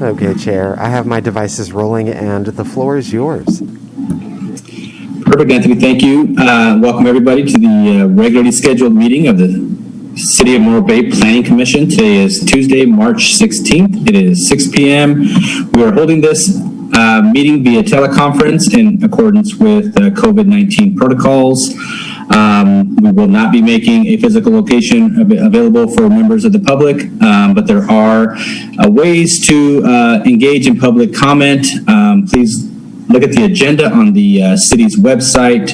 Okay, Chair. I have my devices rolling, and the floor is yours. Perfect, Anthony. Thank you. Welcome, everybody, to the regularly scheduled meeting of the City of Morro Bay Planning Commission. Today is Tuesday, March 16th. It is 6 p.m. We are holding this meeting via teleconference in accordance with COVID-19 protocols. We will not be making a physical location available for members of the public, but there are ways to engage in public comment. Please look at the agenda on the city's website.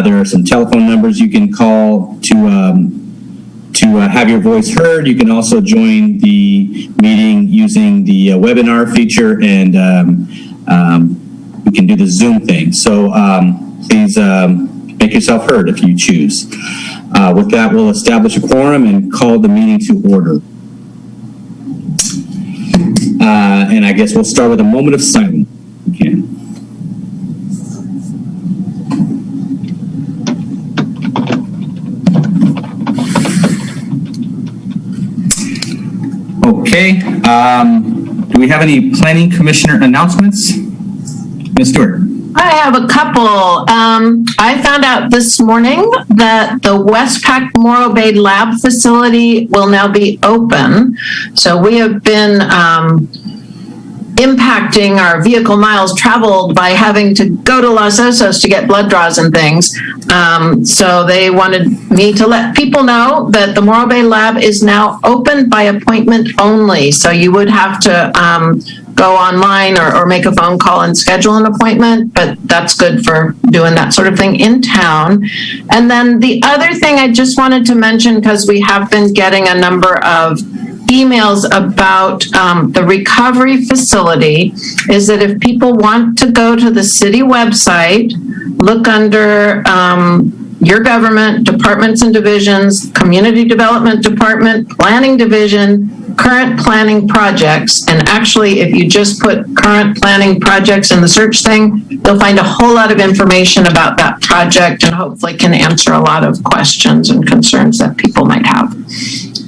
There are some telephone numbers you can call to have your voice heard. You can also join the meeting using the webinar feature, and we can do the Zoom thing. So please make yourself heard if you choose. With that, we'll establish a quorum and call the meeting to order. And I guess we'll start with a moment of silence. Okay. Okay. Do we have any planning commissioner announcements? Ms. Stewart. I have a couple. I found out this morning that the Westpac Morro Bay Lab facility will now be open. So we have been impacting our vehicle miles traveled by having to go to Los Osos to get blood draws and things. So they wanted me to let people know that the Morro Bay Lab is now open by appointment only. So you would have to go online or make a phone call and schedule an appointment, but that's good for doing that sort of thing in town. And then the other thing I just wanted to mention, because we have been getting a number of emails about the recovery facility, is that if people want to go to the city website, look under your government, departments and divisions, community development department, planning division, current planning projects, and actually if you just put current planning projects in the search thing, you'll find a whole lot of information about that project and hopefully can answer a lot of questions and concerns that people might have.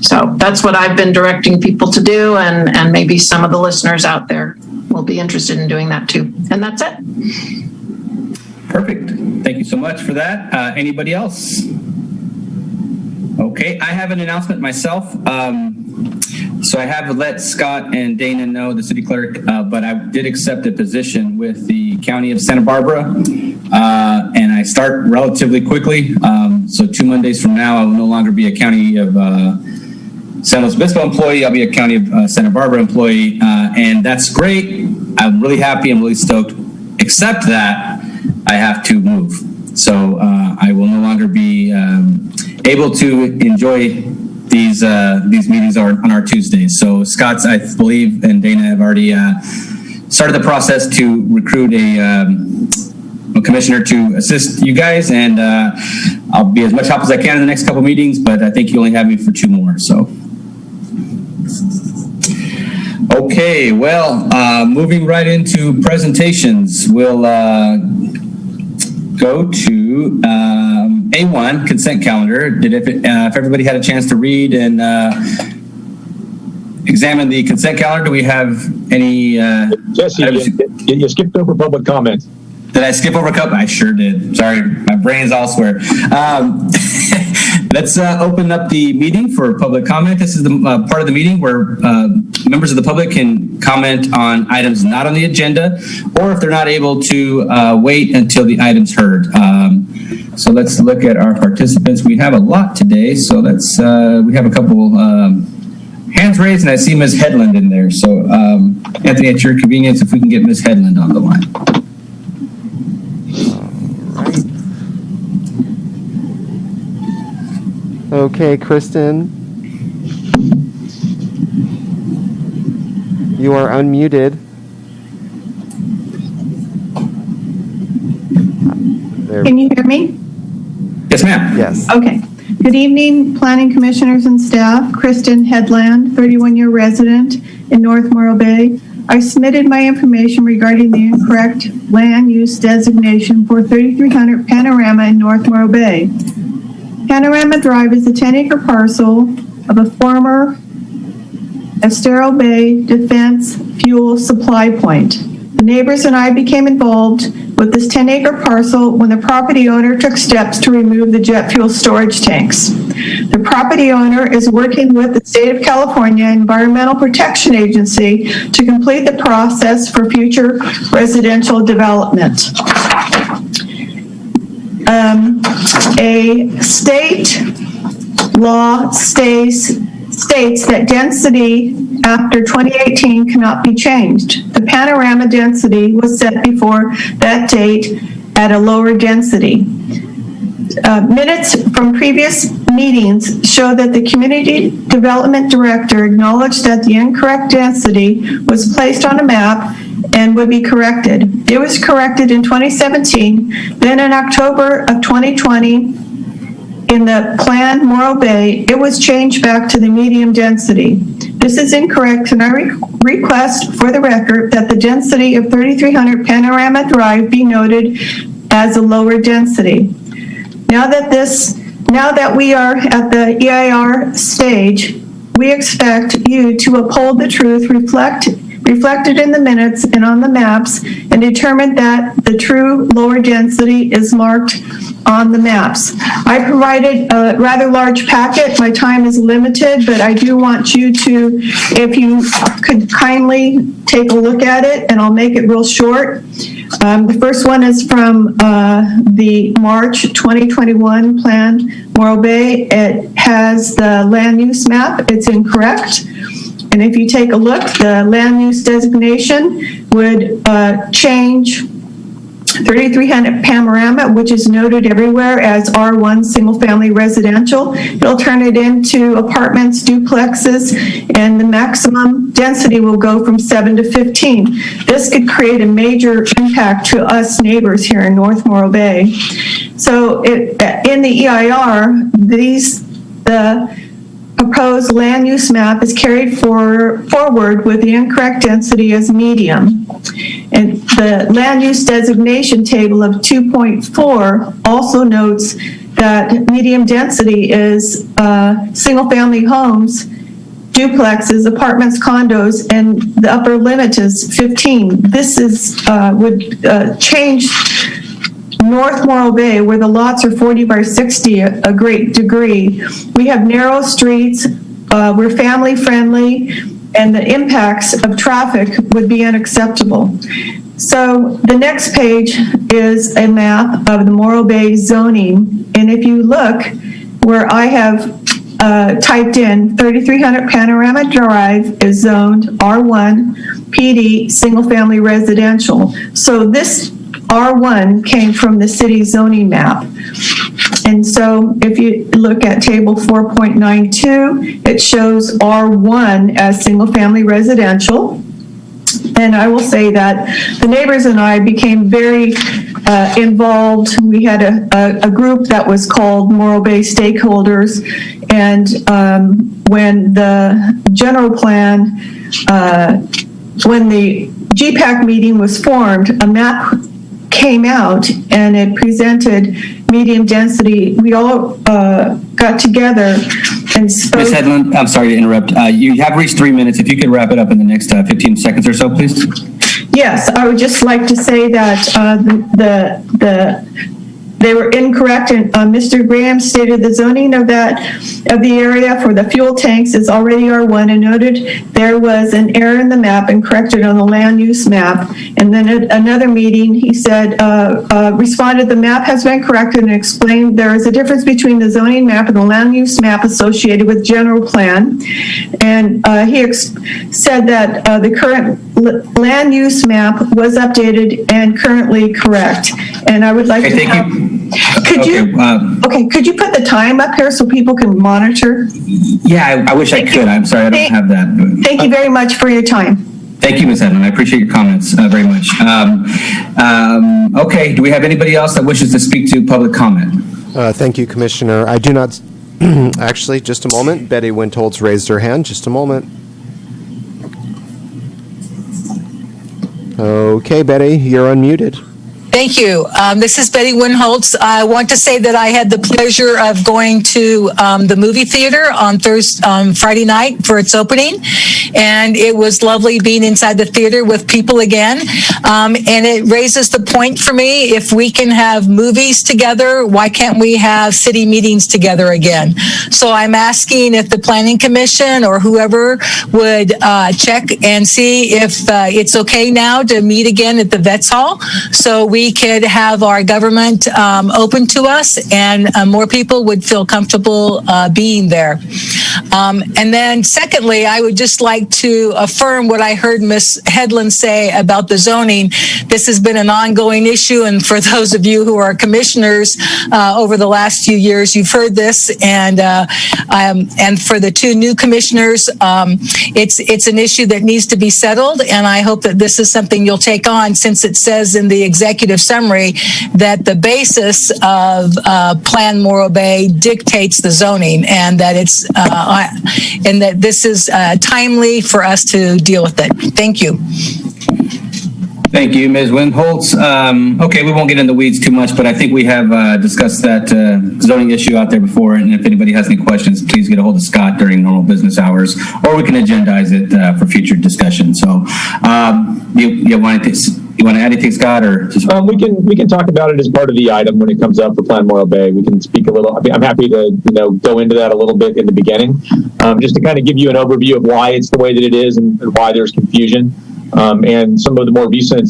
So that's what I've been directing people to do, and maybe some of the listeners out there will be interested in doing that too. And that's it. Perfect. Thank you so much for that. Anybody else? Okay, I have an announcement myself. So I have let Scott and Dana know, the city clerk, but I did accept a position with the county of Santa Barbara, and I start relatively quickly. So 2 Mondays from now, I will no longer be a county of San Luis Obispo employee. I'll be a county of Santa Barbara employee, and that's great. I'm really happy. I'm really stoked. Except that I have to move. So I will no longer be able to enjoy these meetings on our Tuesdays. So Scott's, I believe, and Dana have already started the process to recruit a commissioner to assist you guys, and I'll be as much help as I can in the next couple meetings, but I think you only have me for 2 more. So. Okay, well, moving right into presentations, we'll go to A1, consent calendar. If everybody had a chance to read and examine the consent calendar, do we have any? Jesse, you skipped over public comments. Did I skip over a couple? I sure did. Sorry, my brain's elsewhere. Let's open up the meeting for public comment. This is the part of the meeting where members of the public can comment on items not on the agenda, or if they're not able to wait until the item's heard. So let's look at our participants. We have a lot today, so let's. We have a couple hands raised, and I see Ms. Headland in there. So Anthony, at your convenience, if we can get Ms. Headland on the line. Okay, Kristen. You are unmuted. There. Can you hear me? Yes, ma'am. Yes. Okay. Good evening, planning commissioners and staff. Kristen Headland, 31-year resident in North Morro Bay. I submitted my information regarding the incorrect land use designation for 3300 Panorama in North Morro Bay. Panorama Drive is a 10-acre parcel of a former Estero Bay Defense Fuel Supply Point. The neighbors and I became involved with this 10-acre parcel when the property owner took steps to remove the jet fuel storage tanks. The property owner is working with the State of California Environmental Protection Agency to complete the process for future residential development. A state law states that density after 2018 cannot be changed. The panorama density was set before that date at a lower density. Minutes from previous meetings show that the Community Development Director acknowledged that the incorrect density was placed on a map and would be corrected. It was corrected in 2017. Then in October of 2020, in the planned Morro Bay, it was changed back to the medium density. This is incorrect, and I request for the record that the density of 3300 Panorama Drive be noted as a lower density. Now that we are at the EIR stage, we expect you to uphold the truth reflected in the minutes and on the maps and determine that the true lower density is marked on the maps. I provided a rather large packet. My time is limited, but I do want you to, if you could kindly take a look at it, and I'll make it real short. The first one is from the March 2021 planned Morro Bay. It has the land use map. It's incorrect. And if you take a look, the land use designation would change 3300 Panorama, which is noted everywhere as R1 single family residential. It'll turn it into apartments, duplexes, and the maximum density will go from 7 to 15. This could create a major impact to us neighbors here in North Morro Bay. So in the EIR, the proposed land use map is carried forward with the incorrect density as medium. And the land use designation table of 2.4 also notes that medium density is single family homes, duplexes, apartments, condos, and the upper limit is 15. This would change North Morro Bay, where the lots are 40 by 60, a great degree. We have narrow streets, we're family friendly, and the impacts of traffic would be unacceptable. So the next page is a map of the Morro Bay zoning. And if you look where I have typed in 3300 Panorama Drive is zoned R1 PD single family residential. So this R1 came from the city zoning map. And so if you look at table 4.92, it shows R1 as single family residential. And I will say that the neighbors and I became very involved. We had a group that was called Morro Bay Stakeholders. And when the general plan, when the GPAC meeting was formed, a map came out and it presented medium density. We all got together and spoke. Ms. Hedlund, I'm sorry to interrupt. You have reached 3 minutes. If you could wrap it up in the next 15 seconds or so, please. Yes, I would just like to say that they were incorrect, and Mr. Graham stated the zoning of the area for the fuel tanks is already R1, and noted there was an error in the map and corrected on the land use map. And then at another meeting, he said, responded, the map has been corrected, and explained there is a difference between the zoning map and the land use map associated with general plan. And he said that the current land use map was updated and currently correct. And I would like to thank you. Could you put the time up here so people can monitor? Yeah, I wish I could. I'm sorry, I don't have that. Thank you very much for your time. Thank you, Ms. Edmond. I appreciate your comments very much. Okay, do we have anybody else that wishes to speak to public comment? Thank you, Commissioner. I do not. Actually, just a moment. Betty Wintholtz raised her hand. Just a moment. Okay, Betty, you're unmuted. Thank you. This is Betty Winholtz. I want to say that I had the pleasure of going to the movie theater on Friday night for its opening, and it was lovely being inside the theater with people again. And it raises the point for me, if we can have movies together, why can't we have city meetings together again? So I'm asking if the Planning Commission or whoever would check and see if it's okay now to meet again at the Vets Hall, so we could have our government open to us, and more people would feel comfortable being there. And then secondly, I would just like to affirm what I heard Ms. Headland say about the zoning. This has been an ongoing issue, and for those of you who are commissioners over the last few years, you've heard this, and for the two new commissioners, it's an issue that needs to be settled, and I hope that this is something you'll take on, since it says in the executive summary that the basis of Plan Morro Bay dictates the zoning, and that this is timely for us to deal with it. Thank you. Thank you, Ms. Winholtz. Okay, we won't get in the weeds too much, but I think we have discussed that zoning issue out there before, and if anybody has any questions, please get a hold of Scott during normal business hours, or we can agendize it for future discussion. So you want to add anything, Scott, or just... we can talk about it as part of the item when it comes up for Plan Morro Bay. We can speak a little. I'm happy to go into that a little bit in the beginning, just to kind of give you an overview of why it's the way that it is and why there's confusion, and some of the more recent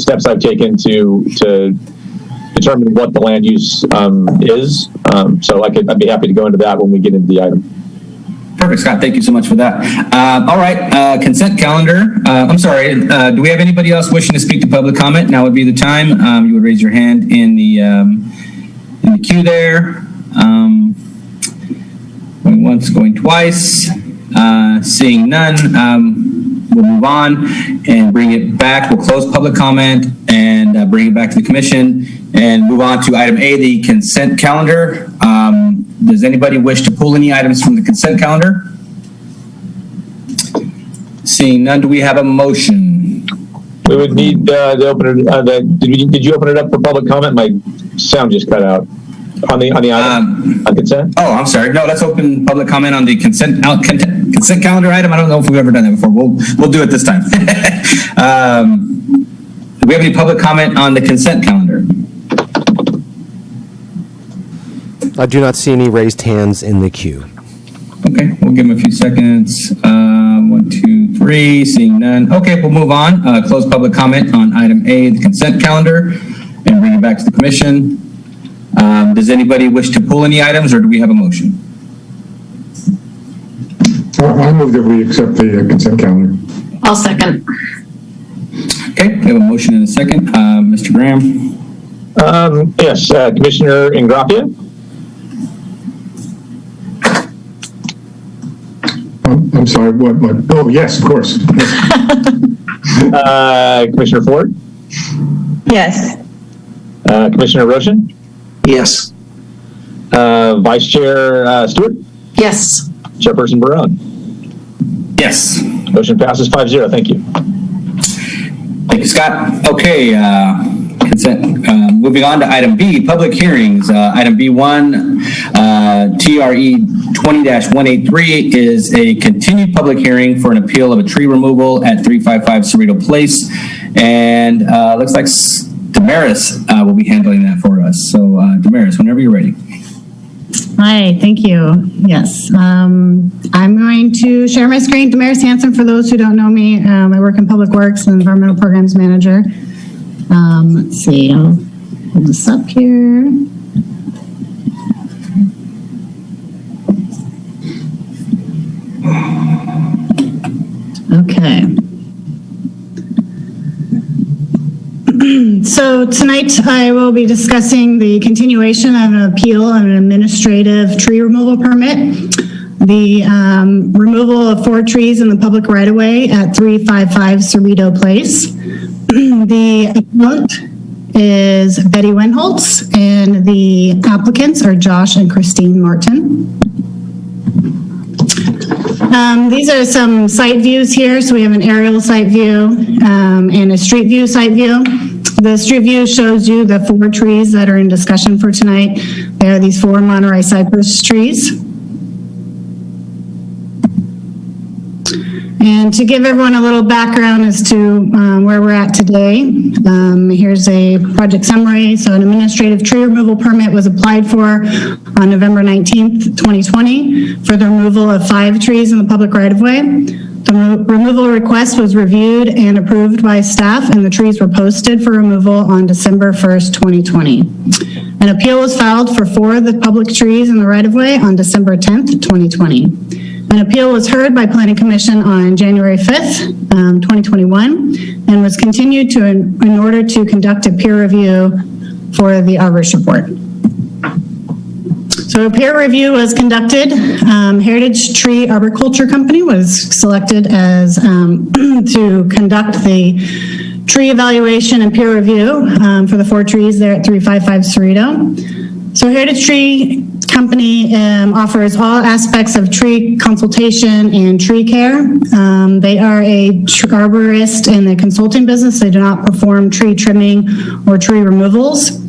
steps I've taken to determine what the land use is. So I'd be happy to go into that when we get into the item. Perfect, Scott. Thank you so much for that. All right, consent calendar. I'm sorry. Do we have anybody else wishing to speak to public comment? Now would be the time. You would raise your hand in the queue there. Going once, going twice. Seeing none, we'll move on and bring it back. We'll close public comment and bring it back to the commission and move on to item A, the consent calendar. Does anybody wish to pull any items from the consent calendar? Seeing none, do we have a motion? We would need to open it. Did you open it up for public comment? My sound just cut out on the item on consent. Oh, I'm sorry. No, let's open public comment on the consent calendar item. I don't know if we've ever done that before. We'll do it this time. Do we have any public comment on the consent calendar? I do not see any raised hands in the queue. Okay, we'll give them a few seconds. 1, 2, 3, seeing none. Okay, we'll move on. Close public comment on item A, the consent calendar, and bring it back to the commission. Does anybody wish to pull any items, or do we have a motion? I move that we accept the consent calendar. I'll second. Okay, we have a motion and a second. Mr. Graham? Yes, Commissioner Ingraffia? I'm sorry, what? Oh, yes, of course. Commissioner Ford? Yes. Commissioner Roshan? Yes. Vice Chair Stewart? Yes. Chairperson Barone? Yes. Motion passes 5-0. Thank you. Thank you, Scott. Okay, consent. Moving on to item B, public hearings. Item B1, TRE 20-183 is a continued public hearing for an appeal of a tree removal at 355 Cerrito Place. And looks like Damaris will be handling that for us. So Damaris, whenever you're ready. Hi, thank you. Yes, I'm going to share my screen. Damaris Hanson, for those who don't know me, I work in Public Works and Environmental Programs Manager. Let's see, I'll hold this up here. Okay. So tonight I will be discussing the continuation of an appeal on an administrative tree removal permit. The removal of 4 trees in the public right-of-way at 355 Cerrito Place. The appellant is Betty Winholtz, and the applicants are Josh and Christine Martin. These are some site views here. So we have an aerial site view and a street view site view. The street view shows you the 4 trees that are in discussion for tonight. They are these 4 Monterey cypress trees. And to give everyone a little background as to where we're at today, here's a project summary. So an administrative tree removal permit was applied for on November 19th, 2020 for the removal of 5 trees in the public right-of-way. The removal request was reviewed and approved by staff, and the trees were posted for removal on December 1st, 2020. An appeal was filed for 4 of the public trees in the right-of-way on December 10th, 2020. An appeal was heard by Planning Commission on January 5th, 2021, and was continued in order to conduct a peer review for the arborist report. So a peer review was conducted. Heritage Tree Arboriculture Company was selected as to conduct the tree evaluation and peer review for the 4 trees there at 355 Cerrito. So Heritage Tree Company offers all aspects of tree consultation and tree care. They are a arborist in the consulting business. They do not perform tree trimming or tree removals.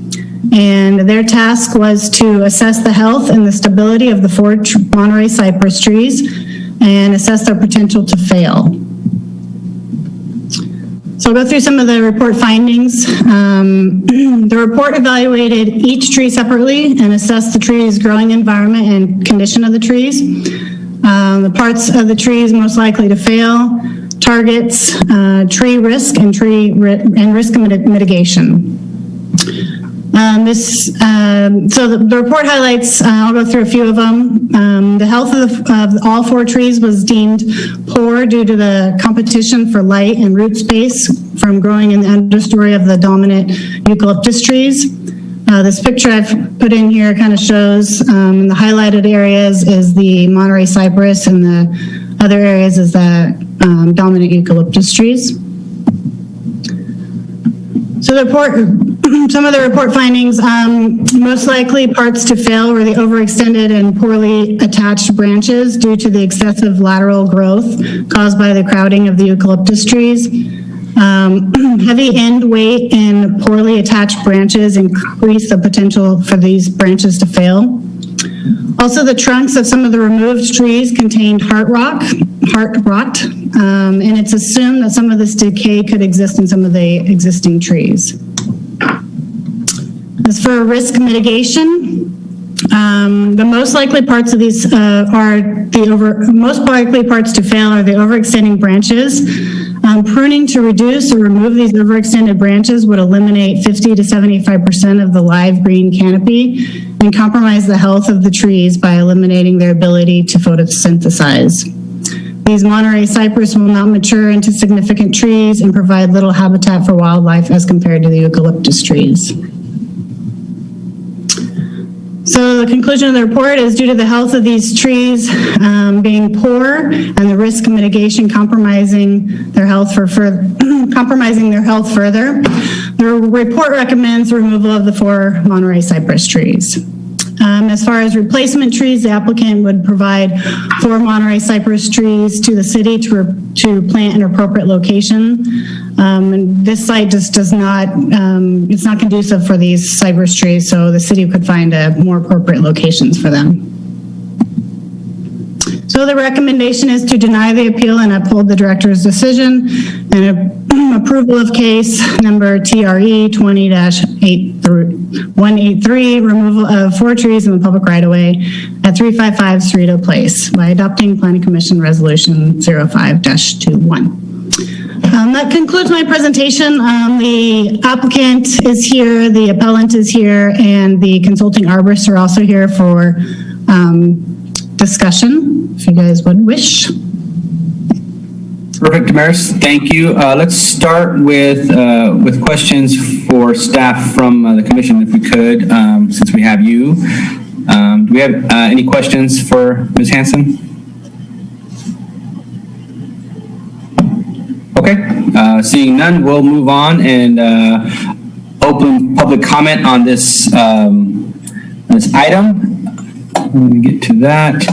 And their task was to assess the health and the stability of the 4 Monterey cypress trees and assess their potential to fail. So I'll go through some of the report findings. The report evaluated each tree separately and assessed the tree's growing environment and condition of the trees, the parts of the trees most likely to fail, targets, tree risk, and risk mitigation. So the report highlights, I'll go through a few of them. The health of all 4 trees was deemed poor due to the competition for light and root space from growing in the understory of the dominant eucalyptus trees. This picture I've put in here kind of shows in the highlighted areas is the Monterey cypress, and the other areas is the dominant eucalyptus trees. So some of the report findings, most likely parts to fail were the overextended and poorly attached branches due to the excessive lateral growth caused by the crowding of the eucalyptus trees. Heavy end weight and poorly attached branches increase the potential for these branches to fail. Also, the trunks of some of the removed trees contained heart rot, and it's assumed that some of this decay could exist in some of the existing trees. As for risk mitigation, the most likely parts of these most likely parts to fail are the overextending branches. Pruning to reduce or remove these overextended branches would eliminate 50 to 75% of the live green canopy and compromise the health of the trees by eliminating their ability to photosynthesize. These Monterey cypress will not mature into significant trees and provide little habitat for wildlife as compared to the eucalyptus trees. So the conclusion of the report is due to the health of these trees being poor and the risk mitigation compromising their health further, the report recommends the removal of the 4 Monterey cypress trees. As far as replacement trees, the applicant would provide 4 Monterey cypress trees to the city to plant in an appropriate location. And this site just does not, it's not conducive for these cypress trees, so the city could find more appropriate locations for them. So the recommendation is to deny the appeal and uphold the director's decision, and approval of case number TRE 20-183, removal of 4 trees in the public right-of-way at 355 Cerrito Place by adopting Planning Commission Resolution 05-21. That concludes my presentation. The applicant is here, the appellant is here, and the consulting arborists are also here for discussion, if you guys would wish. Perfect, Damaris. Thank you. Let's start with questions for staff from the commission, if we could, since we have you. Do we have any questions for Ms. Hanson? Okay. Seeing none, we'll move on and open public comment on this this item. Let me get to that.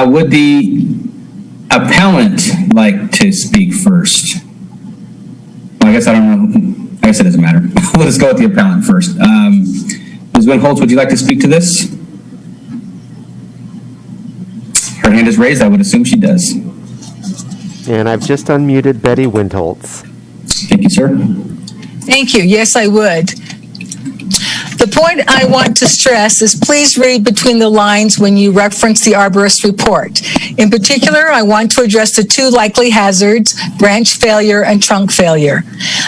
Would the appellant like to speak first? Well, I guess I don't know I guess it doesn't matter. We'll just go with the appellant first. Ms. Winholtz, would you like to speak to this? Her hand is raised. I would assume she does. And I've just unmuted Betty Windholtz. Thank you, sir. Thank you. Yes, I would. The point I want to stress is please read between the lines when you reference the arborist report. In particular, I want to address the two likely hazards, branch failure and trunk failure.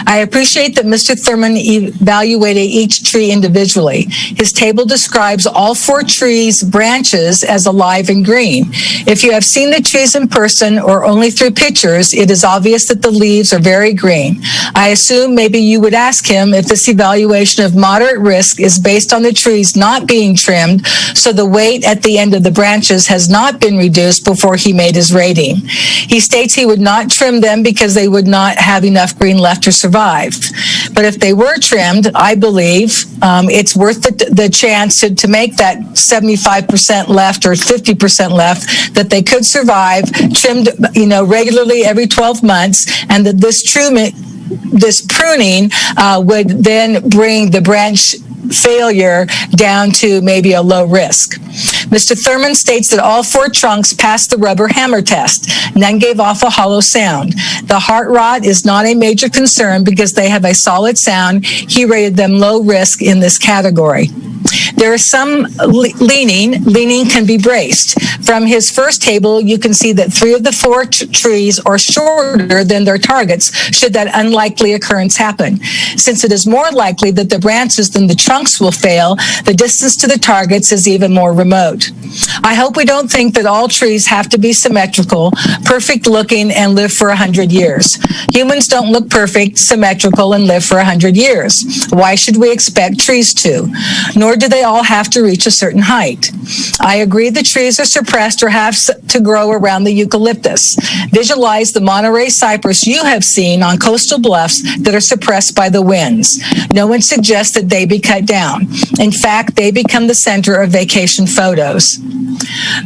I appreciate that Mr. Thurman evaluated each tree individually. His table describes all 4 trees' branches as alive and green. If you have seen the trees in person or only through pictures, it is obvious that the leaves are very green. I assume maybe you would ask him if this evaluation of moderate risk is based on the trees not being trimmed, so the weight at the end of the branches has not been reduced before he made his rating. He states he would not trim them because they would not have enough green left to survive. But if they were trimmed, I believe it's worth the chance to make that 75% left or 50% left, that they could survive, trimmed, regularly every 12 months, and that this pruning would then bring the branch failure down to maybe a low risk. Mr. Thurman states that all 4 trunks passed the rubber hammer test. None gave off a hollow sound. The heart rot is not a major concern because they have a solid sound. He rated them low risk in this category. There is some leaning. Leaning can be braced. From his first table, you can see that 3 of the 4 trees are shorter than their targets should that unlikely occurrence happen. Since it is more likely that the branches than the trunks will fail, the distance to the targets is even more remote. I hope we don't think that all trees have to be symmetrical, perfect looking, and live for 100 years. Humans don't look perfect, symmetrical, and live for 100 years. Why should we expect trees to? Nor do they all have to reach a certain height. I agree the trees are suppressed or have to grow around the eucalyptus. Visualize the Monterey cypress you have seen on coastal bluffs that are suppressed by the winds. No one suggests that they be cut down. In fact, they become the center of vacation photos.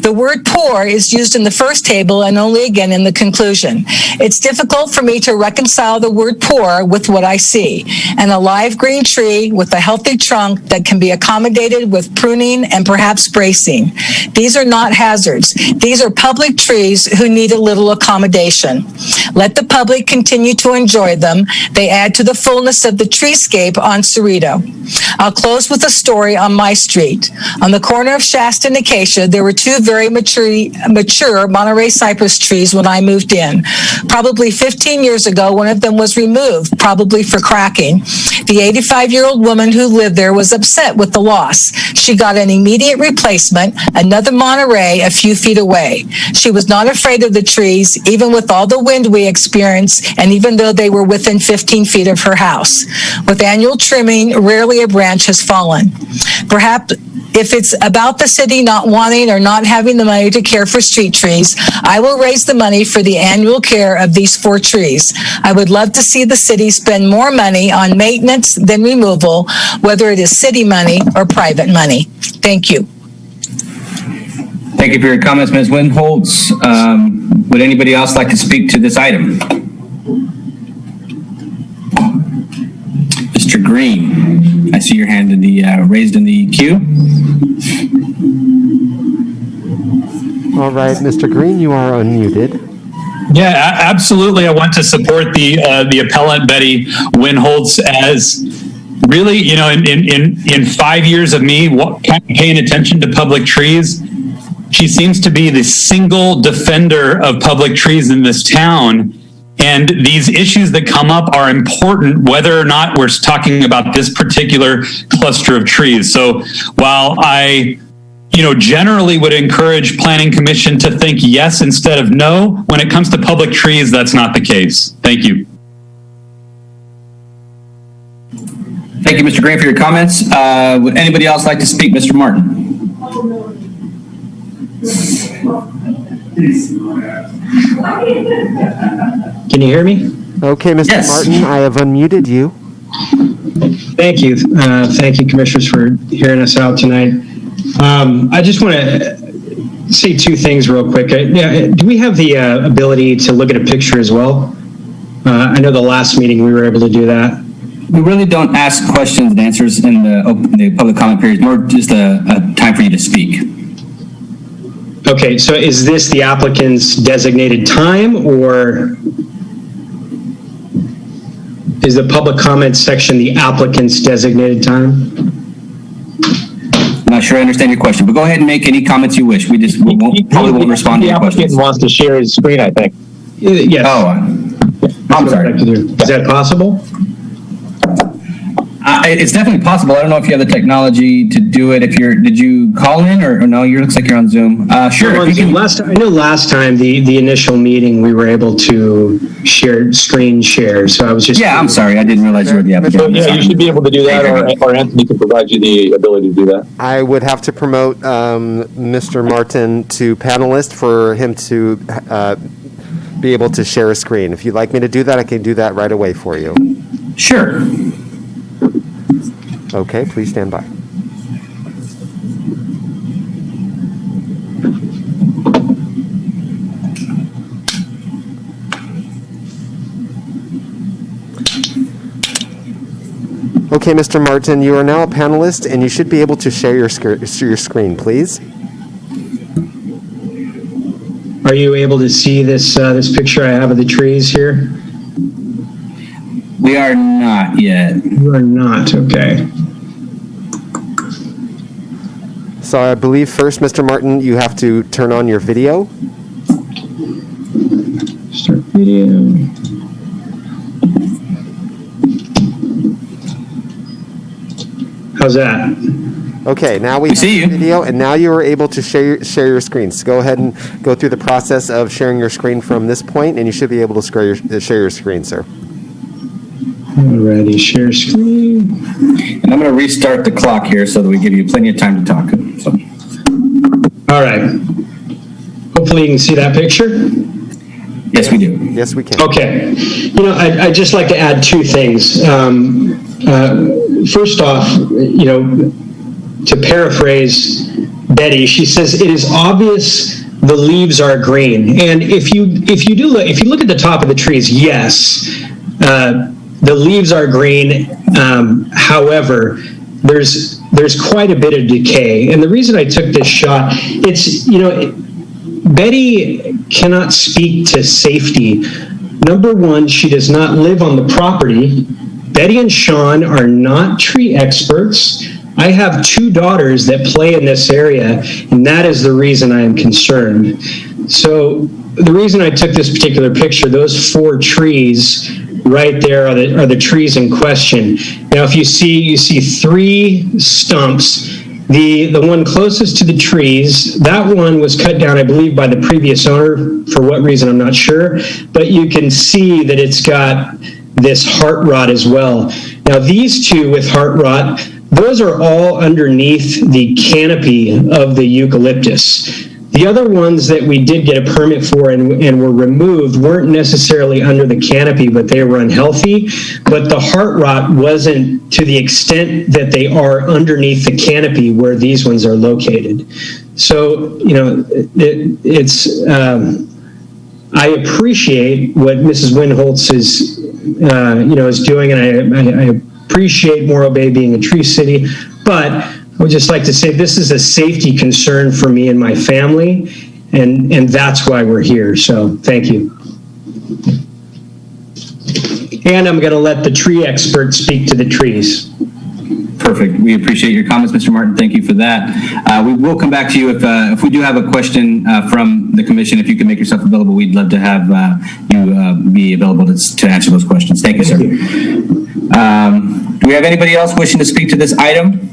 The word poor is used in the first table and only again in the conclusion. It's difficult for me to reconcile the word poor with what I see. An alive green tree with a healthy trunk that can be accommodated with pruning and perhaps bracing. These are not hazards. These are public trees who need a little accommodation. Let the public continue to enjoy them. They add to the fullness of the treescape on Cerrito. I'll close with a story on my street. On the corner of Shasta and Acacia, there were 2 very mature Monterey cypress trees when I moved in. Probably 15 years ago, one of them was removed, probably for cracking. The 85-year-old woman who lived there was upset with the loss. She got an immediate replacement, another Monterey a few feet away. She was not afraid of the trees, even with all the wind we experienced, and even though they were within 15 feet of her house. With annual trimming, rarely a branch has fallen. Perhaps if it's about the city not wanting or not having the money to care for street trees, I will raise the money for the annual care of these 4 trees. I would love to see the city spend more money on maintenance than removal, whether it is city money or private money. Thank you. Thank you for your comments, Ms. Windholtz. Would anybody else like to speak to this item? Mr. Green, I see your hand in the raised in the queue. All right, Mr. Green, you are unmuted. Yeah, absolutely. I want to support the appellant Betty Windholtz as really, in 5 years of me paying attention to public trees, she seems to be the single defender of public trees in this town. And these issues that come up are important whether or not we're talking about this particular cluster of trees. So while I generally would encourage Planning Commission to think yes instead of no, when it comes to public trees, that's not the case. Thank you. Thank you, Mr. Green, for your comments. Would anybody else like to speak? Mr. Martin. Can you hear me? Okay, Mr. Yes. Martin, I have unmuted you. Thank you. Thank you, commissioners, for hearing us out tonight. I just want to say 2 things real quick. Do we have the ability to look at a picture as well? I know the last meeting we were able to do that. we really don't ask questions and answers in the public comment period, more just a time for you to speak. Okay, so is this the applicant's designated time, or is the public comment section the applicant's designated time? I'm not sure I understand your question, but go ahead and make any comments you wish. We probably won't respond to your questions. The applicant wants to share his screen, I think. Yes. Oh, I'm sorry. Is that possible? It's definitely possible. I don't know if you have the technology to do it. Did you call in or no? You looks like you're on Zoom. Sure. I know last time the initial meeting we were able to screen share. So I was just. Yeah, I'm sorry. I didn't realize you were the applicant. So, yeah, you should be able to do that, or Anthony can provide you the ability to do that. I would have to promote Mr. Martin to panelist for him to be able to share a screen. If you'd like me to do that, I can do that right away for you. Sure. Okay, please stand by. Okay, Mr. Martin, you are now a panelist, and you should be able to share your screen, please. Are you able to see this picture I have of the trees here? We are not yet. You are not, okay. So I believe first, Mr. Martin, you have to turn on your video. Start video. How's that? Okay, now we see you. Video, and now you are able to share your screen. So go ahead and go through the process of sharing your screen from this point, and you should be able to share your screen, sir. Alrighty, share screen. And I'm going to restart the clock here so that we give you plenty of time to talk. So. All right. Hopefully you can see that picture. Yes, we do. Yes, we can. Okay. You know, I'd just like to add two things. First off, you know, to paraphrase Betty, she says, it is obvious the leaves are green. And if you look at the top of the trees, yes, the leaves are green. However, there's quite a bit of decay. And the reason I took this shot, it's, you know, Betty cannot speak to safety. Number one, she does not live on the property. Betty and Sean are not tree experts. I have two daughters that play in this area, and that is the reason I am concerned. So the reason I took this particular picture, those 4 trees right there are the trees in question. Now, if you see 3 stumps. The one closest to the trees, that one was cut down, I believe, by the previous owner. For what reason, I'm not sure. But you can see that it's got this heart rot as well. Now, these 2 with heart rot, those are all underneath the canopy of the eucalyptus. The other ones that we did get a permit for and were removed weren't necessarily under the canopy, but they were unhealthy. But the heart rot wasn't to the extent that they are underneath the canopy where these ones are located. So, you know, I appreciate what Mrs. Winholtz is doing, and I appreciate Morro Bay being a tree city, but I would just like to say this is a safety concern for me and my family, and that's why we're here. So thank you. And I'm going to let the tree expert speak to the trees. Perfect. We appreciate your comments, Mr. Martin. Thank you for that. We will come back to you if we do have a question from the commission. If you can make yourself available, we'd love to have you be available to answer those questions. Thank you, sir. Do we have anybody else wishing to speak to this item?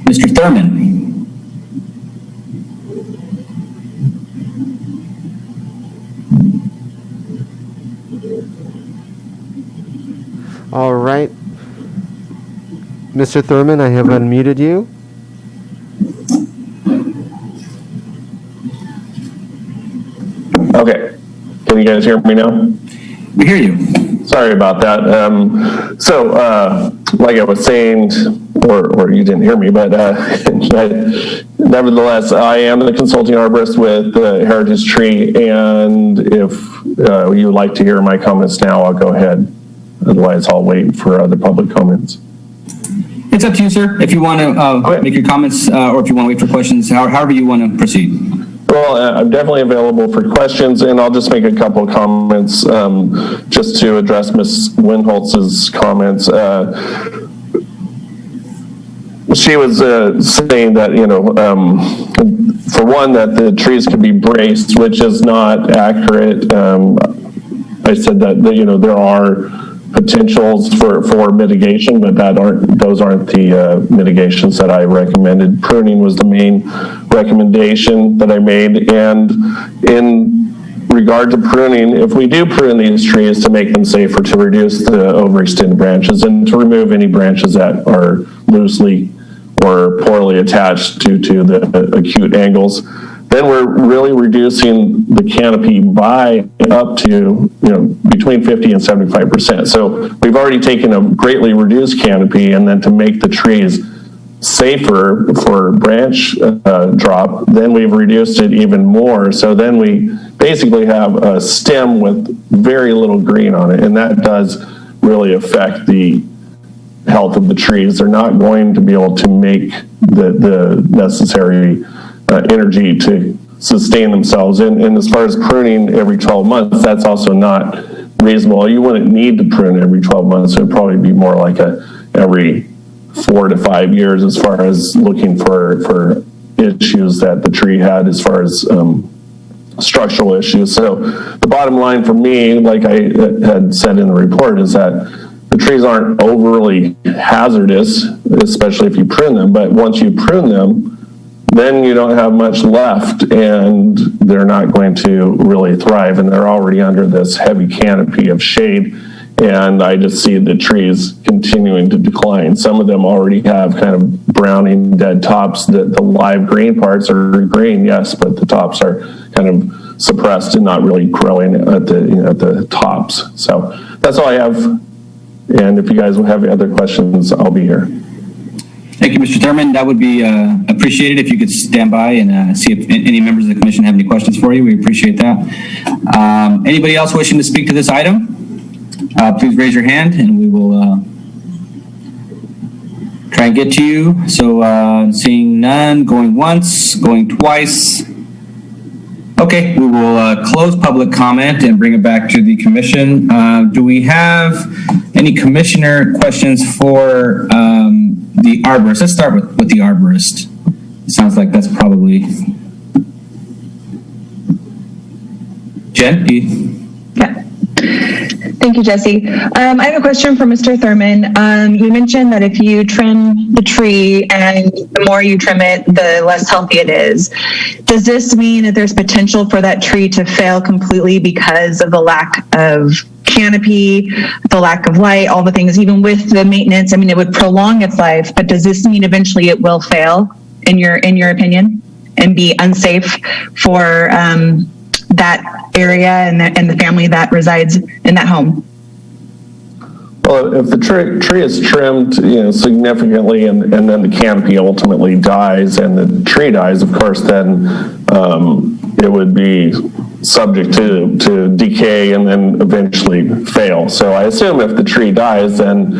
Mr. Thurman. All right. Mr. Thurman, I have unmuted you. Okay. Can you guys hear me now? We hear you. Sorry about that. Like I was saying, or you didn't hear me, but nevertheless, I am the consulting arborist with Heritage Tree, and if you would like to hear my comments now, I'll go ahead. Otherwise, I'll wait for other public comments. It's up to you, sir. If you want to make your comments, or if you want to wait for questions, however you want to proceed. Well, I'm definitely available for questions, and I'll just make a couple of comments just to address Ms. Winholtz's comments. She was saying that, for one, that the trees could be braced, which is not accurate. I said that, there are potentials for mitigation, but those aren't the mitigations that I recommended. Pruning was the main recommendation that I made, and in regard to pruning, if we do prune these trees to make them safer, to reduce the overextended branches and to remove any branches that are loosely or poorly attached due to the acute angles, then we're really reducing the canopy by up to, between 50 and 75%. So we've already taken a greatly reduced canopy, and then to make the trees safer for branch drop, then we've reduced it even more. So then we basically have a stem with very little green on it, and that does really affect the health of the trees. They're not going to be able to make the necessary energy to sustain themselves. And as far as pruning every 12 months, that's also not reasonable. You wouldn't need to prune every 12 months. It would probably be more like every 4 to 5 years as far as looking for issues that the tree had as far as structural issues. So the bottom line for me, like I had said in the report, is that the trees aren't overly hazardous, especially if you prune them, but once you prune them, then you don't have much left, and they're not going to really thrive, and they're already under this heavy canopy of shade, and I just see the trees continuing to decline. Some of them already have kind of browning dead tops. The live green parts are green, yes, but the tops are kind of suppressed and not really growing at the tops. So that's all I have, and if you guys will have other questions, I'll be here. Thank you, Mr. Thurman. That would be appreciated if you could stand by and see if any members of the commission have any questions for you. We appreciate that. Anybody else wishing to speak to this item? Please raise your hand and we will try and get to you. So seeing none, going once, going twice. Okay, we will close public comment and bring it back to the commission. Do we have any commissioner questions for the arborist? Let's start with the arborist. It sounds like that's probably Jen. Yeah. Thank you, Jesse. I have a question for Mr. Thurman. You mentioned that if you trim the tree and the more you trim it, the less healthy it is. Does this mean that there's potential for that tree to fail completely because of the lack of canopy, the lack of light, all the things, even with the maintenance? I mean, it would prolong its life, but does this mean eventually it will fail, in your opinion, and be unsafe for that area and the family that resides in that home? Well, if the tree is trimmed, significantly, and then the canopy ultimately dies, and the tree dies, of course, then it would be subject to decay and then eventually fail. So I assume if the tree dies, then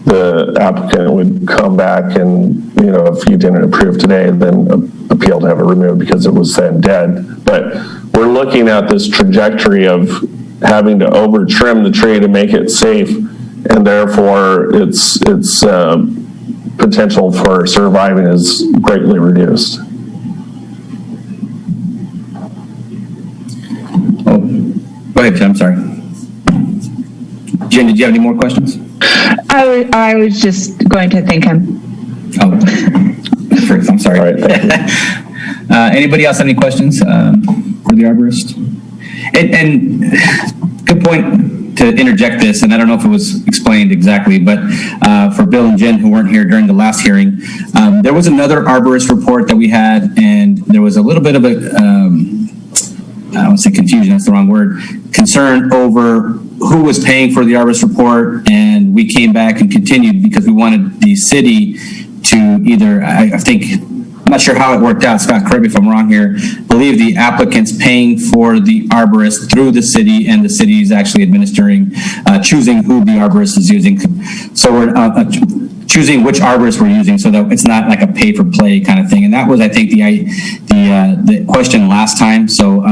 the applicant would come back and, if you didn't approve today, then appeal to have it removed because it was then dead. But we're looking at this trajectory of having to over trim the tree to make it safe, and therefore its potential for surviving is greatly reduced. Go ahead, I'm sorry. Jen, did you have any more questions? I was just going to thank him. Oh, first, I'm sorry. All right, thank you. Anybody else have any questions for the arborist? And good point to interject this, and I don't know if it was explained exactly, but for Bill and Jen who weren't here during the last hearing, there was another arborist report that we had, and there was a little bit of a I don't want to say confusion, that's the wrong word, concern over who was paying for the arborist report, and we came back and continued because we wanted the city to either, I think, I'm not sure how it worked out, Scott, correct me if I'm wrong here, I believe the applicant's paying for the arborist through the city, and the city is actually administering, choosing who the arborist is using. So we're choosing which arborist we're using, so that it's not like a pay-for-play kind of thing. And that was, I think, the question last time. So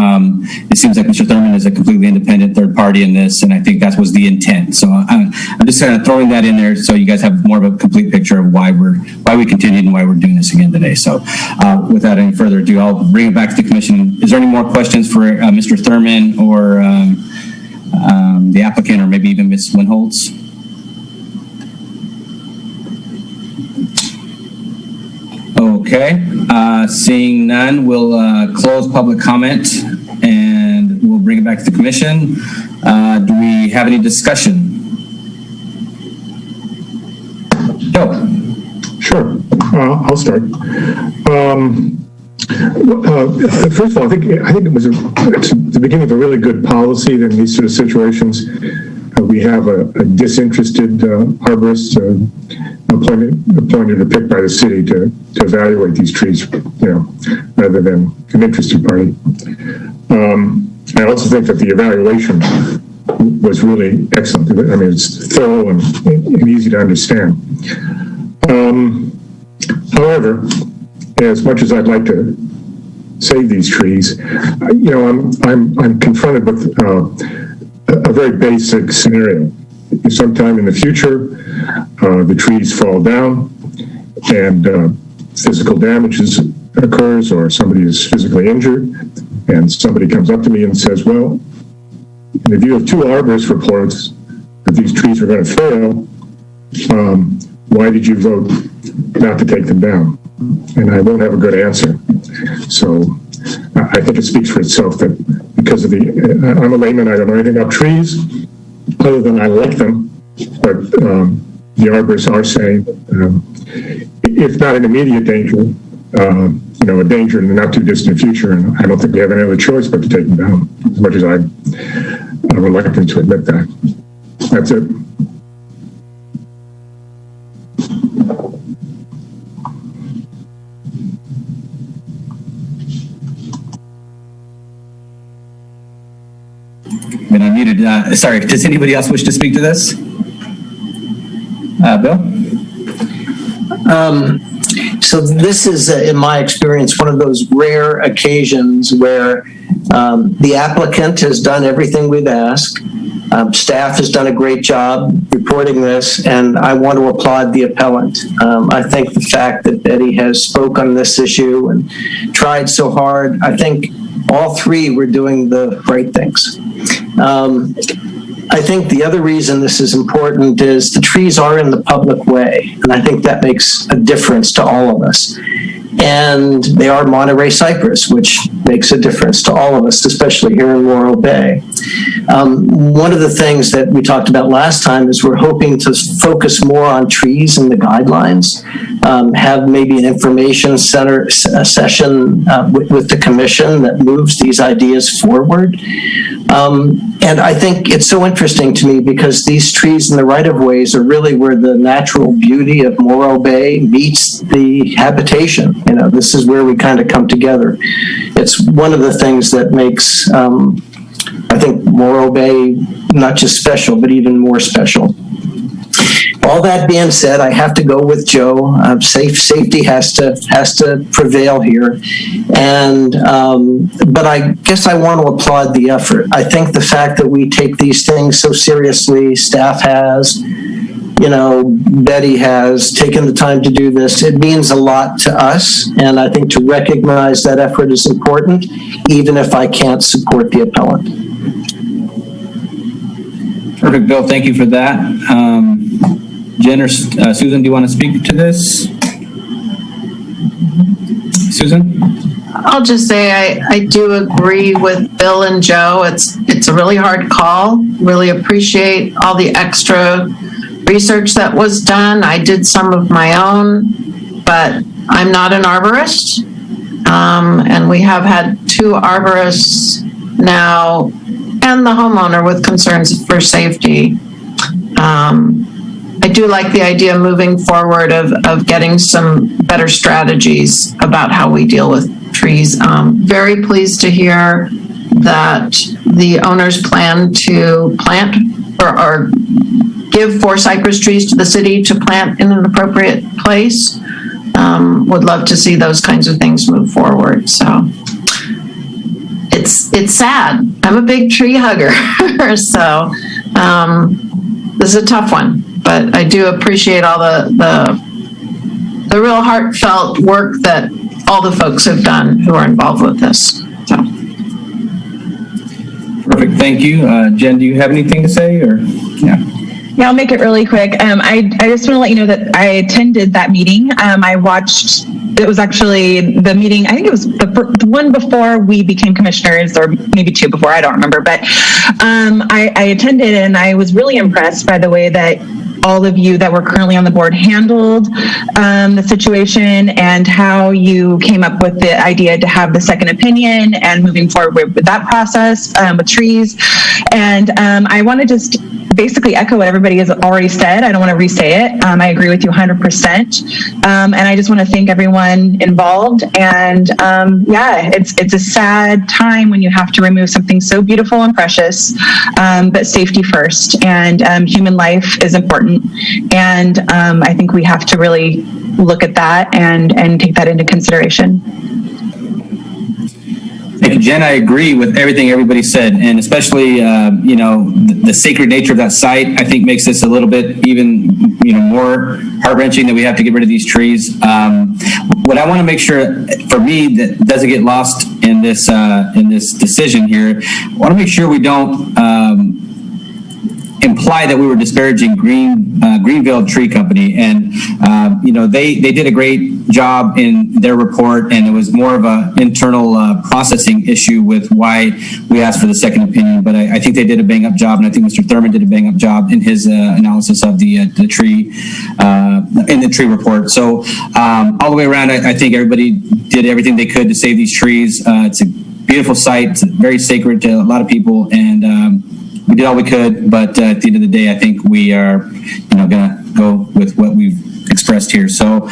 it seems like Mr. Thurman is a completely independent third party in this, and I think that was the intent. So I'm just kind of throwing that in there so you guys have more of a complete picture of why we continued and why we're doing this again today. So without any further ado, I'll bring it back to the commission. Is there any more questions for Mr. Thurman or the applicant, or maybe even Ms. Winholtz? Okay, seeing none, we'll close public comment and we'll bring it back to the commission. Do we have any discussion? Joe. Sure, I'll start. First of all, I think it was the beginning of a really good policy that in these sort of situations we have a disinterested arborist appointed or picked by the city to evaluate these trees, rather than an interested party. I also think that the evaluation was really excellent. I mean, it's thorough and easy to understand. However, as much as I'd like to save these trees, I'm confronted with a very basic scenario. Sometime in the future, the trees fall down and physical damage occurs, or somebody is physically injured, and somebody comes up to me and says, well, in the view of two arborist reports that these trees are going to fail, why did you vote not to take them down? And I won't have a good answer. So I think it speaks for itself that because of I'm a layman, I don't know anything about trees, other than I like them, but the arborists are saying, if not an immediate danger, a danger in the not too distant future, and I don't think we have any other choice but to take them down, as much as I'm reluctant to admit that. That's it. Been unmuted. Sorry, does anybody else wish to speak to this? Bill? So this is, in my experience, one of those rare occasions where the applicant has done everything we've asked. Staff has done a great job reporting this, and I want to applaud the appellant. I think the fact that Betty has spoken on this issue and tried so hard, I think all three were doing the right things. I think the other reason this is important is the trees are in the public way, and I think that makes a difference to all of us. And they are Monterey cypress, which makes a difference to all of us, especially here in Morro Bay. One of the things that we talked about last time is we're hoping to focus more on trees and the guidelines, have maybe an information center session with the commission that moves these ideas forward. And I think it's so interesting to me because these trees in the right-of-ways are really where the natural beauty of Morro Bay meets the habitation. This is where we kind of come together. It's one of the things that makes, I think, Morro Bay not just special, but even more special. All that being said, I have to go with Joe. Safety has to prevail here, and but I guess I want to applaud the effort. I think the fact that we take these things so seriously, staff has, Betty has taken the time to do this. It means a lot to us, and I think to recognize that effort is important, even if I can't support the appellant. Perfect, Bill. Thank you for that. Jen or Susan, do you want to speak to this? Susan? I'll just say I do agree with Bill and Joe. It's a really hard call. Really appreciate all the extra research that was done. I did some of my own, but I'm not an arborist. And we have had two arborists now and the homeowner with concerns for safety. I do like the idea moving forward of getting some better strategies about how we deal with trees. Very pleased to hear that the owners plan to plant or give 4 cypress trees to the city to plant in an appropriate place. Would love to see those kinds of things move forward. So it's sad. I'm a big tree hugger, so this is a tough one. But I do appreciate all the real heartfelt work that all the folks have done who are involved with this. So. Perfect. Thank you. Jen, do you have anything to say? Or Yeah, I'll make it really quick. I just want to let you know that I attended that meeting. I watched, it was actually the meeting, I think it was the one before we became commissioners, or maybe 2 before, I don't remember. But I attended, and I was really impressed by the way that all of you that were currently on the board handled the situation, and how you came up with the idea to have the second opinion and moving forward with that process with trees. And I want to just basically echo what everybody has already said. I don't want to re-say it. I agree with you 100%. And I just want to thank everyone involved. And yeah, it's a sad time when you have to remove something so beautiful and precious, but safety first. And human life is important. And I think we have to really look at that and take that into consideration. Thank you, Jen. I agree with everything everybody said, and especially, the sacred nature of that site, I think makes this a little bit even, more heart-wrenching that we have to get rid of these trees. What I want to make sure, for me, that doesn't get lost in this decision here, I want to make sure we don't imply that we were disparaging Greenville Tree Company. And, they did a great job in their report, and it was more of an internal processing issue with why we asked for the second opinion. But I think they did a bang-up job, and I think Mr. Thurman did a bang-up job in his analysis of the tree, in the tree report. So all the way around, I think everybody did everything they could to save these trees. It's a beautiful site. It's very sacred to a lot of people, and we did all we could, but at the end of the day, I think we are, going to go with what we've expressed here. So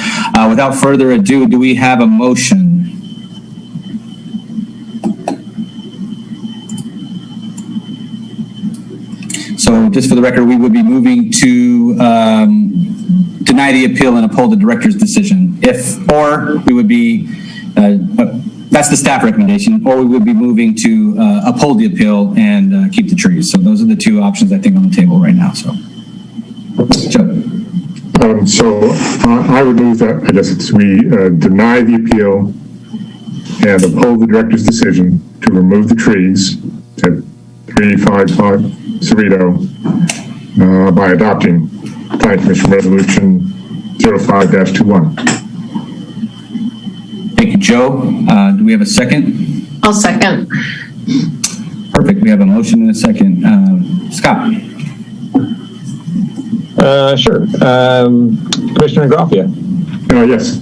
without further ado, do we have a motion? So just for the record, we would be moving to deny the appeal and uphold the director's decision. Or we would be, that's the staff recommendation, or we would be moving to uphold the appeal and keep the trees. So those are the 2 options, I think, on the table right now. So, Joe. I would move that, I guess we deny the appeal and uphold the director's decision to remove the trees at 355 Cerrito by adopting Planning Commission Resolution 05-21. Thank you, Joe. Do we have a second? I'll second. Perfect. We have a motion and a second. Scott. Sure. Commissioner Graffia. Yes.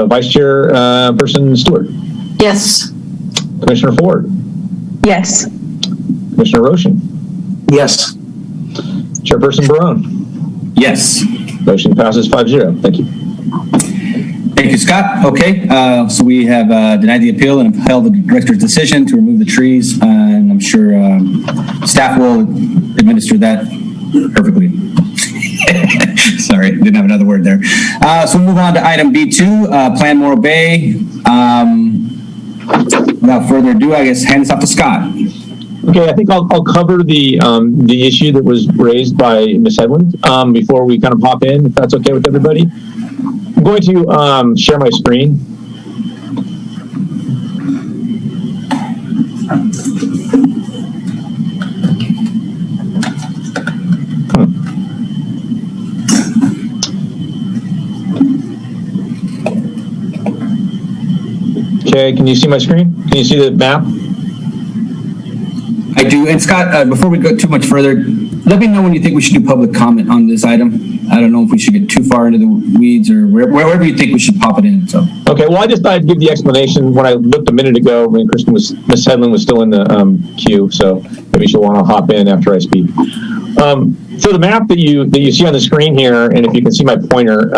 Vice Chair Person Stewart. Yes. Commissioner Ford. Yes. Commissioner Roshan. Yes. Chairperson Barone. Yes. Motion passes 5-0. Thank you. Thank you, Scott. Okay, so we have denied the appeal and upheld the director's decision to remove the trees, and I'm sure staff will administer that perfectly. Sorry, didn't have another word there. So we'll move on to item B2, Plan Morro Bay. Without further ado, I guess hand this off to Scott. Okay, I think I'll cover the issue that was raised by Ms. Hedlund before we kind of hop in, if that's okay with everybody. I'm going to share my screen. Okay, can you see my screen? Can you see the map? I do. And Scott, before we go too much further, let me know when you think we should do public comment on this item. I don't know if we should get too far into the weeds or wherever you think we should pop it in. So okay, well, I just thought I'd give the explanation when I looked a minute ago when Miss Hedlund was still in the queue, so maybe she'll want to hop in after I speak. So the map that you see on the screen here, and if you can see my pointer,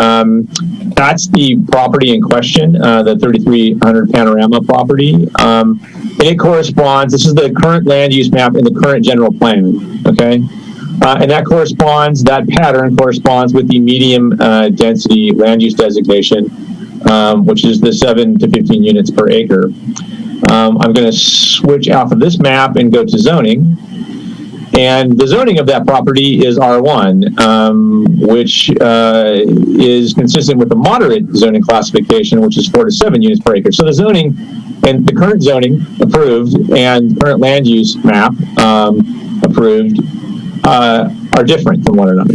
that's the property in question, the 3300 Panorama property. And it corresponds, this is the current land use map in the current general plan, okay? And that pattern corresponds with the medium density land use designation, which is the 7 to 15 units per acre. I'm going to switch off of this map and go to zoning. And the zoning of that property is R1, which is consistent with the moderate zoning classification, which is 4 to 7 units per acre. So the zoning and the current zoning approved and current land use map approved are different from one another.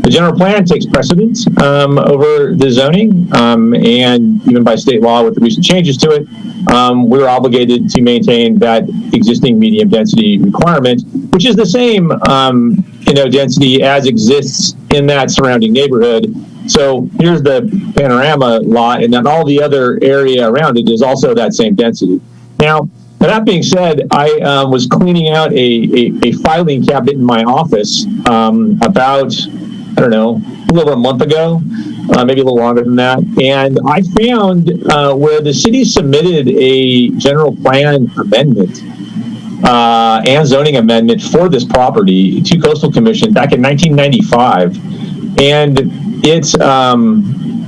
The general plan takes precedence over the zoning, and even by state law with the recent changes to it, we're obligated to maintain that existing medium density requirement, which is the same density as exists in that surrounding neighborhood. So here's the Panorama lot, and then all the other area around it is also that same density. Now, that being said, I was cleaning out a filing cabinet in my office about, I don't know, a little over a month ago, maybe a little longer than that. And I found where the city submitted a general plan amendment and zoning amendment for this property to Coastal Commission back in 1995. And it's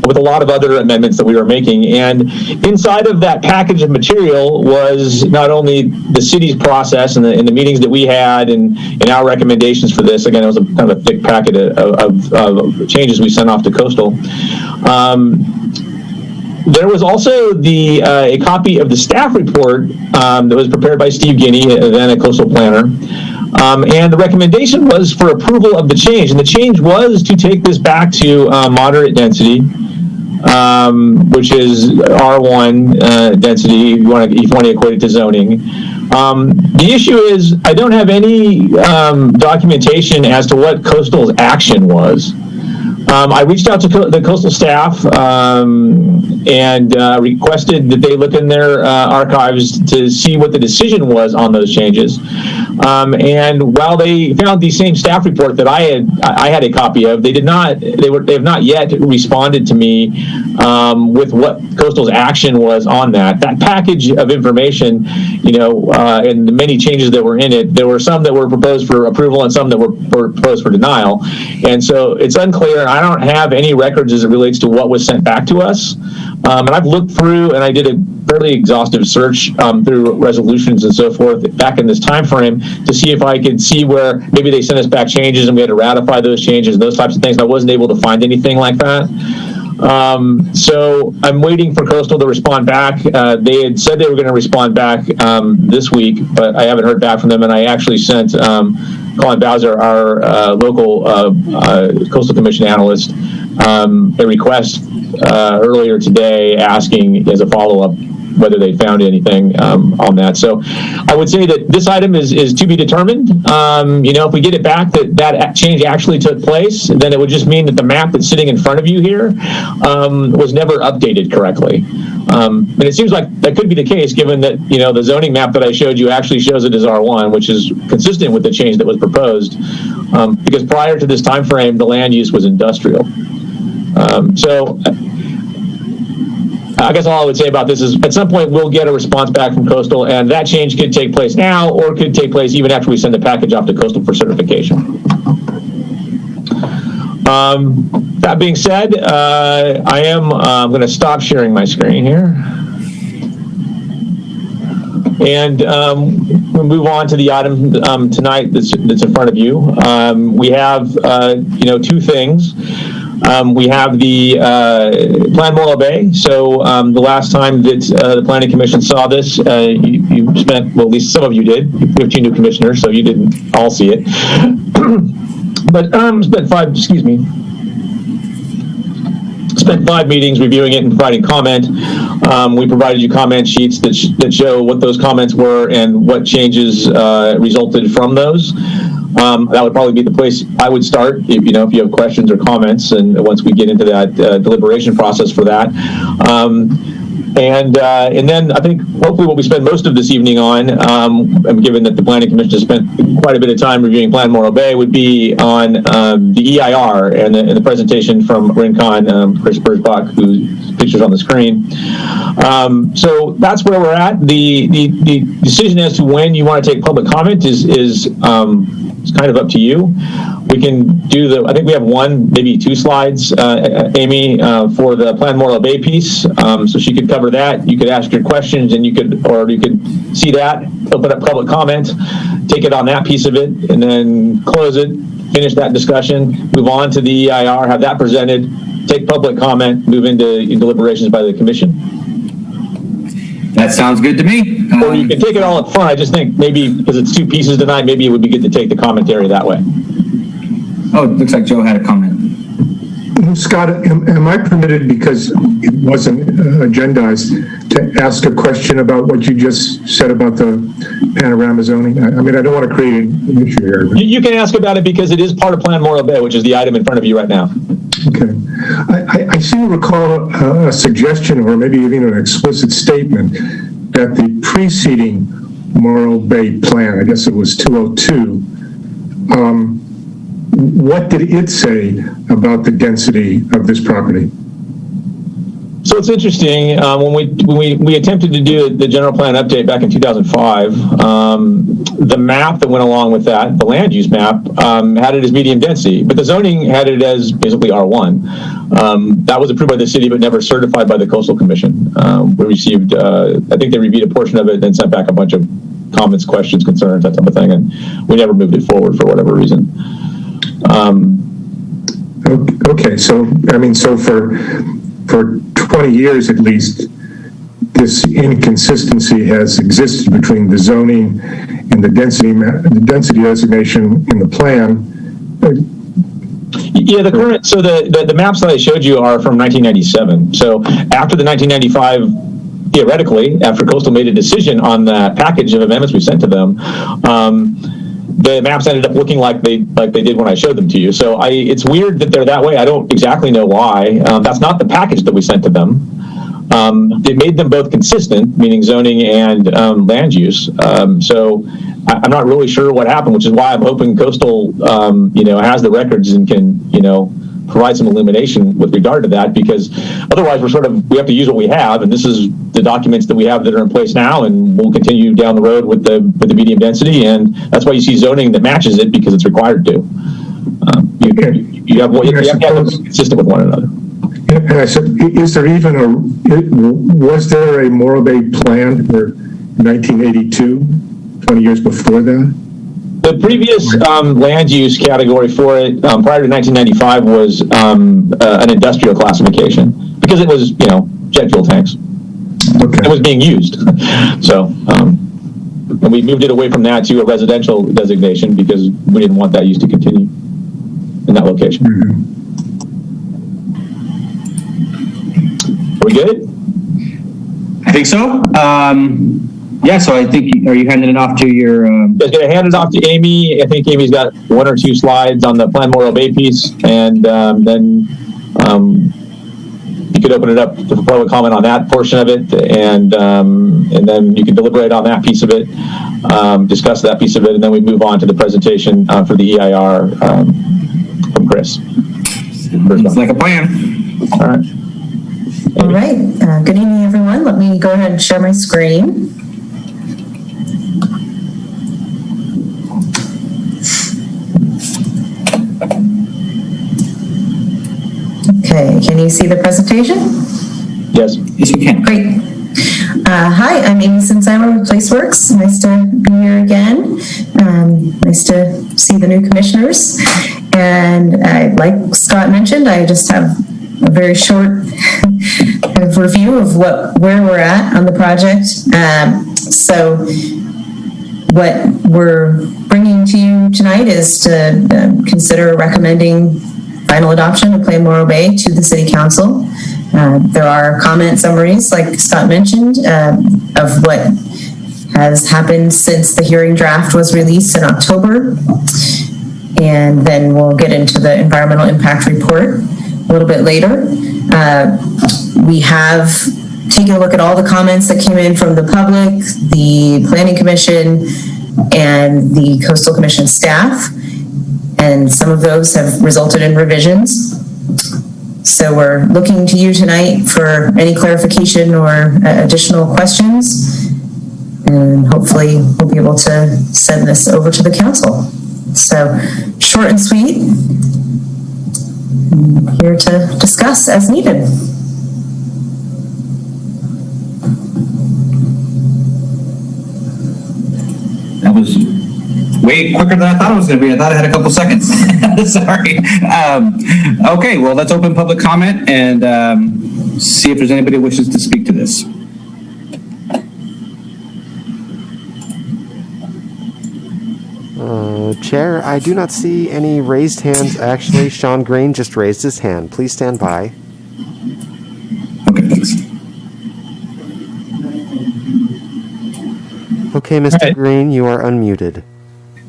with a lot of other amendments that we were making. And inside of that package of material was not only the city's process and the meetings that we had and our recommendations for this. Again, it was a kind of a thick packet of changes we sent off to Coastal. There was also a copy of the staff report that was prepared by Steve Guinea, then a coastal planner. And the recommendation was for approval of the change. And the change was to take this back to moderate density, which is R1 density, if you want to equate it to zoning. The issue is I don't have any documentation as to what Coastal's action was. I reached out to the Coastal staff and requested that they look in their archives to see what the decision was on those changes. And while they found the same staff report that I had a copy of, they have not yet responded to me with what Coastal's action was on that. That package of information, and the many changes that were in it, there were some that were proposed for approval and some that were proposed for denial. And so it's unclear. I don't have any records as it relates to what was sent back to us. And I've looked through, and I did a fairly exhaustive search through resolutions and so forth back in this time frame to see if I could see where maybe they sent us back changes and we had to ratify those changes, those types of things. I wasn't able to find anything like that. So I'm waiting for Coastal to respond back. They had said they were going to respond back this week, but I haven't heard back from them. And I actually sent Colin Bowser, our local Coastal Commission analyst, a request earlier today asking as a follow-up whether they found anything on that. So I would say that this item is to be determined. If we get it back that change actually took place, then it would just mean that the map that's sitting in front of you here was never updated correctly. And it seems like that could be the case given that, the zoning map that I showed you actually shows it as R1, which is consistent with the change that was proposed. Because prior to this time frame, the land use was industrial. So I guess all I would say about this is at some point we'll get a response back from Coastal, and that change could take place now or could take place even after we send the package off to Coastal for certification. That being said, I am going to stop sharing my screen here. And we'll move on to the item tonight that's in front of you. We have, two things. We have the Plan Morro Bay. So the last time that the Planning Commission saw this, you spent, well, at least some of you did. We have 2 new commissioners, so you didn't all see it. But spent 5 meetings reviewing it and providing comment. We provided you comment sheets that show what those comments were and what changes resulted from those. That would probably be the place I would start if you have questions or comments, and once we get into that deliberation process for that. And then I think hopefully what we spend most of this evening on, given that the Planning Commission has spent quite a bit of time reviewing Plan Morro Bay, would be on the EIR and the presentation from Rincon, Chris Bergbach, whose picture's on the screen. So that's where we're at. The decision as to when you want to take public comment is kind of up to you. We can do I think we have one, maybe two slides, Amy, for the Plan Morro Bay piece. So she could cover that. You could ask your questions, and you could see that, open up public comment, take it on that piece of it, and then close it, finish that discussion, move on to the EIR, have that presented, take public comment, move into deliberations by the commission. That sounds good to me. Or you can take it all up front. I just think maybe because it's two pieces tonight, maybe it would be good to take the commentary that way. Oh, it looks like Joe had a comment. Scott, am I permitted, because it wasn't agendized, to ask a question about what you just said about the panorama zoning? I mean, I don't want to create an issue here. But... You can ask about it because it is part of Plan Morro Bay, which is the item in front of you right now. Okay. I seem to recall a suggestion, or maybe even an explicit statement, that the preceding Morro Bay plan, I guess it was 202, what did it say about the density of this property? So it's interesting. When we attempted to do the general plan update back in 2005, the map that went along with that, the land use map, had it as medium density, but the zoning had it as basically R1. That was approved by the city, but never certified by the Coastal Commission. We received, I think they reviewed a portion of it, then sent back a bunch of comments, questions, concerns, that type of thing, and we never moved it forward for whatever reason. Okay, so I mean, so for 20 years at least, this inconsistency has existed between the zoning and the density designation in the plan. Yeah, the maps that I showed you are from 1997. So after the 1995, theoretically, after Coastal made a decision on that package of amendments we sent to them, the maps ended up looking like they did when I showed them to you. So it's weird that they're that way. I don't exactly know why. That's not the package that we sent to them. They made them both consistent, meaning zoning and land use. So I'm not really sure what happened, which is why I'm hoping Coastal, has the records and can, provide some illumination with regard to that, because otherwise we have to use what we have, and this is the documents that we have that are in place now, and we'll continue down the road with the medium density, and that's why you see zoning that matches it, because it's required to. You have to have them consistent with one another. And I said, was there a Morro Bay plan for 1982, 20 years before that? The previous land use category for it prior to 1995 was an industrial classification, because it was, jet fuel tanks. Okay. It was being used. So, and we moved it away from that to a residential designation because we didn't want that use to continue in that location. Mm-hmm. Are we good? I think so. Yeah, so I think, are you handing it off to your... I was going to hand it off to Amy. I think Amy's got one or two slides on the Plan Morro Bay piece, and then you could open it up to public comment on that portion of it, and then you can deliberate on that piece of it, discuss that piece of it, and then we move on to the presentation for the EIR from Chris. It's like a plan. All right. All right. Good evening, everyone. Let me go ahead and share my screen. Okay, can you see the presentation? Yes. Yes, we can. Great. Hi, I'm Amy Sinsimer with PlaceWorks. Nice to be here again. Nice to see the new commissioners. And like Scott mentioned, I just have a very short review of where we're at on the project. So what we're bringing to you tonight is to consider recommending final adoption of Plan Morro Bay to the City Council. There are comment summaries, like Scott mentioned, of what has happened since the hearing draft was released in October. And then we'll get into the environmental impact report a little bit later. We have taken a look at all the comments that came in from the public, the Planning Commission, and the Coastal Commission staff. And some of those have resulted in revisions. So we're looking to you tonight for any clarification or additional questions. And hopefully we'll be able to send this over to the council. So short and sweet, I'm here to discuss as needed. That was way quicker than I thought it was going to be. I thought I had a couple seconds. Sorry. Okay, well, let's open public comment and see if there's anybody who wishes to speak to this. Chair, I do not see any raised hands. Actually, Sean Green just raised his hand. Please stand by. Okay, thanks. Okay, Mr. Green, you are unmuted.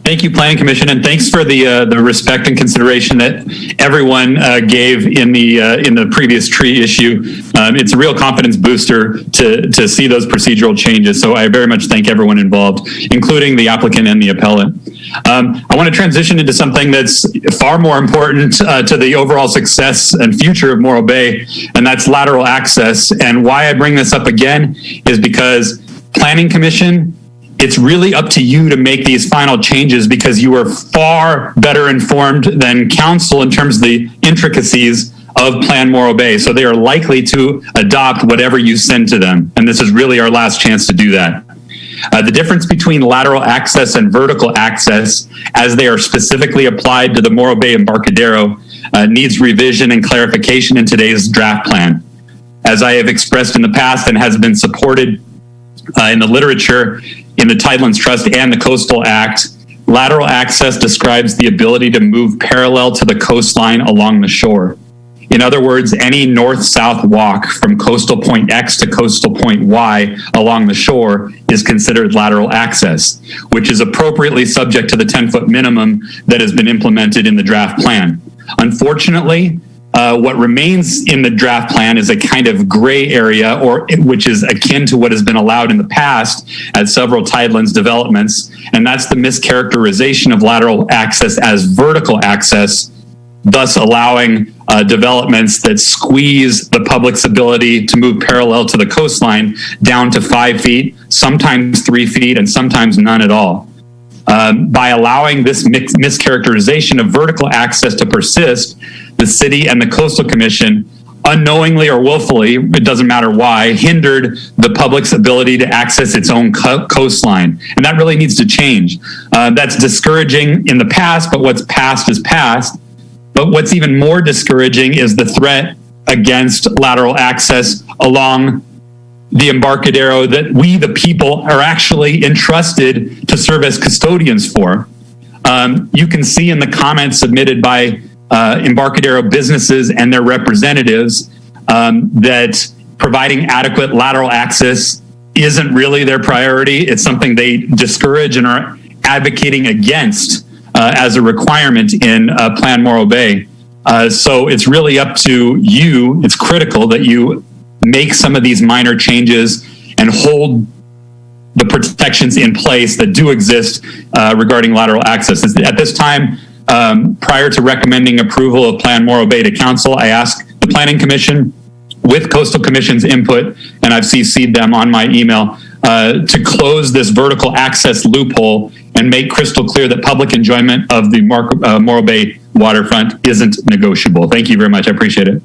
Thank you, Planning Commission, and thanks for the respect and consideration that everyone gave in the previous tree issue. It's a real confidence booster to see those procedural changes. So I very much thank everyone involved, including the applicant and the appellant. I want to transition into something that's far more important to the overall success and future of Morro Bay, and that's lateral access. And why I bring this up again is because Planning Commission, it's really up to you to make these final changes because you are far better informed than council in terms of the intricacies of Plan Morro Bay. So they are likely to adopt whatever you send to them. And this is really our last chance to do that. The difference between lateral access and vertical access, as they are specifically applied to the Morro Bay Embarcadero, needs revision and clarification in today's draft plan. As I have expressed in the past and has been supported in the literature, in the Tidelands Trust and the Coastal Act, lateral access describes the ability to move parallel to the coastline along the shore. In other words, any north-south walk from coastal point X to coastal point Y along the shore is considered lateral access, which is appropriately subject to the 10-foot minimum that has been implemented in the draft plan. Unfortunately, what remains in the draft plan is a kind of gray area, which is akin to what has been allowed in the past at several Tidelands developments, and that's the mischaracterization of lateral access as vertical access, thus allowing developments that squeeze the public's ability to move parallel to the coastline down to 5 feet, sometimes 3 feet, and sometimes none at all. By allowing this mischaracterization of vertical access to persist, the city and the Coastal Commission, unknowingly or willfully, it doesn't matter why, hindered the public's ability to access its own coastline. And that really needs to change. That's discouraging in the past, but what's past is past. But what's even more discouraging is the threat against lateral access along the Embarcadero that we, the people, are actually entrusted to serve as custodians for. You can see in the comments submitted by Embarcadero businesses and their representatives that providing adequate lateral access isn't really their priority. It's something they discourage and are advocating against as a requirement in Plan Morro Bay. So it's really up to you. It's critical that you make some of these minor changes and hold the protections in place that do exist regarding lateral access. At this time, prior to recommending approval of Plan Morro Bay to council, I ask the Planning Commission, with Coastal Commission's input, and I've CC'd them on my email, to close this vertical access loophole and make crystal clear that public enjoyment of the Morro Bay waterfront isn't negotiable. Thank you very much. I appreciate it.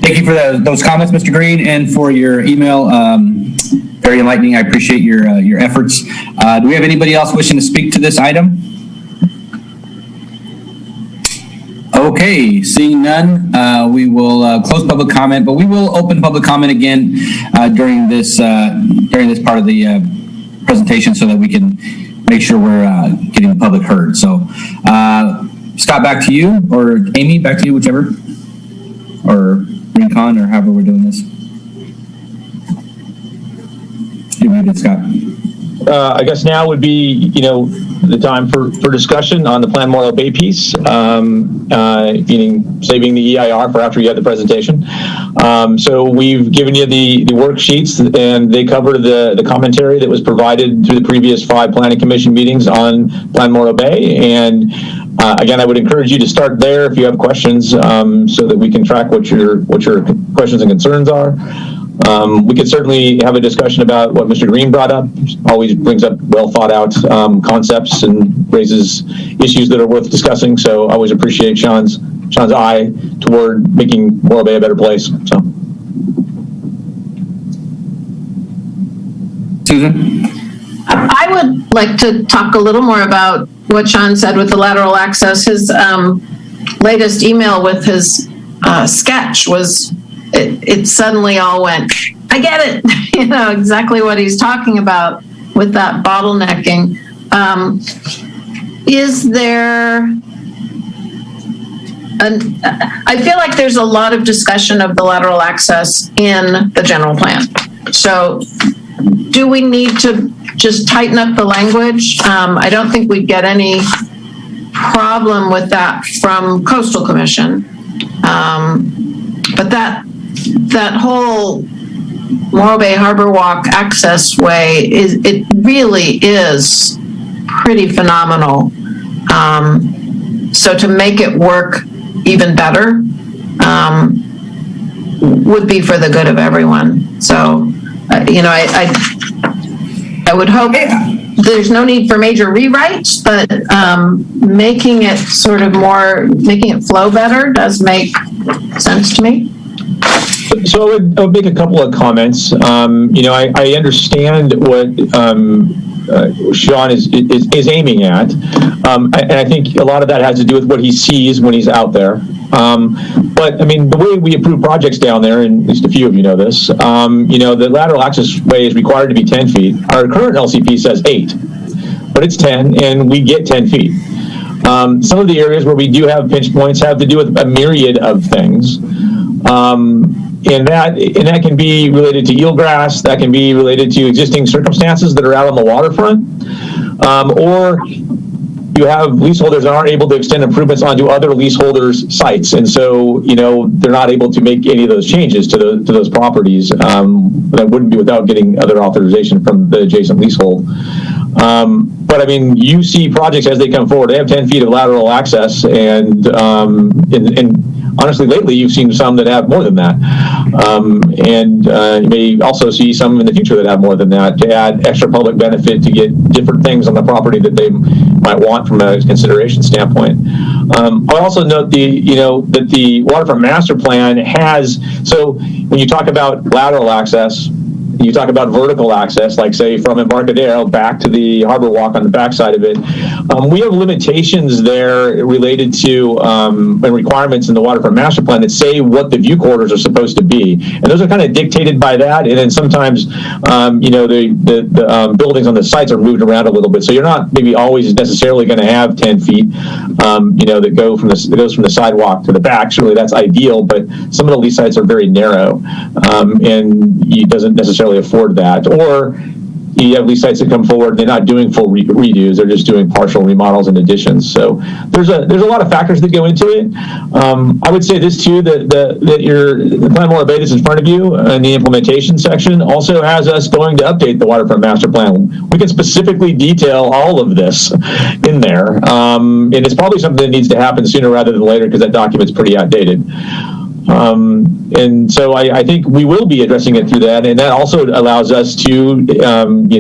Thank you for those comments, Mr. Green, and for your email. Very enlightening. I appreciate your efforts. Do we have anybody else wishing to speak to this item? Okay, seeing none, we will close public comment, but we will open public comment again during this part of the presentation so that we can make sure we're getting the public heard. So, Scott, back to you, or Amy, back to you, whichever, or Rincon, or however we're doing this. You're muted, Scott. I guess now would be, the time for discussion on the Plan Memorial Bay piece, meaning saving the EIR for after you have the presentation. So we've given you the worksheets, and they cover the commentary that was provided through the previous 5 Planning Commission meetings on Plan Memorial Bay. And again, I would encourage you to start there if you have questions, so that we can track what your questions and concerns are. We could certainly have a discussion about what Mr. Green brought up. Always brings up well thought out concepts and raises issues that are worth discussing. So I always appreciate Sean's eye toward making Morro Bay a better place. So, Susan? I would like to talk a little more about what Sean said with the lateral access. His latest email with his sketch was, it suddenly all went, I get it, exactly what he's talking about with that bottlenecking. Is there, I feel like there's a lot of discussion of the lateral access in the general plan. So do we need to just tighten up the language? I don't think we'd get any problem with that from Coastal Commission. But that whole Morro Bay Harbor Walk access way it really is pretty phenomenal. So to make it work even better would be for the good of everyone. So I would hope there's no need for major rewrites, but making it flow better does make sense to me. So I would make a couple of comments. I understand what Sean is aiming at, and I think a lot of that has to do with what he sees when he's out there. But I mean, the way we approve projects down there, and at least a few of you know this, the lateral access way is required to be 10 feet. Our current LCP says 8, but it's 10, and we get 10 feet. Some of the areas where we do have pinch points have to do with a myriad of things. And that can be related to eelgrass, that can be related to existing circumstances that are out on the waterfront, or you have leaseholders that aren't able to extend improvements onto other leaseholders' sites, and so they're not able to make any of those changes to those properties. That wouldn't be without getting other authorization from the adjacent leasehold. But I mean, you see projects as they come forward, they have 10 feet of lateral access, and honestly, lately you've seen some that have more than that. And you may also see some in the future that have more than that to add extra public benefit to get different things on the property that they might want from a consideration standpoint. I'll also note that the waterfront master plan has, so when you talk about lateral access, you talk about vertical access, like say from Embarcadero back to the Harbor Walk on the backside of it. We have limitations there related to and requirements in the waterfront master plan that say what the view corridors are supposed to be, and those are kind of dictated by that. And then sometimes, the buildings on the sites are moved around a little bit, so you're not maybe always necessarily going to have 10 feet, that goes from the sidewalk to the back. Certainly that's ideal, but some of the lease sites are very narrow, and it doesn't necessarily afford that. Or you have lease sites that come forward and they're not doing full redos, they're just doing partial remodels and additions. So there's a lot of factors that go into it. I would say this too, that the Plan Memorial Bay that's in front of you in the implementation section also has us going to update the waterfront master plan. We can specifically detail all of this in there, and it's probably something that needs to happen sooner rather than later because that document's pretty outdated. And so I think we will be addressing it through that, and that also allows us to,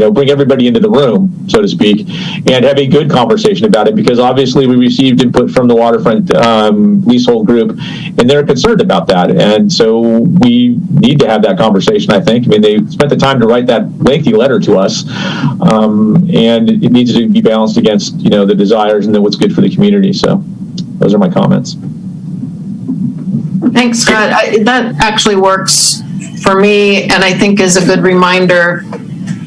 bring everybody into the room, so to speak, and have a good conversation about it, because obviously we received input from the waterfront leasehold group, and they're concerned about that, and so we need to have that conversation, I think. I mean, they spent the time to write that lengthy letter to us, and it needs to be balanced against, the desires and then what's good for the community. So those are my comments. Thanks, Scott. That actually works for me, and I think is a good reminder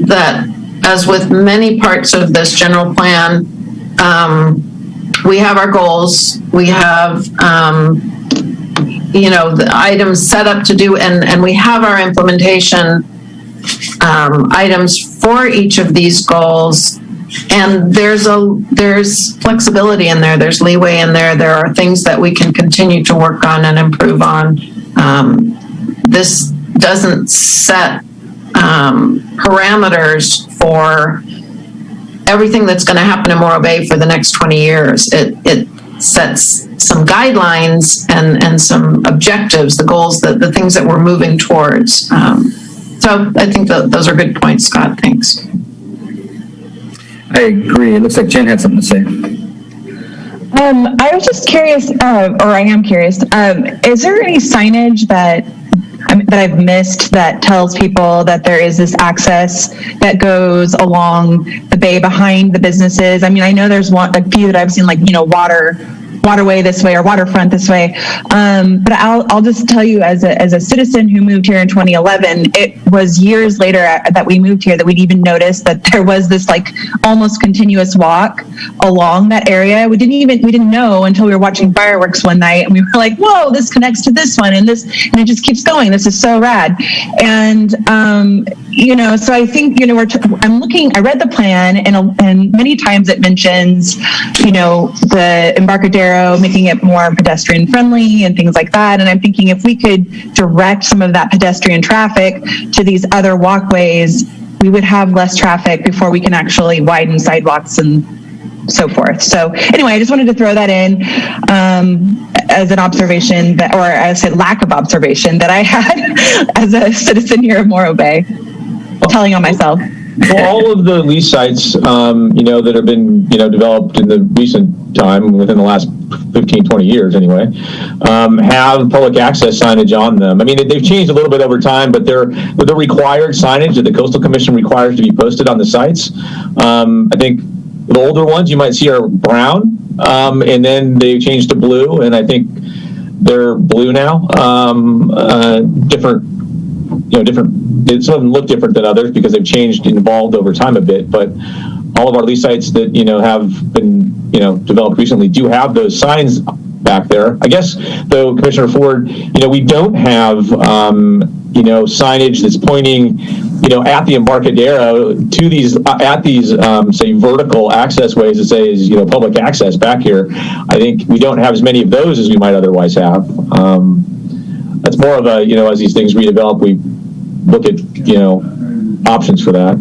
that, as with many parts of this general plan, we have our goals, we have, the items set up to do, and we have our implementation items for each of these goals. And there's flexibility in there. There's leeway in there. There are things that we can continue to work on and improve on. This doesn't set parameters for everything that's going to happen in Morro Bay for the next 20 years. It sets some guidelines and some objectives, the goals, the things that we're moving towards. So I think those are good points, Scott. Thanks. I agree. It looks like Jen had something to say. I was just curious, or I am curious, is there any signage that I've missed that tells people that there is this access that goes along the bay behind the businesses? I mean, I know there's a few that I've seen, like, waterway this way or waterfront this way. But I'll just tell you, as a citizen who moved here in 2011, it was years later that we moved here that we'd even noticed that there was this like almost continuous walk along that area. We didn't know until we were watching fireworks one night, and we were like, whoa, this connects to this one and this, and it just keeps going. This is so rad. And so I think, I read the plan, and many times it mentions, the Embarcadero, making it more pedestrian friendly and things like that. And I'm thinking if we could direct some of that pedestrian traffic to these other walkways, we would have less traffic before we can actually widen sidewalks and so forth. So anyway, I just wanted to throw that in as an observation or as a lack of observation that I had as a citizen here of Morro Bay, telling on myself. Well, all of the lease sites, that have been, developed in the recent time, within the last 15, 20 years anyway, have public access signage on them. I mean, they've changed a little bit over time, but they're the required signage that the Coastal Commission requires to be posted on the sites. I think the older ones you might see are brown, and then they changed to blue, and I think they're blue now. Different. Some of them look different than others because they've changed and evolved over time a bit, but all of our lease sites that, have been, developed recently do have those signs back there. I guess, though, Commissioner Ford, we don't have, signage that's pointing, at the Embarcadero to these, say, vertical access ways that says, public access back here. I think we don't have as many of those as we might otherwise have. That's more of a, as these things redevelop, we look at, options for that.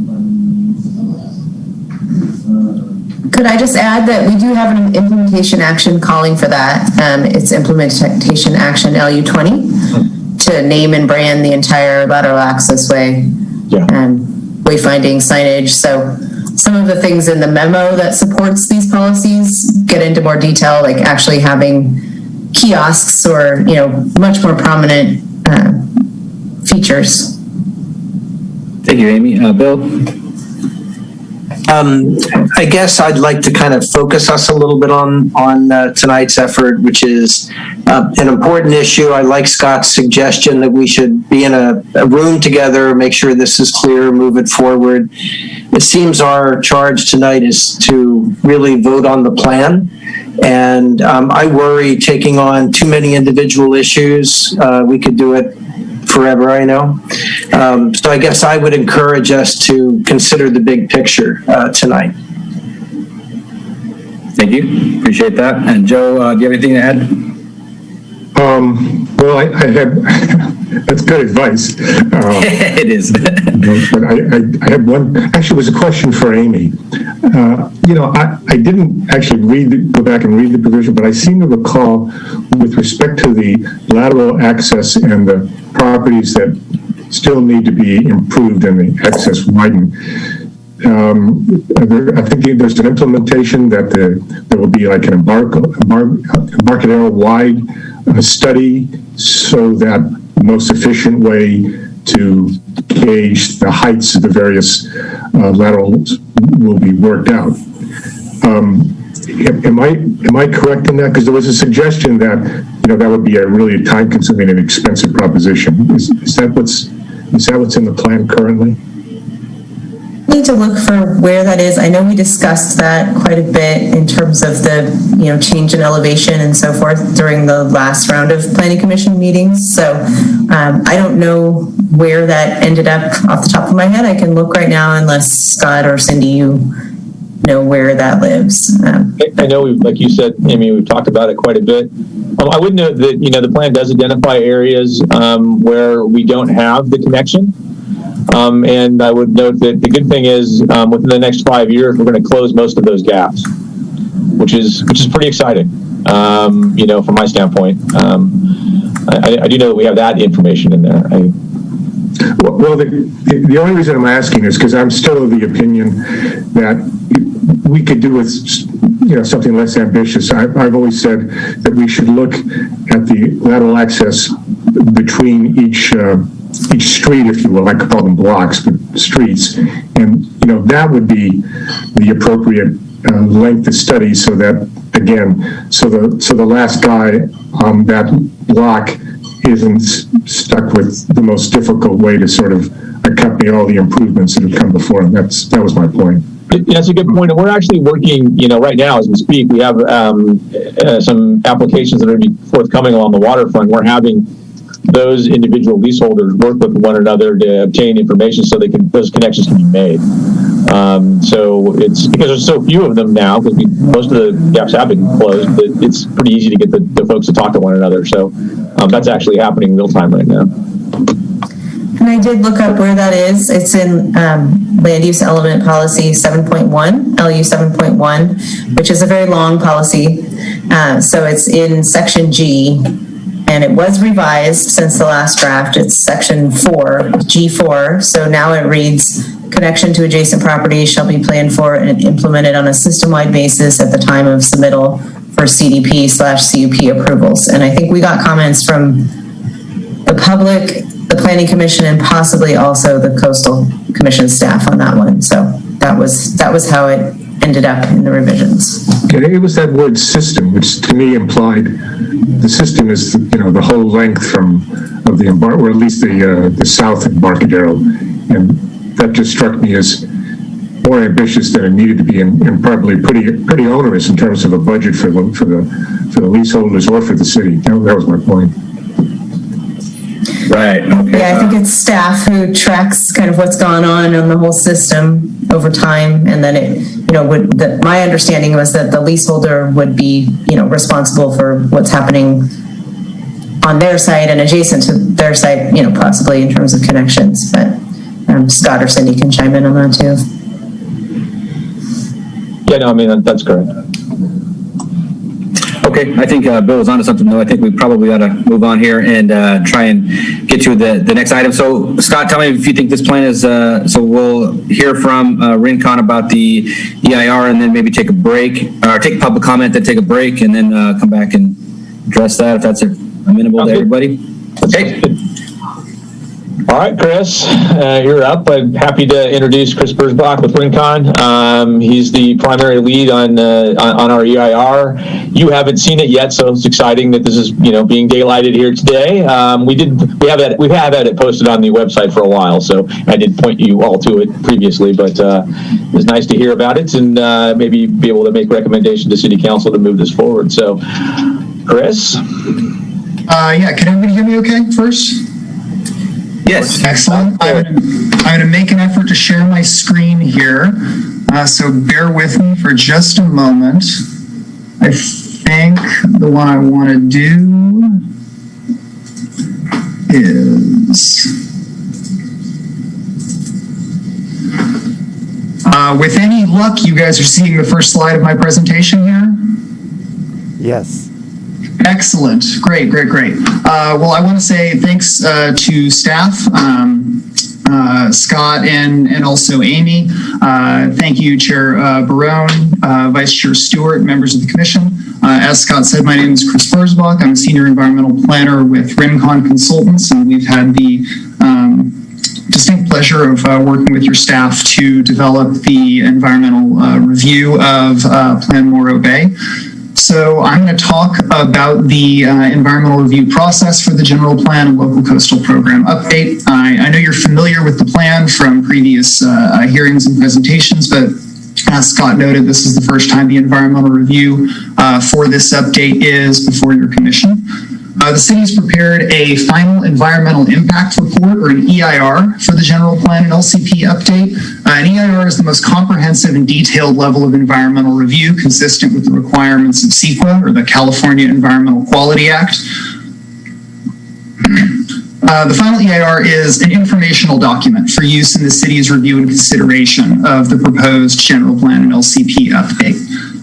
Could I just add that we do have an implementation action calling for that. It's implementation action LU20 to name and brand the entire lateral access way and wayfinding signage. So some of the things in the memo that supports these policies get into more detail, like actually having kiosks or, much more prominent features. Thank you, Amy. Bill? I guess I'd like to kind of focus us a little bit on tonight's effort, which is an important issue. I like Scott's suggestion that we should be in a room together, make sure this is clear, move it forward. It seems our charge tonight is to really vote on the plan. And I worry taking on too many individual issues. We could do it forever, I know. So I guess I would encourage us to consider the big picture tonight. Thank you. Appreciate that. And Joe, do you have anything to add? Well, I had, that's good advice. It is. But I had one, actually it was a question for Amy. I didn't actually go back and read the provision, but I seem to recall with respect to the lateral access and the properties that still need to be improved and the access widened. I think there's an implementation that there will be like an Embarcadero wide study so that the most efficient way to gauge the heights of the various laterals will be worked out. Am I correct in that? Because there was a suggestion that that would be a really time-consuming and expensive proposition. Is that what's in the plan currently? need to look for where that is. I know we discussed that quite a bit in terms of the, change in elevation and so forth during the last round of planning commission meetings. So I don't know where that ended up off the top of my head. I can look right now unless Scott or Cindy, you know where that lives. I know, like you said, Amy, we've talked about it quite a bit. I would note that, the plan does identify areas where we don't have the connection. And I would note that the good thing is within the next 5 years, we're going to close most of those gaps, which is pretty exciting, from my standpoint. I do know that we have that information in there. Well, the only reason I'm asking is because I'm still of the opinion that we could do with, something less ambitious. I've always said that we should look at the lateral access between each street, if you will. I call them blocks, but streets, and that would be the appropriate length of study, so that so the last guy on that block isn't stuck with the most difficult way to sort of accompany all the improvements that have come before him. That was my point. That's a good point. And we're actually working, right now as we speak, we have some applications that are going to be forthcoming along the waterfront. We're having those individual leaseholders work with one another to obtain information so those connections can be made. So it's because there's so few of them now, because most of the gaps have been closed, that it's pretty easy to get the folks to talk to one another. So that's actually happening real time right now. And I did look up where that is. It's in Land Use Element Policy 7.1, LU 7.1, which is a very long policy. So it's in Section G, and it was revised since the last draft. It's Section 4, G4. So now it reads, connection to adjacent properties shall be planned for and implemented on a system-wide basis at the time of submittal for CDP/CUP approvals. And I think we got comments from the public, the Planning Commission, and possibly also the Coastal Commission staff on that one. So that was how it ended up in the revisions. Okay, it was that word system, which to me implied the system is the whole length of the or at least the south Embarcadero, and that just struck me as more ambitious than it needed to be, and probably pretty onerous in terms of a budget for the leaseholders or for the city. That was my point. Right. Okay. Yeah, I think it's staff who tracks kind of what's gone on the whole system over time, and then it, my understanding was that the leaseholder would be, responsible for what's happening on their site and adjacent to their site, possibly in terms of connections. But Scott or Cindy can chime in on that too. Yeah, no, I mean that's correct. Okay, I think Bill was onto something, though. I think we probably ought to move on here and try and get to the next item. So, Scott, tell me if you think this plan is, so we'll hear from Rincon about the EIR and then maybe take a break, or take public comment, then take a break, and then come back and address that, if that's amenable to everybody. Okay. All right, Chris, you're up. I'm happy to introduce Chris Burzbach with Rincon. He's the primary lead on our EIR. You haven't seen it yet, so it's exciting that this is being daylighted here today. We have had it posted on the website for a while, so I did point you all to it previously. But it's nice to hear about it and maybe be able to make recommendations to City Council to move this forward. So, Chris. Yeah, can everybody hear me okay first? Yes. Excellent. I'm going to make an effort to share my screen here, so bear with me for just a moment. I think the one I want to do is, with any luck, you guys are seeing the first slide of my presentation here? Yes. Excellent. Great. Well, I want to say thanks to staff, Scott and also Amy. Thank you, Chair Barone, Vice Chair Stewart, members of the Commission. As Scott said, my name is Chris Burzbach. I'm a Senior Environmental Planner with Rincon Consultants, and we've had the distinct pleasure of working with your staff to develop the environmental review of Plan Morro Bay. So I'm going to talk about the environmental review process for the general plan and local coastal program update. I know you're familiar with the plan from previous hearings and presentations, but as Scott noted, this is the first time the environmental review for this update is before your commission. The city's prepared a final environmental impact report, or an EIR, for the general plan and LCP update. An EIR is the most comprehensive and detailed level of environmental review consistent with the requirements of CEQA, or the California Environmental Quality Act. The final EIR is an informational document for use in the city's review and consideration of the proposed general plan and LCP update.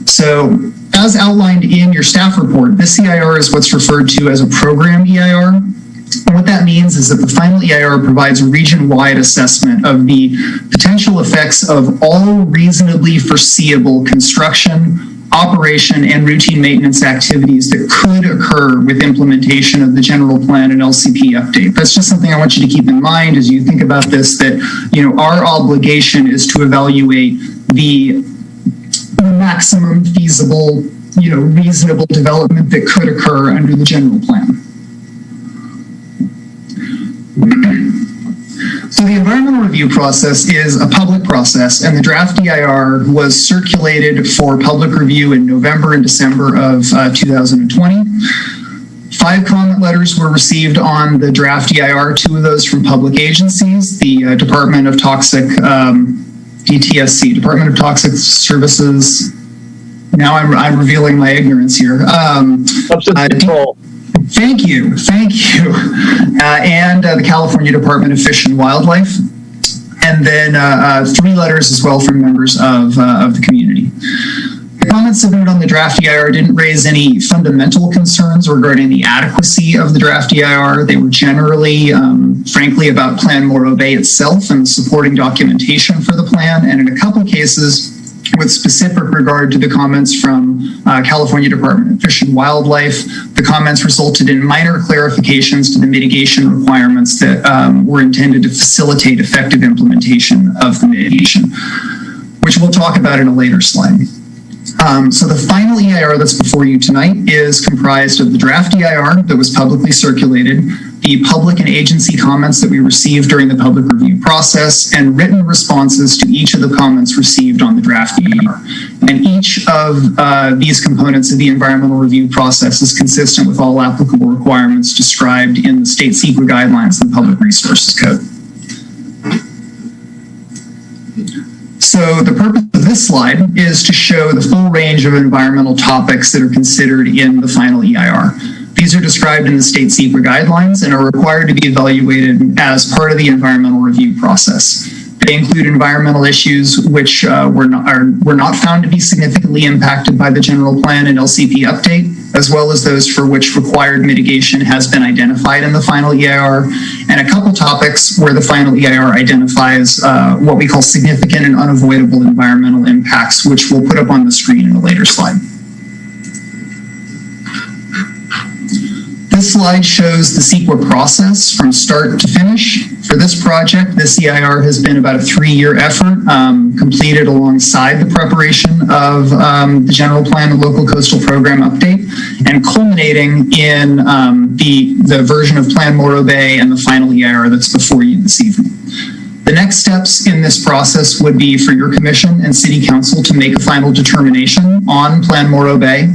So, as outlined in your staff report, this EIR is what's referred to as a program EIR. And what that means is that the final EIR provides a region-wide assessment of the potential effects of all reasonably foreseeable construction, operation, and routine maintenance activities that could occur with implementation of the general plan and LCP update. That's just something I want you to keep in mind as you think about this, that, you know, our obligation is to evaluate the maximum feasible, you know, reasonable development that could occur under the general plan. So the environmental review process is a public process, and the draft EIR was circulated for public review in November and December of 2020. 5 comment letters were received on the draft EIR, 2 of those from public agencies, the Department of Toxic DTSC, Department of Toxic Services. Now I'm revealing my ignorance here. Substance control. Thank you. And the California Department of Fish and Wildlife. And then 3 letters as well from members of the community. The comments submitted on the draft EIR didn't raise any fundamental concerns regarding the adequacy of the draft EIR. They were generally, frankly, about Plan Morro Bay itself and the supporting documentation for the plan, and in a couple cases, with specific regard to the comments from California Department of Fish and Wildlife, the comments resulted in minor clarifications to the mitigation requirements that were intended to facilitate effective implementation of the mitigation, which we'll talk about in a later slide. So the final EIR that's before you tonight is comprised of the draft EIR that was publicly circulated, the public and agency comments that we received during the public review process, and written responses to each of the comments received on the draft EIR. And each of these components of the environmental review process is consistent with all applicable requirements described in the state CEQA guidelines and public resources code. So the purpose of this slide is to show the full range of environmental topics that are considered in the final EIR. These are described in the state CEQA guidelines and are required to be evaluated as part of the environmental review process. They include environmental issues which were not found to be significantly impacted by the general plan and LCP update, as well as those for which required mitigation has been identified in the final EIR, and a couple topics where the final EIR identifies what we call significant and unavoidable environmental impacts, which we'll put up on the screen in a later slide. This slide shows the CEQA process from start to finish. For this project, this EIR has been about a 3-year effort, completed alongside the preparation of the general plan and local coastal program update, and culminating in the version of Plan Morro Bay and the final EIR that's before you this evening. The next steps in this process would be for your commission and city council to make a final determination on Plan Morro Bay.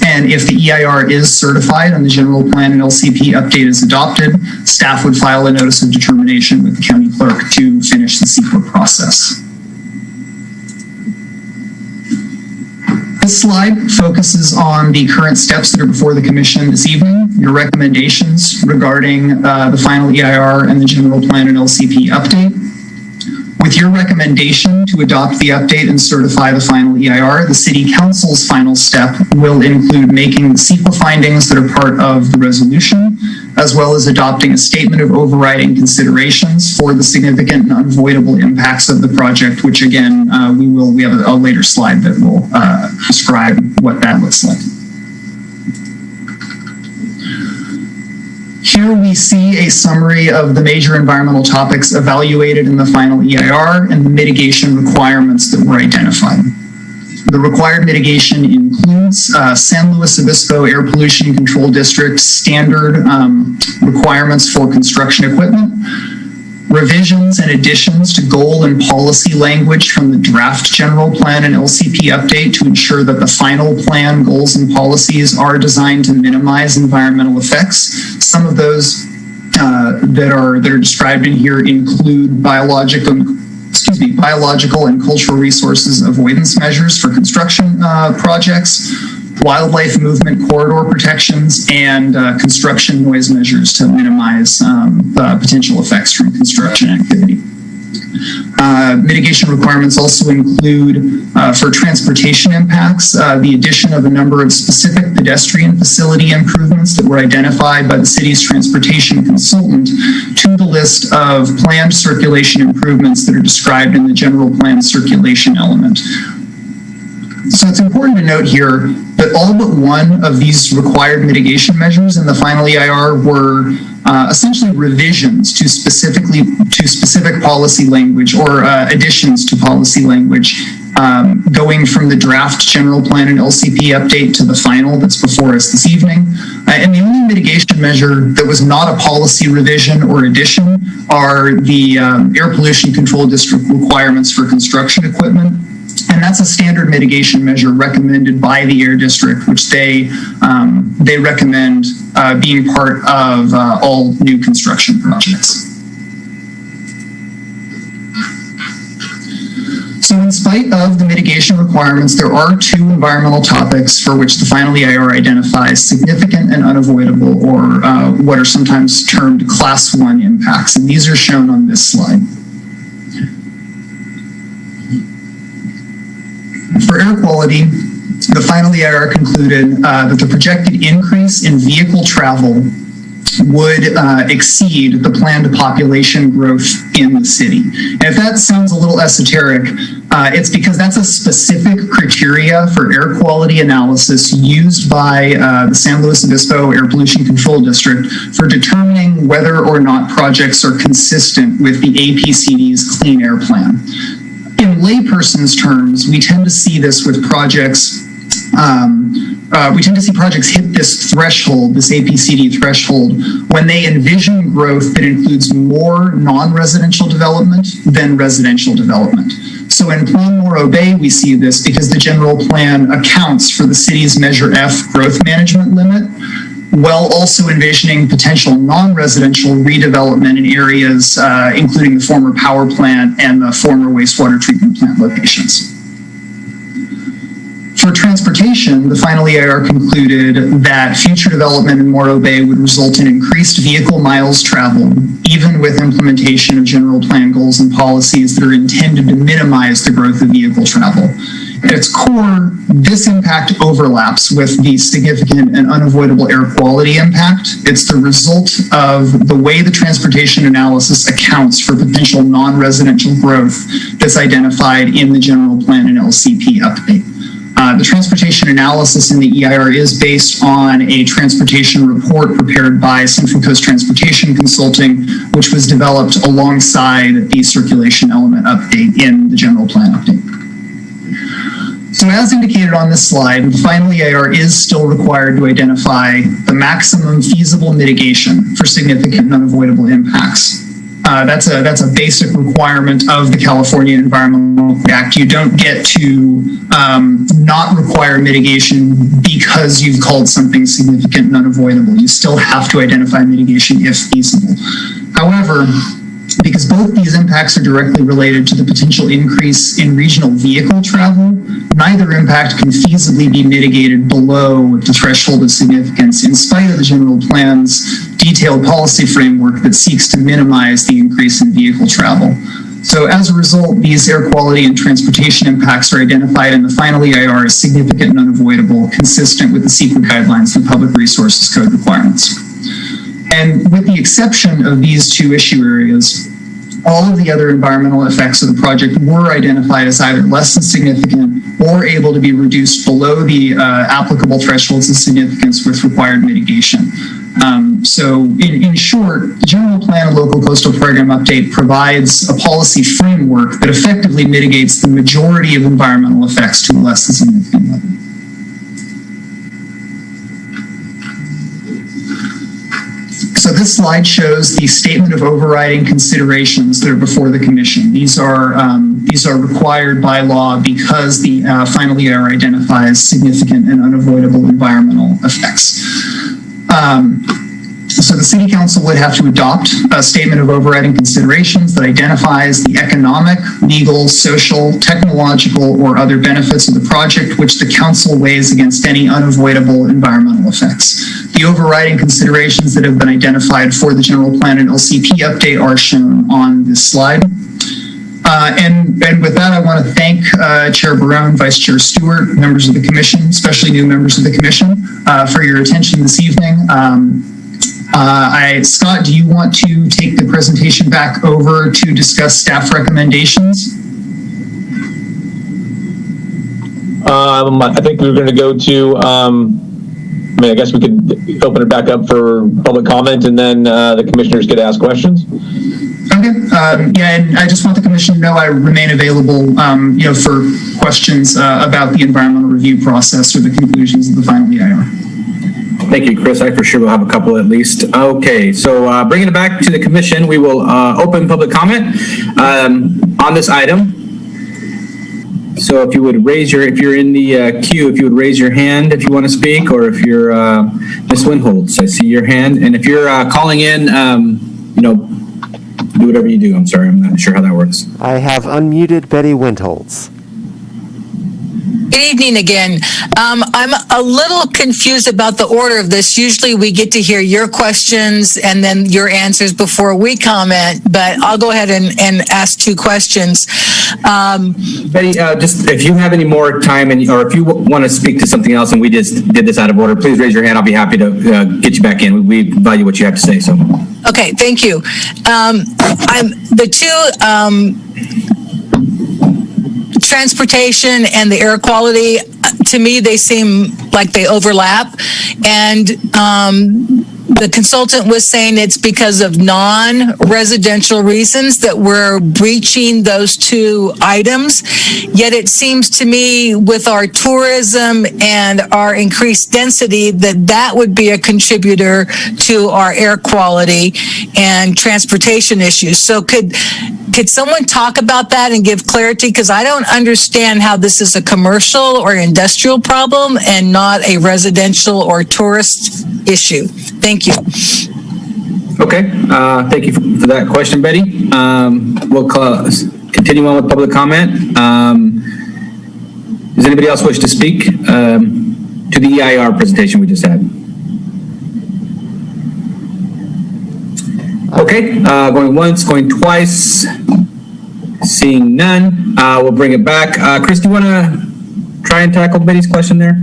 And if the EIR is certified and the general plan and LCP update is adopted, staff would file a notice of determination with the county clerk to finish the CEQA process. This slide focuses on the current steps that are before the commission this evening, your recommendations regarding the final EIR and the general plan and LCP update. With your recommendation to adopt the update and certify the final EIR, the City Council's final step will include making the CEQA findings that are part of the resolution, as well as adopting a statement of overriding considerations for the significant and unavoidable impacts of the project, which again, we have a later slide that will describe what that looks like. Here we see a summary of the major environmental topics evaluated in the final EIR and the mitigation requirements that were identified. The required mitigation includes San Luis Obispo Air Pollution Control District standard requirements for construction equipment, revisions and additions to goal and policy language from the draft general plan and LCP update to ensure that the final plan goals and policies are designed to minimize environmental effects. Some of those that are described in here include biological and cultural resources avoidance measures for construction projects, wildlife movement corridor protections, and construction noise measures to minimize potential effects from construction activity. Mitigation requirements also include, for transportation impacts, the addition of a number of specific pedestrian facility improvements that were identified by the city's transportation consultant to the list of planned circulation improvements that are described in the general plan circulation element. So it's important to note here that all but one of these required mitigation measures in the final EIR were essentially revisions to specific policy language or additions to policy language, going from the draft general plan and LCP update to the final that's before us this evening. And the only mitigation measure that was not a policy revision or addition are the air pollution control district requirements for construction equipment. And that's a standard mitigation measure recommended by the Air District, which they recommend being part of all new construction projects. So in spite of the mitigation requirements, there are two environmental topics for which the final EIR identifies significant and unavoidable, or what are sometimes termed Class 1 impacts. And these are shown on this slide. For air quality, the final EIR concluded that the projected increase in vehicle travel would exceed the planned population growth in the city. And if that sounds a little esoteric, it's because that's a specific criteria for air quality analysis used by the San Luis Obispo Air Pollution Control District for determining whether or not projects are consistent with the APCD's Clean Air Plan. In layperson's terms, we tend to see this with projects. We tend to see projects hit this threshold, this APCD threshold, when they envision growth that includes more non-residential development than residential development. So in Plan Morro Bay, we see this because the general plan accounts for the city's Measure F growth management limit, while also envisioning potential non-residential redevelopment in areas including the former power plant and the former wastewater treatment plant locations. For transportation, the final EIR concluded that future development in Morro Bay would result in increased vehicle miles traveled, even with implementation of general plan goals and policies that are intended to minimize the growth of vehicle travel. At its core, this impact overlaps with the significant and unavoidable air quality impact. It's the result of the way the transportation analysis accounts for potential non-residential growth that's identified in the general plan and LCP update. The transportation analysis in the EIR is based on a transportation report prepared by Central Coast Transportation Consulting, which was developed alongside the circulation element update in the general plan update. So as indicated on this slide, the final EIR is still required to identify the maximum feasible mitigation for significant and unavoidable impacts. That's a basic requirement of the California Environmental Act. You don't get to not require mitigation because you've called something significant and unavoidable. You still have to identify mitigation if feasible. However, because both these impacts are directly related to the potential increase in regional vehicle travel, neither impact can feasibly be mitigated below the threshold of significance in spite of the general plan's detailed policy framework that seeks to minimize the increase in vehicle travel. So as a result, these air quality and transportation impacts are identified in the final EIR as significant and unavoidable, consistent with the CEQA guidelines and Public Resources Code requirements. And with the exception of these two issue areas, all of the other environmental effects of the project were identified as either less than significant or able to be reduced below the applicable thresholds of significance with required mitigation. So in short, the General Plan and Local Coastal Program Update provides a policy framework that effectively mitigates the majority of environmental effects to a less than significant level. So this slide shows the statement of overriding considerations that are before the Commission. These are required by law because the final EIR identifies significant and unavoidable environmental effects. So the City Council would have to adopt a statement of overriding considerations that identifies the economic, legal, social, technological, or other benefits of the project, which the Council weighs against any unavoidable environmental effects. The overriding considerations that have been identified for the General Plan and LCP update are shown on this slide. And with that, I want to thank Chair Barone, Vice Chair Stewart, members of the Commission, especially new members of the Commission, for your attention this evening. Scott, do you want to take the presentation back over to discuss staff recommendations? I think we're going to go to, I guess we could open it back up for public comment, and then the commissioners get to ask questions. Okay. Yeah, and I just want the Commission to know I remain available, for questions about the environmental review process or the conclusions of the final EIR. Thank you, Chris. I for sure will have a couple at least. Okay, so bringing it back to the Commission, we will open public comment on this item. So if you would raise your, if you're in the queue, if you would raise your hand if you want to speak, or if you're Ms. Winholtz, I see your hand. And if you're calling in, do whatever you do. I'm sorry, I'm not sure how that works. I have unmuted Betty Windholtz. Good evening again. I'm a little confused about the order of this. Usually we get to hear your questions and then your answers before we comment, but I'll go ahead and ask two questions. Betty, just if you have any more time or if you want to speak to something else and we just did this out of order, please raise your hand. I'll be happy to get you back in. We value what you have to say. So. Okay, thank you. The two transportation and the air quality, to me, they seem like they overlap. And the consultant was saying it's because of non-residential reasons that we're breaching those two items. Yet it seems to me with our tourism and our increased density that would be a contributor to our air quality and transportation issues. So could someone talk about that and give clarity? Because I don't understand how this is a commercial or industrial problem and not a residential or tourist issue. Thank you. Okay, thank you for that question, Betty. We'll continue on with public comment. Does anybody else wish to speak to the EIR presentation we just had? Okay, going once, going twice, seeing none, we'll bring it back. Chris, do you want to try and tackle Betty's question there?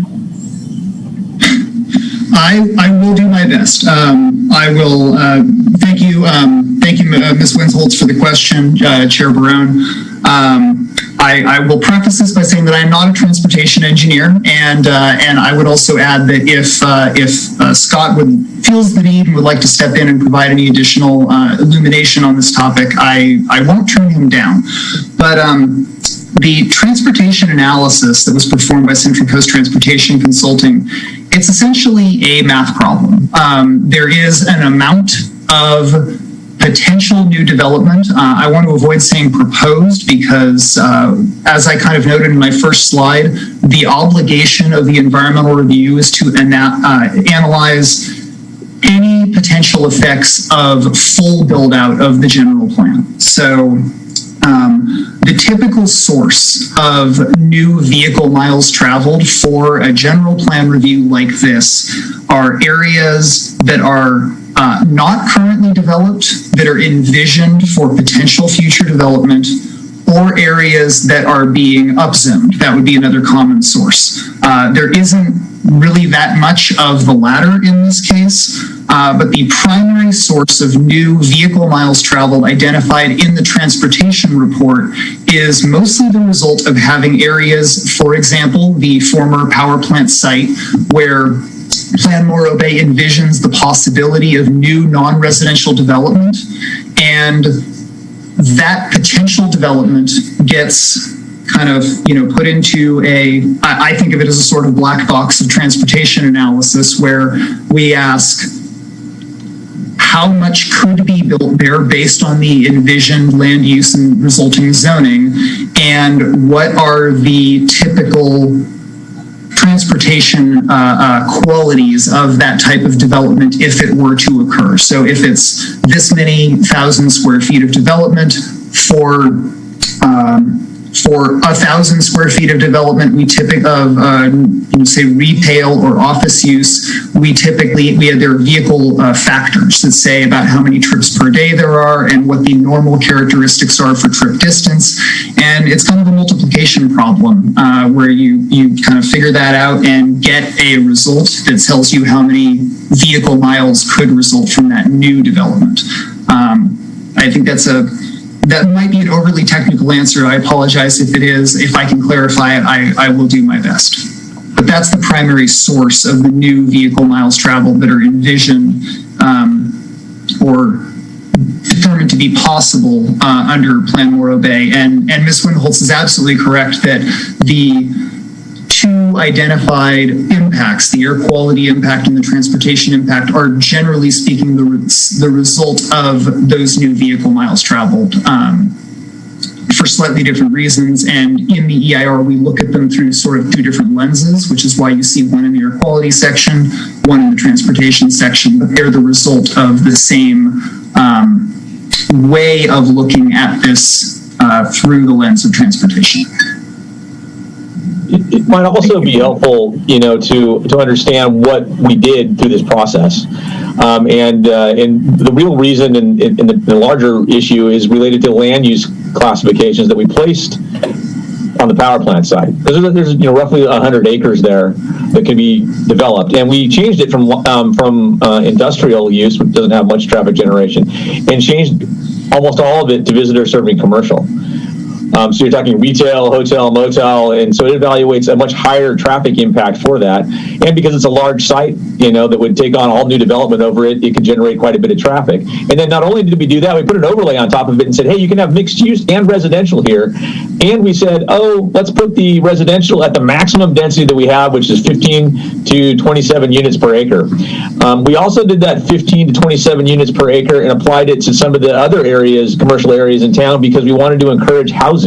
I will do my best. I will thank you, Ms. Winsholtz, for the question, Chair Barone. I will preface this by saying that I'm not a transportation engineer, and I would also add that if Scott feels the need and would like to step in and provide any additional illumination on this topic, I won't turn him down. But the transportation analysis that was performed by Central Coast Transportation Consulting, it's essentially a math problem. There is an amount of potential new development. I want to avoid saying proposed because, as I kind of noted in my first slide, the obligation of the environmental review is to analyze any potential effects of full build out of the general plan. So the typical source of new vehicle miles traveled for a general plan review like this are areas that are not currently developed, that are envisioned for potential future development, or areas that are being upzoned. That would be another common source. There isn't really that much of the latter in this case, but the primary source of new vehicle miles traveled identified in the transportation report is mostly the result of having areas, for example, the former power plant site where Plan Morro Bay envisions the possibility of new non-residential development, and that potential development gets kind of, put into I think of it as a sort of black box of transportation analysis, where we ask, how much could be built there based on the envisioned land use and resulting zoning, and what are the typical transportation qualities of that type of development if it were to occur. So if it's this many 1,000 square feet of development for 1,000 square feet of development, we typically say retail or office use, there are vehicle factors that say about how many trips per day there are and what the normal characteristics are for trip distance. And it's kind of a multiplication problem where you kind of figure that out and get a result that tells you how many vehicle miles could result from that new development. I think that might be an overly technical answer. I apologize if it is. If I can clarify it, I will do my best. But that's the primary source of the new vehicle miles traveled that are envisioned or determined to be possible under Plan Morro Bay. And Ms. Windholtz is absolutely correct that the two identified impacts, the air quality impact and the transportation impact, are generally speaking the result of those new vehicle miles traveled for slightly different reasons. And in the EIR, we look at them through sort of two different lenses, which is why you see one in the air quality section, one in the transportation section, but they're the result of the same way of looking at this through the lens of transportation. It might also be helpful, to understand what we did through this process. And the real reason and the larger issue is related to land use classifications that we placed on the power plant side. There's roughly 100 acres there that can be developed, and we changed it from industrial use, which doesn't have much traffic generation, and changed almost all of it to visitor serving commercial. So you're talking retail, hotel, motel, and so it evaluates a much higher traffic impact for that. And because it's a large site, that would take on all new development over it, it could generate quite a bit of traffic. And then not only did we do that, we put an overlay on top of it and said, hey, you can have mixed use and residential here. And we said, let's put the residential at the maximum density that we have, which is 15 to 27 units per acre. We also did that 15 to 27 units per acre and applied it to some of the other areas, commercial areas in town, because we wanted to encourage housing.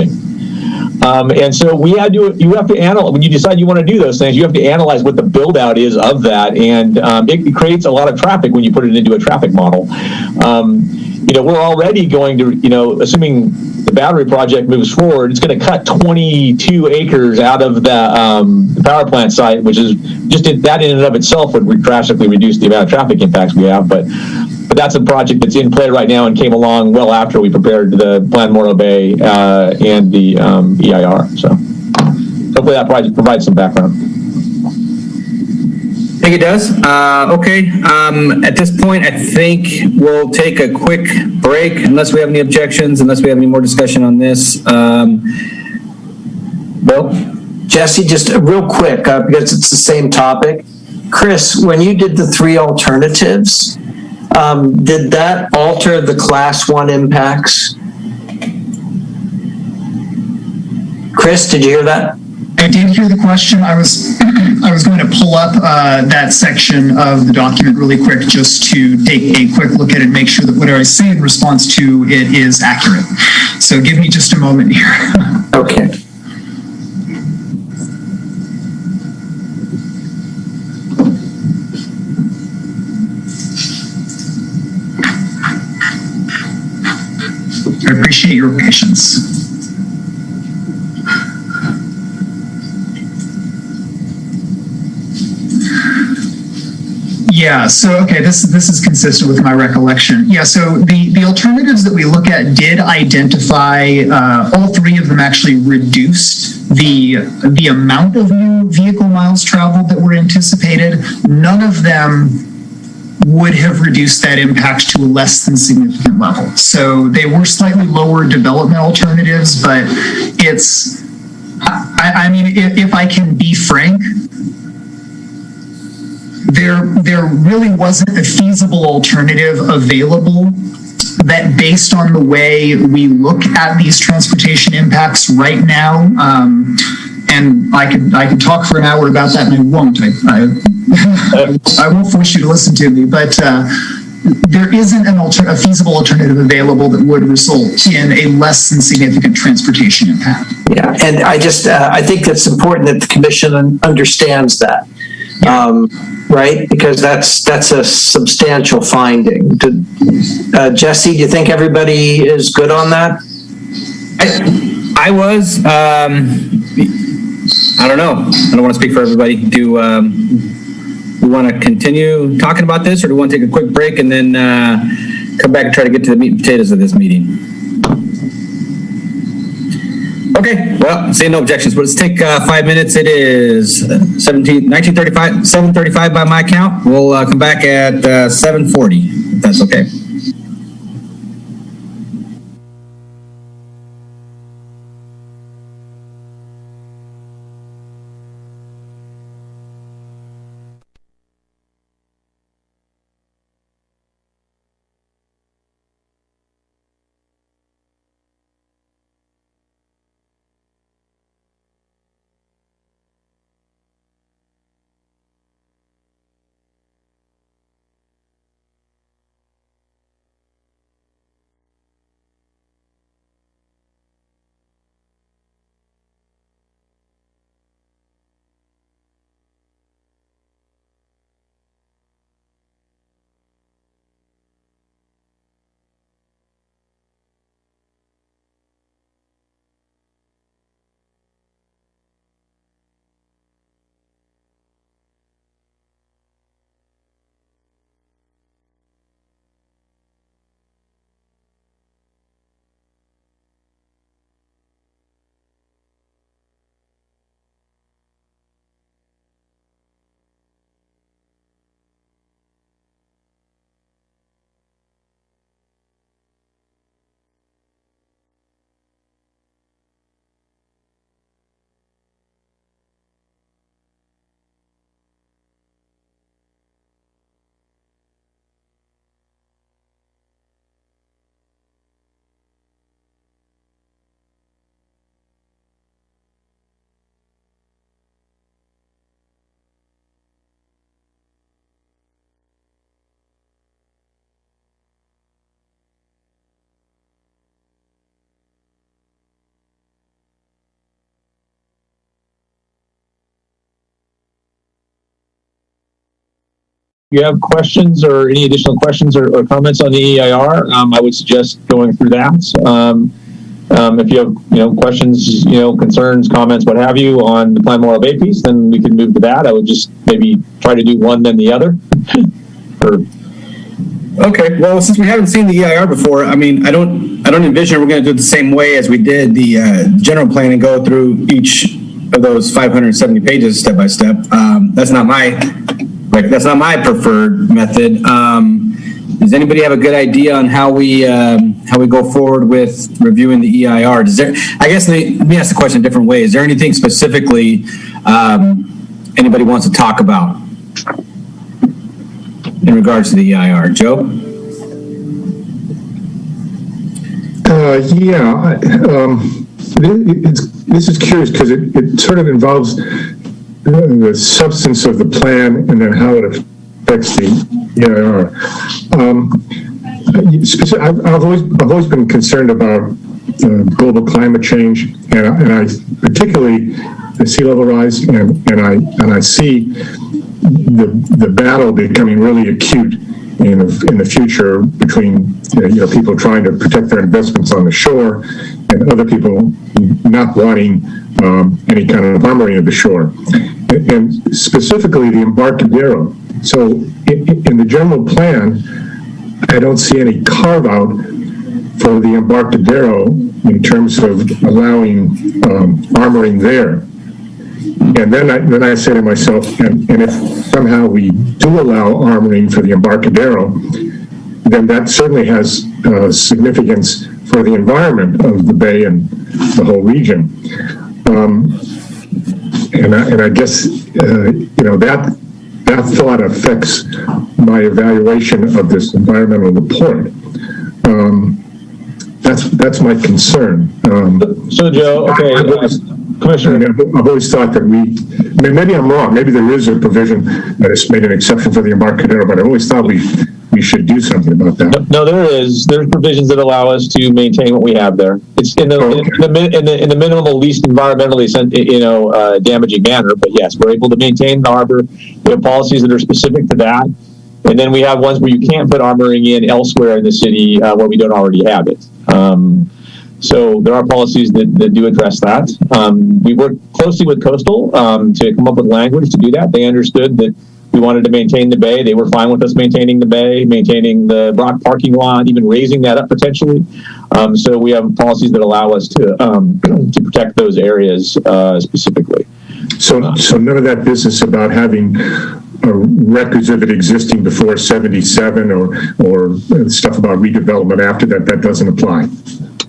And so you have to analyze, when you decide you want to do those things, you have to analyze what the build out is of that. And it creates a lot of traffic when you put it into a traffic model. We're already going to, assuming the battery project moves forward, it's going to cut 22 acres out of the power plant site, which is just that in and of itself would drastically reduce the amount of traffic impacts we have. But that's a project that's in play right now and came along well after we prepared the Plan Morro Bay and the EIR. So hopefully that project provides some background. I think it does. Okay. At this point, I think we'll take a quick break, unless we have any objections, unless we have any more discussion on this. Bill? Jesse, just real quick, because it's the same topic. Chris, when you did the three alternatives, did that alter the class 1 impacts? Chris, did you hear that? I did hear the question. I was going to pull up that section of the document really quick just to take a quick look at it and make sure that what I say in response to it is accurate. So give me just a moment here. Okay. I appreciate your patience. Yeah, so, okay, this is consistent with my recollection. Yeah, so the alternatives that we look at did identify, all three of them actually reduced the amount of new vehicle miles traveled that were anticipated. None of them would have reduced that impact to a less than significant level. So they were slightly lower development alternatives, but it's, I mean, if I can be frank, there really wasn't a feasible alternative available that, based on the way we look at these transportation impacts right now, and I could talk for an hour about that, and I won't. I won't force you to listen to me, but there isn't a feasible alternative available that would result in a less than significant transportation impact. Yeah, and I think it's important that the commission understands that, right? Because that's a substantial finding. Jesse, do you think everybody is good on that? I was. I don't know. I don't want to speak for everybody. Do we want to continue talking about this, or do we want to take a quick break and then come back and try to get to the meat and potatoes of this meeting? Okay, well, seeing no objections, but let's take 5 minutes. It is 7:35 by my count. We'll come back at 7:40, if that's okay. you have questions or any additional questions or comments on the EIR, I would suggest going through that. If you have, questions, concerns, comments, what have you on the Plan Moral Bay piece, then we can move to that. I would just maybe try to do one, then the other. Okay. Well, since we haven't seen the EIR before, I don't envision we're going to do it the same way as we did the general plan and go through each of those 570 pages step by step. That's not my preferred method. Does anybody have a good idea on how we go forward with reviewing the EIR? Let me ask the question a different way. Is there anything specifically anybody wants to talk about in regards to the EIR? Joe? This is curious because it sort of involves the substance of the plan and then how it affects the EIR. I've always been concerned about global climate change, and I particularly the sea level rise, and I see the battle becoming really acute in the future between people trying to protect their investments on the shore and other people not wanting any kind of armoring of the shore, and specifically the Embarcadero. So in the general plan, I don't see any carve out for the Embarcadero in terms of allowing armoring there. And then I say to myself, and if somehow we do allow armoring for the Embarcadero, then that certainly has significance for the environment of the bay and the whole region. And I guess that that thought affects my evaluation of this environmental report. That's my concern. So, Joe, okay, Commissioner. I've always thought that maybe I'm wrong. Maybe there is a provision that has made an exception for the Embarcadero, but I always thought we should do something about that. No, there's provisions that allow us to maintain what we have there. It's in the minimal, least environmentally, damaging manner. But yes, we're able to maintain the harbor. We have policies that are specific to that, and then we have ones where you can't put armoring in elsewhere in the city where we don't already have it. So there are policies that do address that. We worked closely with Coastal to come up with language to do that. They understood that we wanted to maintain the bay. They were fine with us maintaining the bay, maintaining the rock parking lot, even raising that up potentially. So we have policies that allow us to protect those areas specifically. So none of that business about having records of it existing before 77 or stuff about redevelopment after that doesn't apply.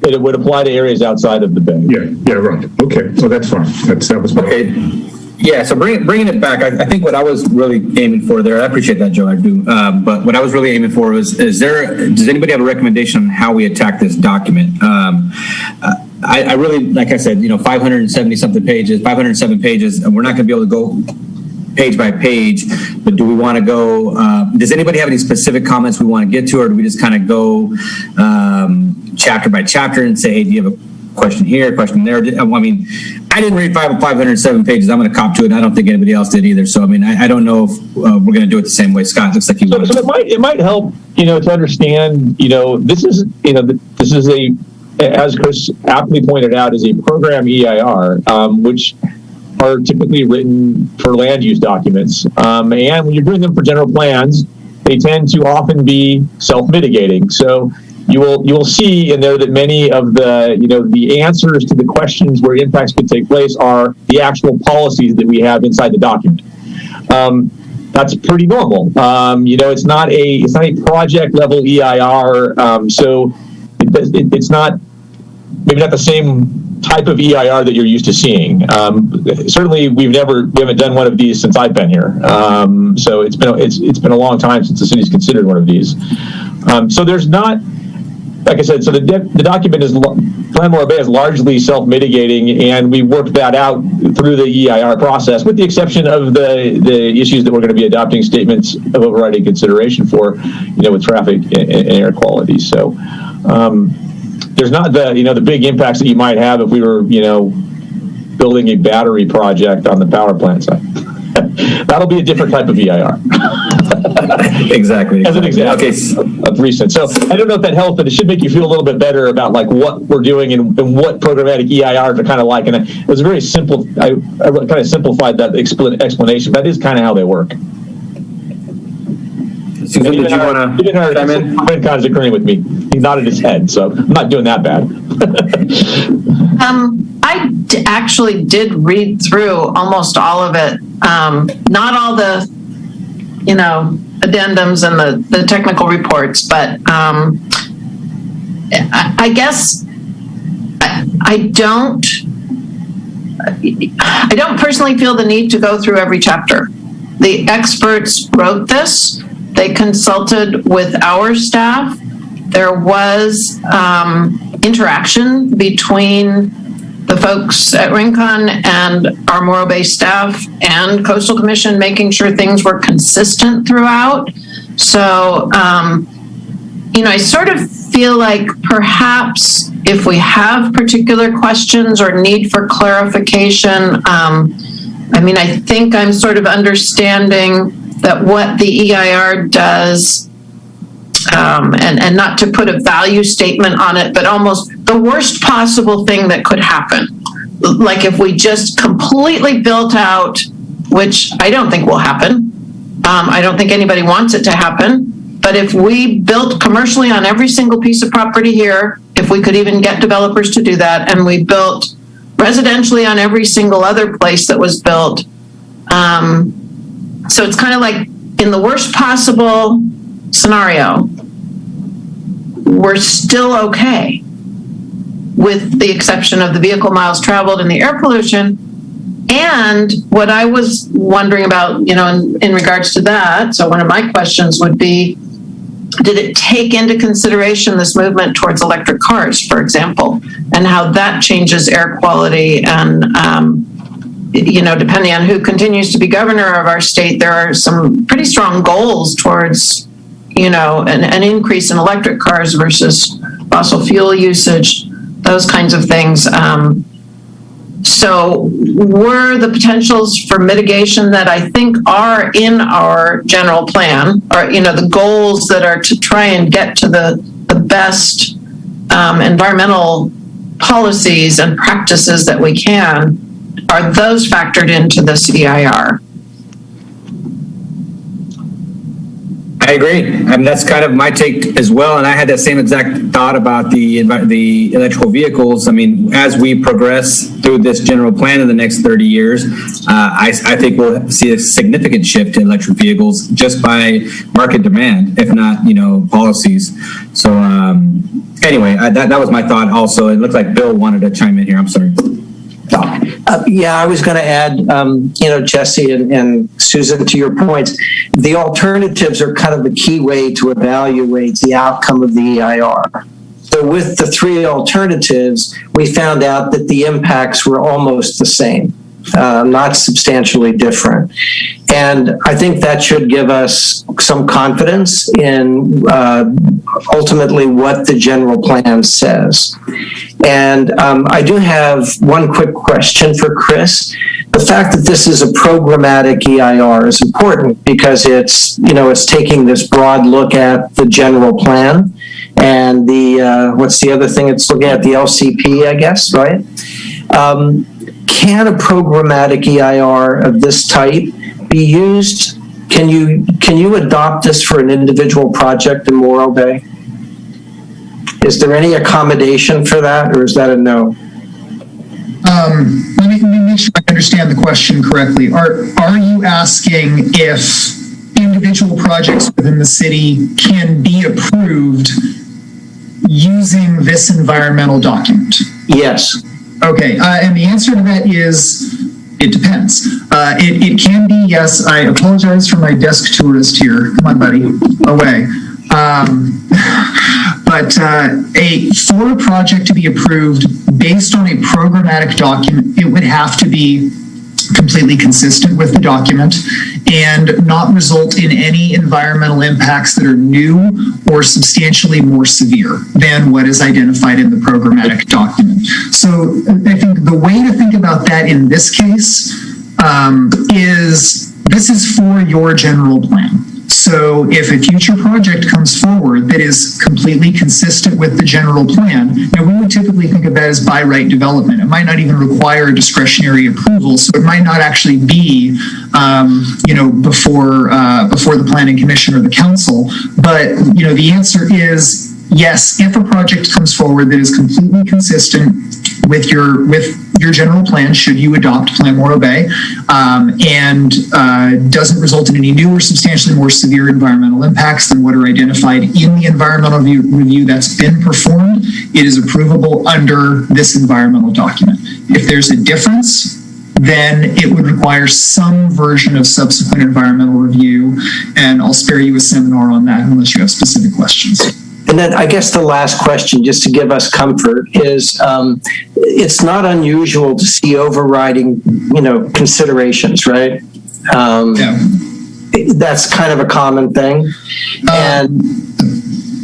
It would apply to areas outside of the bay. Yeah, right. Okay, so that's fine. That was my okay. Yeah, so bringing it back, I think what I was really aiming for there, I appreciate that, Joe, I do. But what I was really aiming for was, does anybody have a recommendation on how we attack this document? I really, like I said, 570 something pages, 507 pages, and we're not going to be able to go page by page, but do we want to go, does anybody have any specific comments we want to get to, or do we just kind of go chapter by chapter and say, hey, do you have a question here, question there? I mean, I didn't read 507 pages. I'm going to cop to it, and I don't think anybody else did either. So, I mean, I don't know if we're going to do it the same way. Scott, looks like he wants to. So it might help, to understand, this is a, as Chris aptly pointed out, is a program EIR, which are typically written for land use documents. And when you're doing them for general plans, they tend to often be self-mitigating. So you will see in there that many of the answers to the questions where impacts could take place are the actual policies that we have inside the document. That's pretty normal. It's not a project level EIR, so it's not maybe not the same type of EIR that you're used to seeing. Certainly, we haven't done one of these since I've been here. So it's been a long time since the city's considered one of these. So there's not, like I said, so the document is, Plan Morro Bay is largely self-mitigating, and we worked that out through the EIR process, with the exception of the issues that we're going to be adopting statements of overriding consideration for, with traffic and air quality. So there's not the big impacts that you might have if we were, building a battery project on the power plant side. That'll be a different type of EIR. Exactly. As an example of recent. So I don't know if that helps, but it should make you feel a little bit better about like what we're doing and what programmatic EIRs are kind of like. And it was very simple. I kind of simplified that explanation, but that is kind of how they work. Susan, did you want to chime in? FinCon is agreeing with me. He nodded his head, so I'm not doing that bad. I actually did read through almost all of it. Not all the, addendums and the technical reports, but I guess I don't personally feel the need to go through every chapter. The experts wrote this. They consulted with our staff. There was interaction between the folks at Rincon and our Morro Bay staff and Coastal Commission, making sure things were consistent throughout. So, I sort of feel like perhaps if we have particular questions or need for clarification, I think I'm sort of understanding that what the EIR does, and not to put a value statement on it, but almost the worst possible thing that could happen. Like if we just completely built out, which I don't think will happen. I don't think anybody wants it to happen. But if we built commercially on every single piece of property here, if we could even get developers to do that, and we built residentially on every single other place that was built, so it's kind of like in the worst possible scenario, we're still okay with the exception of the vehicle miles traveled and the air pollution. And what I was wondering about, in regards to that, so one of my questions would be, did it take into consideration this movement towards electric cars, for example, and how that changes air quality? And, depending on who continues to be governor of our state, there are some pretty strong goals towards, an increase in electric cars versus fossil fuel usage, those kinds of things. So were the potentials for mitigation that I think are in our general plan, or, the goals that are to try and get to the best environmental policies and practices that we can, are those factored into the CIR? I agree. I mean, that's kind of my take as well. And I had that same exact thought about the electrical vehicles. I mean, as we progress through this general plan in the next 30 years, I think we'll see a significant shift in electric vehicles just by market demand, if not, policies. So anyway, that was my thought also. It looked like Bill wanted to chime in here. I'm sorry. I was going to add, Jesse and Susan, to your points, the alternatives are kind of the key way to evaluate the outcome of the EIR. So with the three alternatives, we found out that the impacts were almost the same, not substantially different. And I think that should give us some confidence in ultimately what the general plan says. And I do have one quick question for Chris. The fact that this is a programmatic EIR is important because it's taking this broad look at the general plan and the, what's the other thing it's looking at? The LCP, I guess, right? Can a programmatic EIR of this type be used? Can you adopt this for an individual project in Morro Bay? Is there any accommodation for that, or is that a no? Let me make sure I understand the question correctly. Are you asking if individual projects within the city can be approved using this environmental document? Yes. Okay, and the answer to that is it depends. It can be yes. I apologize for my desk tourist here. Come on, buddy, away. But for a project to be approved based on a programmatic document, it would have to be completely consistent with the document and not result in any environmental impacts that are new or substantially more severe than what is identified in the programmatic document. So I think the way to think about that in this case is this is for your general plan. So if a future project comes forward that is completely consistent with the general plan, now we would typically think of that as by right development. It might not even require a discretionary approval, so it might not actually be, before the Planning Commission or the Council. But the answer is yes. If a project comes forward that is completely consistent with your general plan, should you adopt Plan Morro Bay, and doesn't result in any new or substantially more severe environmental impacts than what are identified in the environmental review that's been performed, it is approvable under this environmental document. If there's a difference, then it would require some version of subsequent environmental review, and I'll spare you a seminar on that unless you have specific questions. And then I guess the last question, just to give us comfort, is it's not unusual to see overriding, considerations, right? Yeah. That's kind of a common thing. And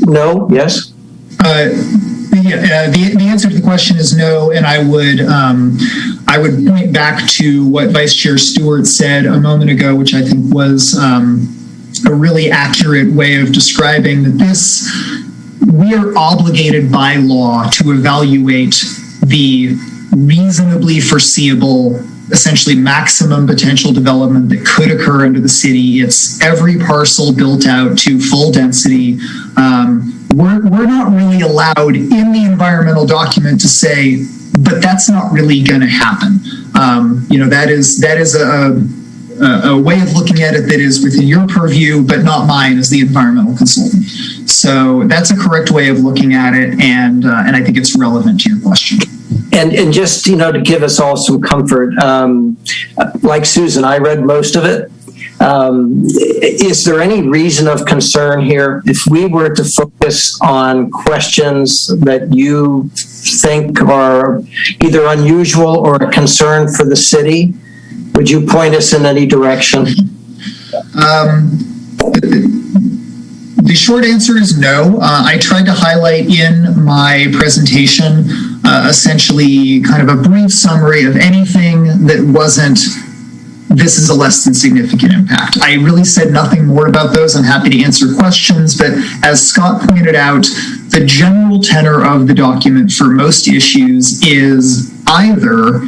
no, yes? The answer to the question is no, and I would point back to what Vice Chair Stewart said a moment ago, which I think was a really accurate way of describing that we are obligated by law to evaluate the reasonably foreseeable, essentially maximum potential development that could occur under the city. It's every parcel built out to full density. We're not really allowed in the environmental document to say, but that's not really going to happen. That is a way of looking at it that is within your purview, but not mine as the environmental consultant. So that's a correct way of looking at it, and I think it's relevant to your question. And just, to give us all some comfort, like Susan, I read most of it. Is there any reason of concern here? If we were to focus on questions that you think are either unusual or a concern for the city, would you point us in any direction? The short answer is no. I tried to highlight in my presentation essentially kind of a brief summary of anything that wasn't this is a less than significant impact. I really said nothing more about those. I'm happy to answer questions, but as Scott pointed out, the general tenor of the document for most issues is either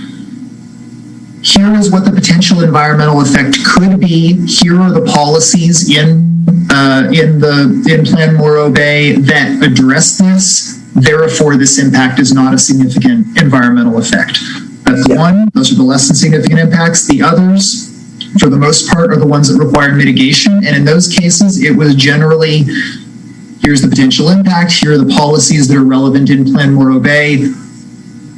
here is what the potential environmental effect could be, here are the policies in Plan Morro Bay that address this, therefore this impact is not a significant environmental effect. That's one. Those are the less than significant impacts. The others, for the most part, are the ones that require mitigation. And in those cases, it was generally, here's the potential impact, here are the policies that are relevant in Plan Morro Bay.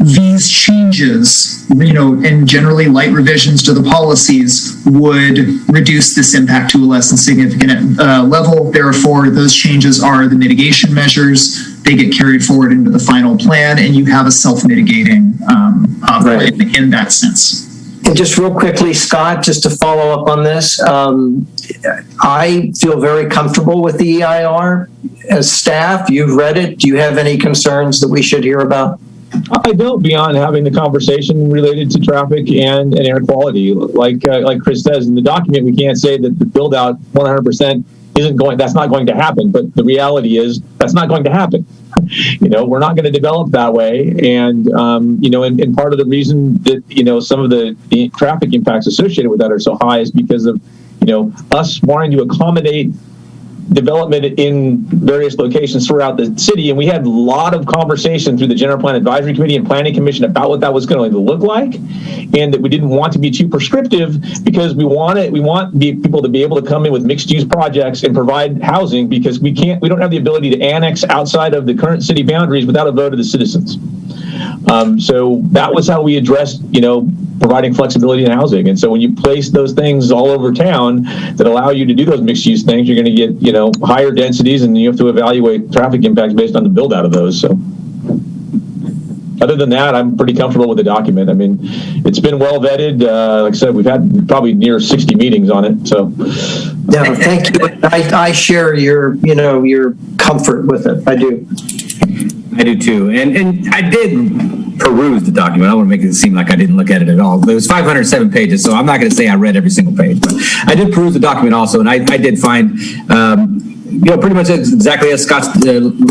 These changes, and generally light revisions to the policies would reduce this impact to a less than significant level. Therefore, those changes are the mitigation measures. They get carried forward into the final plan, and you have a self-mitigating plan in that sense. And just real quickly, Scott, just to follow up on this, I feel very comfortable with the EIR. As staff, you've read it. Do you have any concerns that we should hear about? I don't, beyond having the conversation related to traffic and air quality. Like Chris says in the document, we can't say that the build out 100% that's not going to happen. But the reality is that's not going to happen. We're not going to develop that way. And, and part of the reason that, some of the traffic impacts associated with that are so high is because of, us wanting to accommodate development in various locations throughout the city. And we had a lot of conversation through the General Plan Advisory Committee and Planning Commission about what that was going to look like. And that we didn't want to be too prescriptive because we want people to be able to come in with mixed use projects and provide housing because we don't have the ability to annex outside of the current city boundaries without a vote of the citizens. So that was how we addressed, providing flexibility in housing. And so when you place those things all over town that allow you to do those mixed use things, you're going to get, higher densities, and you have to evaluate traffic impacts based on the build out of those. So other than that, I'm pretty comfortable with the document. I mean, it's been well vetted. Like I said, we've had probably near 60 meetings on it. So yeah, thank you. I share your comfort with it. I do. I do too. And I did peruse the document. I don't want to make it seem like I didn't look at it at all. It was 507 pages, so I'm not going to say I read every single page, but I did peruse the document also, and I did find, pretty much exactly as Scott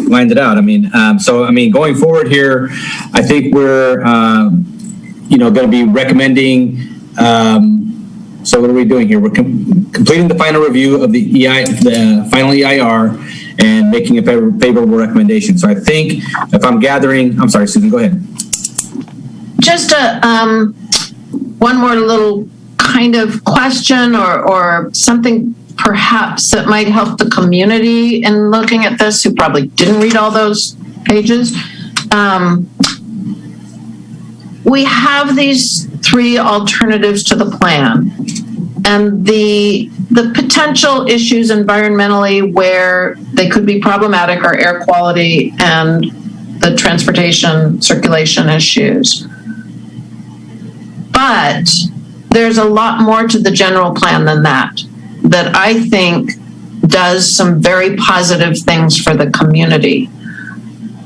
lined it out. I mean, going forward here, I think we're, going to be recommending, so what are we doing here? We're completing the final review of the final EIR and making a favorable recommendation. So I think if I'm gathering, I'm sorry, Susan, go ahead. Just one more little kind of question or something perhaps that might help the community in looking at this who probably didn't read all those pages. We have these three alternatives to the plan, and the potential issues environmentally where they could be problematic are air quality and the transportation circulation issues. But there's a lot more to the general plan than that I think does some very positive things for the community.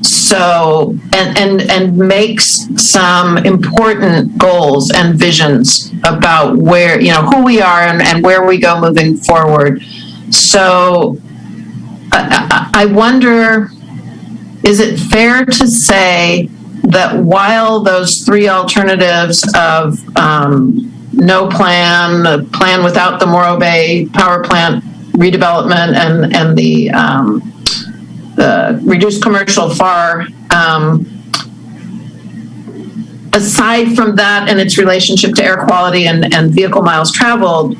So, and makes some important goals and visions about where, who we are and where we go moving forward. So I wonder, is it fair to say that while those three alternatives of no plan, a plan without the Morro Bay power plant redevelopment, and the reduced commercial FAR, aside from that and its relationship to air quality and vehicle miles traveled,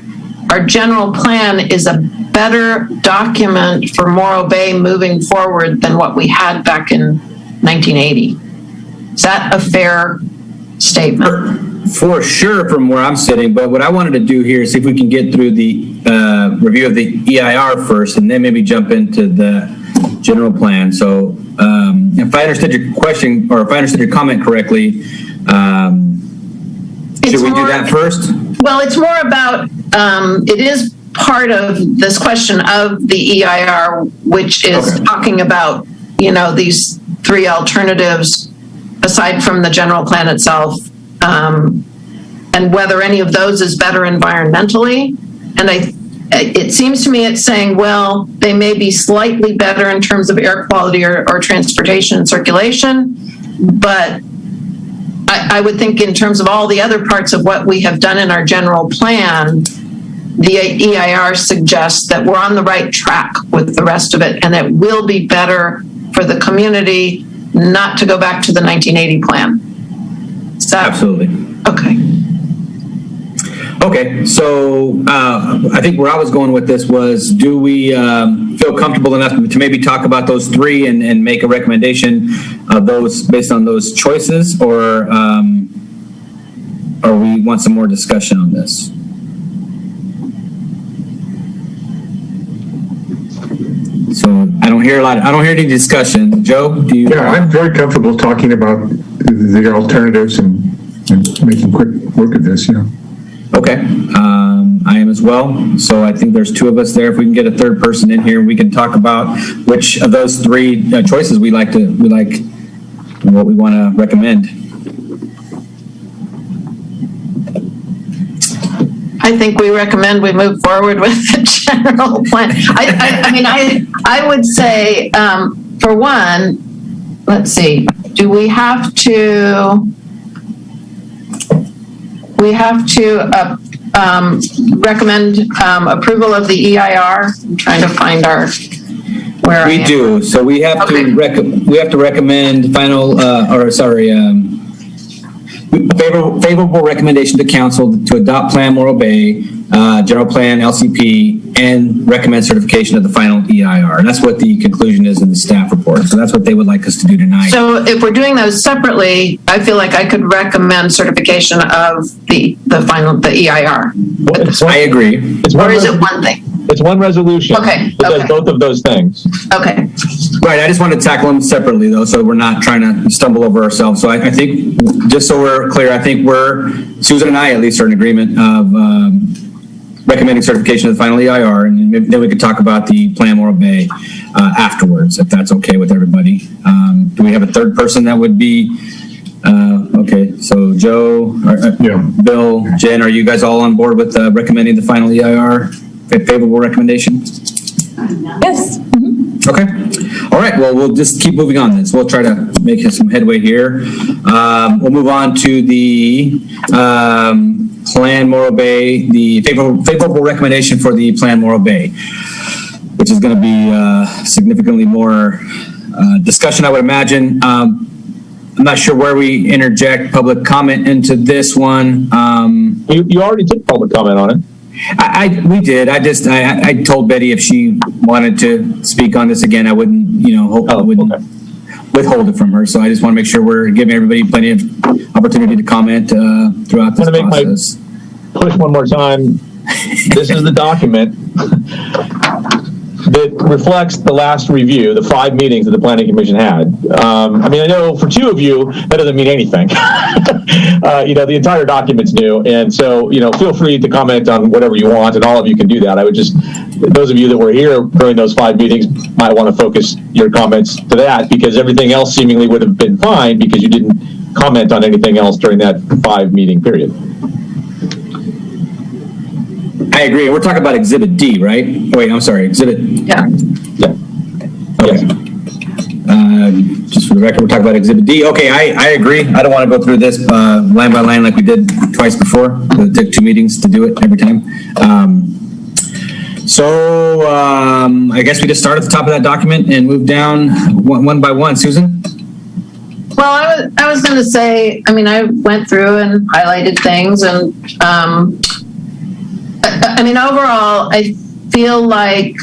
our general plan is a better document for Morro Bay moving forward than what we had back in 1980. Is that a fair statement? For sure from where I'm sitting, but what I wanted to do here is see if we can get through the review of the EIR first and then maybe jump into the general plan. So if I understood your question, or if I understood your comment correctly, should we do that first? Well, it's more about, it is part of this question of the EIR, which is talking about, these three alternatives aside from the general plan itself, and whether any of those is better environmentally. And it seems to me it's saying, well, they may be slightly better in terms of air quality or transportation and circulation, but I would think in terms of all the other parts of what we have done in our general plan, the EIR suggests that we're on the right track with the rest of it, and it will be better for the community not to go back to the 1980 plan. Absolutely. Okay, so I think where I was going with this was, do we feel comfortable enough to maybe talk about those three and make a recommendation of those based on those choices, or we want some more discussion on this? So I don't hear any discussion. Joe, do you? Yeah, I'm very comfortable talking about the alternatives and making quick work of this, Okay, I am as well. So I think there's two of us there. If we can get a third person in here, we can talk about which of those three choices we like and what we want to recommend. I think we recommend we move forward with the general plan. I would say, for one, let's see, do we have to recommend approval of the EIR? I'm trying to find where we do. So we have to recommend favorable recommendation to council to adopt Plan Morro Bay, general plan, LCP, and recommend certification of the final EIR. And that's what the conclusion is in the staff report. So that's what they would like us to do tonight. So if we're doing those separately, I feel like I could recommend certification of the EIR. I agree. Or is it one thing? It's one resolution. Okay. It does both of those things. Okay. Right. I just want to tackle them separately, though, so we're not trying to stumble over ourselves. So I think, just so we're clear, I think Susan and I at least are in agreement of recommending certification of the final EIR, and then we could talk about the Plan Morro Bay afterwards, if that's okay with everybody. Do we have a third person that would be? Okay. So Joe, Bill, Jen, are you guys all on board with recommending the final EIR? Favorable recommendation? Yes. Mm-hmm. Okay. All right. Well, we'll just keep moving on then. So we'll try to make some headway here. We'll move on to the Plan Morro Bay, the favorable recommendation for the Plan Morro Bay, which is going to be significantly more discussion, I would imagine. I'm not sure where we interject public comment into this one. You already did public comment on it. We did. I told Betty if she wanted to speak on this again, I wouldn't, withhold it from her. So I just want to make sure we're giving everybody plenty of opportunity to comment throughout this process. Push one more time. This is the document that reflects the last review, the 5 meetings that the Planning Commission had. I know for 2 of you, that doesn't mean anything. The entire document's new. And so, feel free to comment on whatever you want, and all of you can do that. I would just, those of you that were here during those 5 meetings might want to focus your comments to that, because everything else seemingly would have been fine because you didn't comment on anything else during that 5 meeting period. I agree. We're talking about Exhibit D, right? Oh, wait, I'm sorry. Exhibit. Yeah. Okay. Just for the record, we're talking about Exhibit D. Okay, I agree. I don't want to go through this line by line like we did twice before. It took 2 meetings to do it every time. I guess we just start at the top of that document and move down one by one. Susan? Well, I was going to say, I went through and highlighted things, and overall, I feel like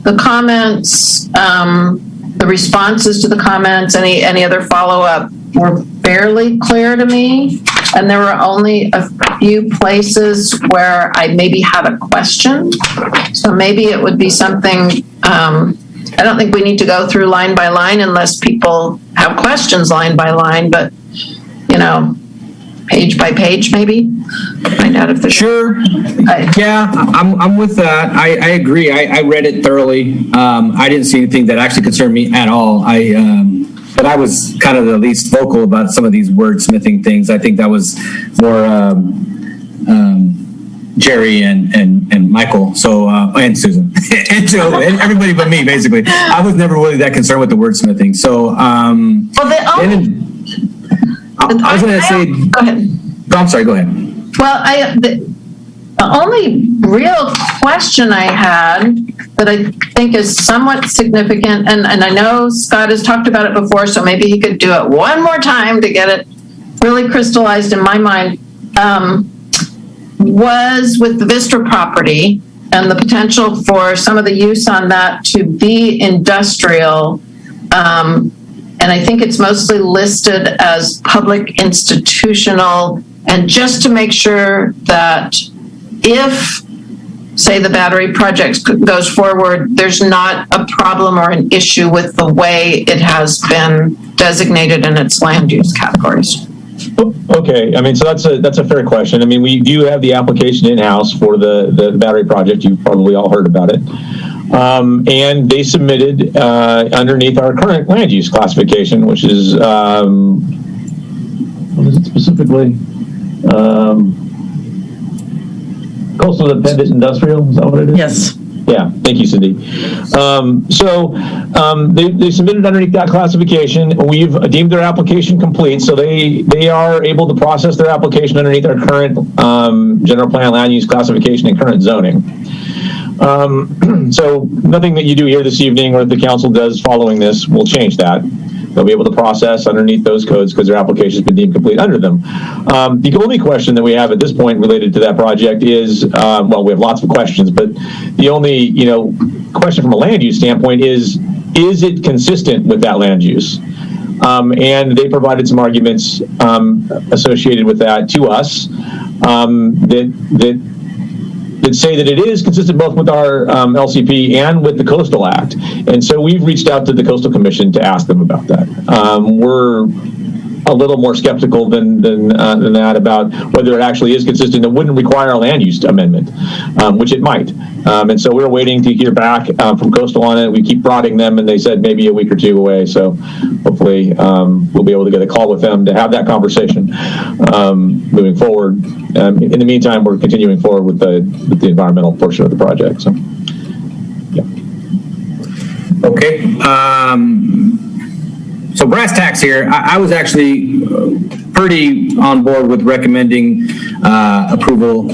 the comments, the responses to the comments, any other follow-up were fairly clear to me. And there were only a few places where I maybe had a question. So maybe it would be something, I don't think we need to go through line by line unless people have questions line by line, but, you know, page by page, maybe find out if there's Yeah, I'm with that. I agree. I read it thoroughly. I didn't see anything that actually concerned me at all. But I was kind of the least vocal about some of these wordsmithing things. I think that was more Jerry and Michael, so and Susan and Joe and everybody but me, basically. I was never really that concerned with the wordsmithing. So I was going to say. Go ahead. Oh, I'm sorry. Go ahead. Well, the only real question I had that I think is somewhat significant, and I know Scott has talked about it before, so maybe he could do it one more time to get it really crystallized in my mind, was with the Vista property and the potential for some of the use on that to be industrial. And I think it's mostly listed as public institutional. And just to make sure that if, say, the battery project goes forward, there's not a problem or an issue with the way it has been designated in its land use categories. Okay, I mean, so that's a fair question. I mean, we do have the application in-house for the battery project. You've probably all heard about it. And they submitted underneath our current land use classification, which is, what is it specifically? Coastal Independent Industrial, is that what it is? Yes. Yeah, thank you, Cindy. They submitted underneath that classification. We've deemed their application complete, so they are able to process their application underneath our current general plan land use classification and current zoning. So nothing that you do here this evening or the council does following this will change that. They'll be able to process underneath those codes because their application has been deemed complete under them. The only question that we have at this point related to that project is, well, we have lots of questions, but the only, question from a land use standpoint is it consistent with that land use? And they provided some arguments associated with that to us that say that it is consistent both with our LCP and with the Coastal Act. And so we've reached out to the Coastal Commission to ask them about that. We're a little more skeptical than that about whether it actually is consistent. It wouldn't require a land use amendment, which it might. And so we're waiting to hear back from Coastal on it. We keep prodding them, and they said maybe a week or two away. So hopefully we'll be able to get a call with them to have that conversation moving forward. In the meantime, we're continuing forward with the environmental portion of the project. So, yeah. Okay. So brass tacks here. I was actually pretty on board with recommending approval,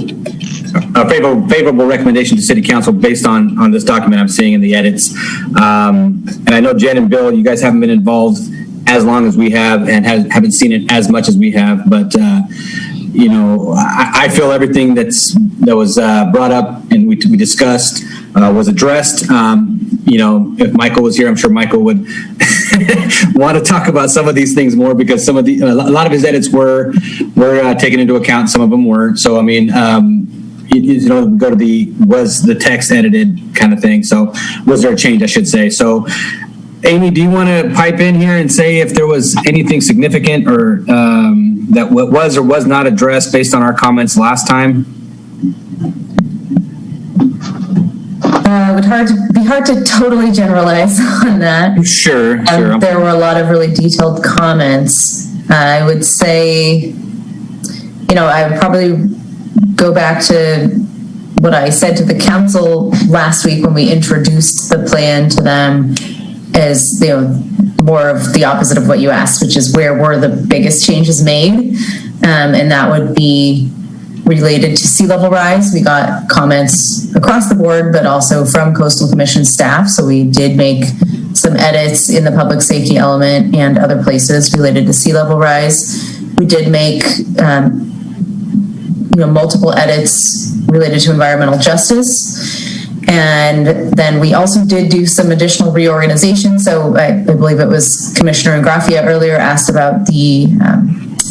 a favorable recommendation to City Council based on this document I'm seeing in the edits. And I know Jen and Bill, you guys haven't been involved as long as we have and haven't seen it as much as we have, but I feel everything that was brought up and we discussed was addressed. If Michael was here, I'm sure Michael would want to talk about some of these things more because a lot of his edits were taken into account. Some of them weren't. So, I mean, go to was the text edited kind of thing. So was there a change, I should say. So Amy, do you want to pipe in here and say if there was anything significant or that was or was not addressed based on our comments last time? It would be hard to totally generalize on that. Sure. There were a lot of really detailed comments. I would say, I would probably go back to what I said to the council last week when we introduced the plan to them as, more of the opposite of what you asked, which is where were the biggest changes made? And that would be related to sea level rise. We got comments across the board, but also from Coastal Commission staff. So we did make some edits in the public safety element and other places related to sea level rise. We did make multiple edits related to environmental justice. And then we also did do some additional reorganization. So I believe it was Commissioner Ingraffia earlier asked about the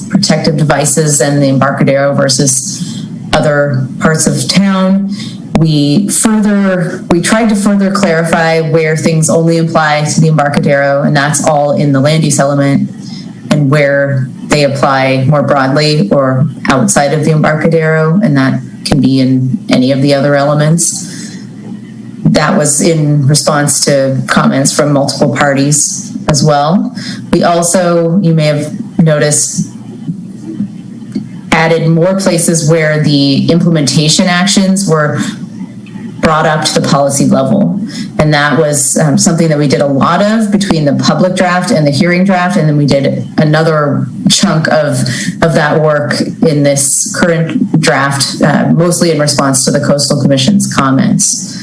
protective devices and the Embarcadero versus other parts of town. We tried to further clarify where things only apply to the Embarcadero, and that's all in the land use element, and where they apply more broadly or outside of the Embarcadero, and that can be in any of the other elements. That was in response to comments from multiple parties as well. We also, you may have noticed, added more places where the implementation actions were brought up to the policy level. And that was something that we did a lot of between the public draft and the hearing draft. And then we did another chunk of that work in this current draft, mostly in response to the Coastal Commission's comments.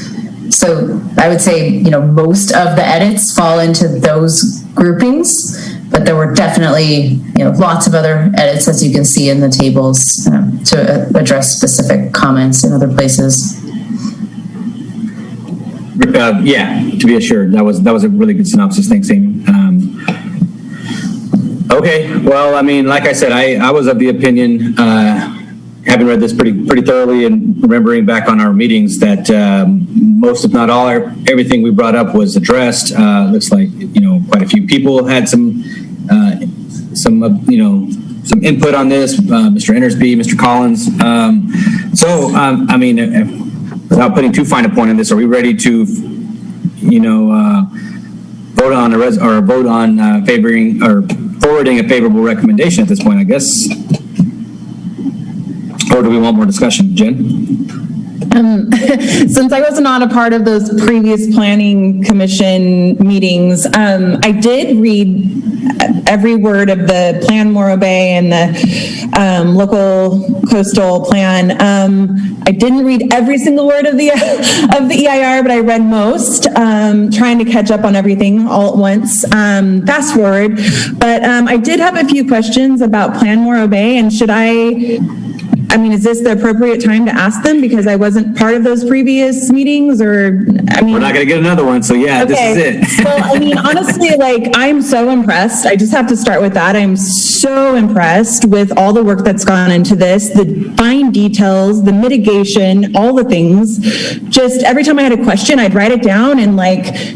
So I would say, most of the edits fall into those groupings, but there were definitely, lots of other edits, as you can see in the tables, to address specific comments in other places. To be assured, that was a really good synopsis. Thanks, Amy. Okay, well, I mean, like I said, I was of the opinion, having read this pretty thoroughly and remembering back on our meetings, that most, if not all, everything we brought up was addressed. Looks like quite a few people had some input on this. Mr. Entersby, Mr. Collins. I mean, without putting too fine a point on this, are we ready to, vote on favoring or forwarding a favorable recommendation at this point, I guess? Or do we want more discussion, Jen? Since I wasn't on a part of those previous planning commission meetings, I did read every word of the Plan Morro Bay and the local coastal plan. I didn't read every single word of the EIR, but I read most, trying to catch up on everything all at once. Fast forward, but I did have a few questions about Plan Morro Bay, and is this the appropriate time to ask them because I wasn't part of those previous meetings? Or, we're not going to get another one, so yeah, okay. This is it. Well, honestly, I'm so impressed. I just have to start with that. I'm so impressed with all the work that's gone into this, the fine details, the mitigation, all the things. Just every time I had a question, I'd write it down, and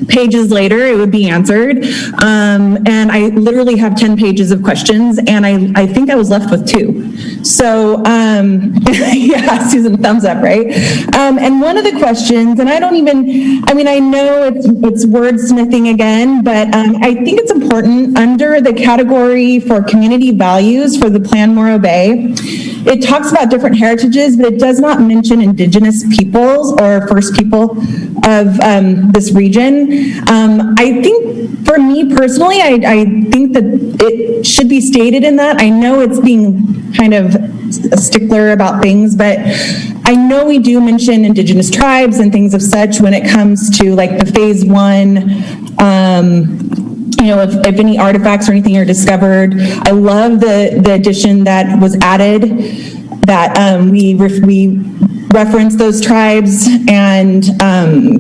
pages later, it would be answered. And I literally have 10 pages of questions, and I think I was left with 2. So, yeah, Susan, thumbs up, right? And one of the questions, and I know it's wordsmithing again, but I think it's important under the category for community values for the Plan Morro Bay. It talks about different heritages, but it does not mention Indigenous peoples or First People of this region. I think for me personally, I think that it should be stated in that. I know it's being kind of a stickler about things, but I know we do mention Indigenous tribes and things of such when it comes to the phase 1, if any artifacts or anything are discovered. I love the addition that was added, that we reference those tribes and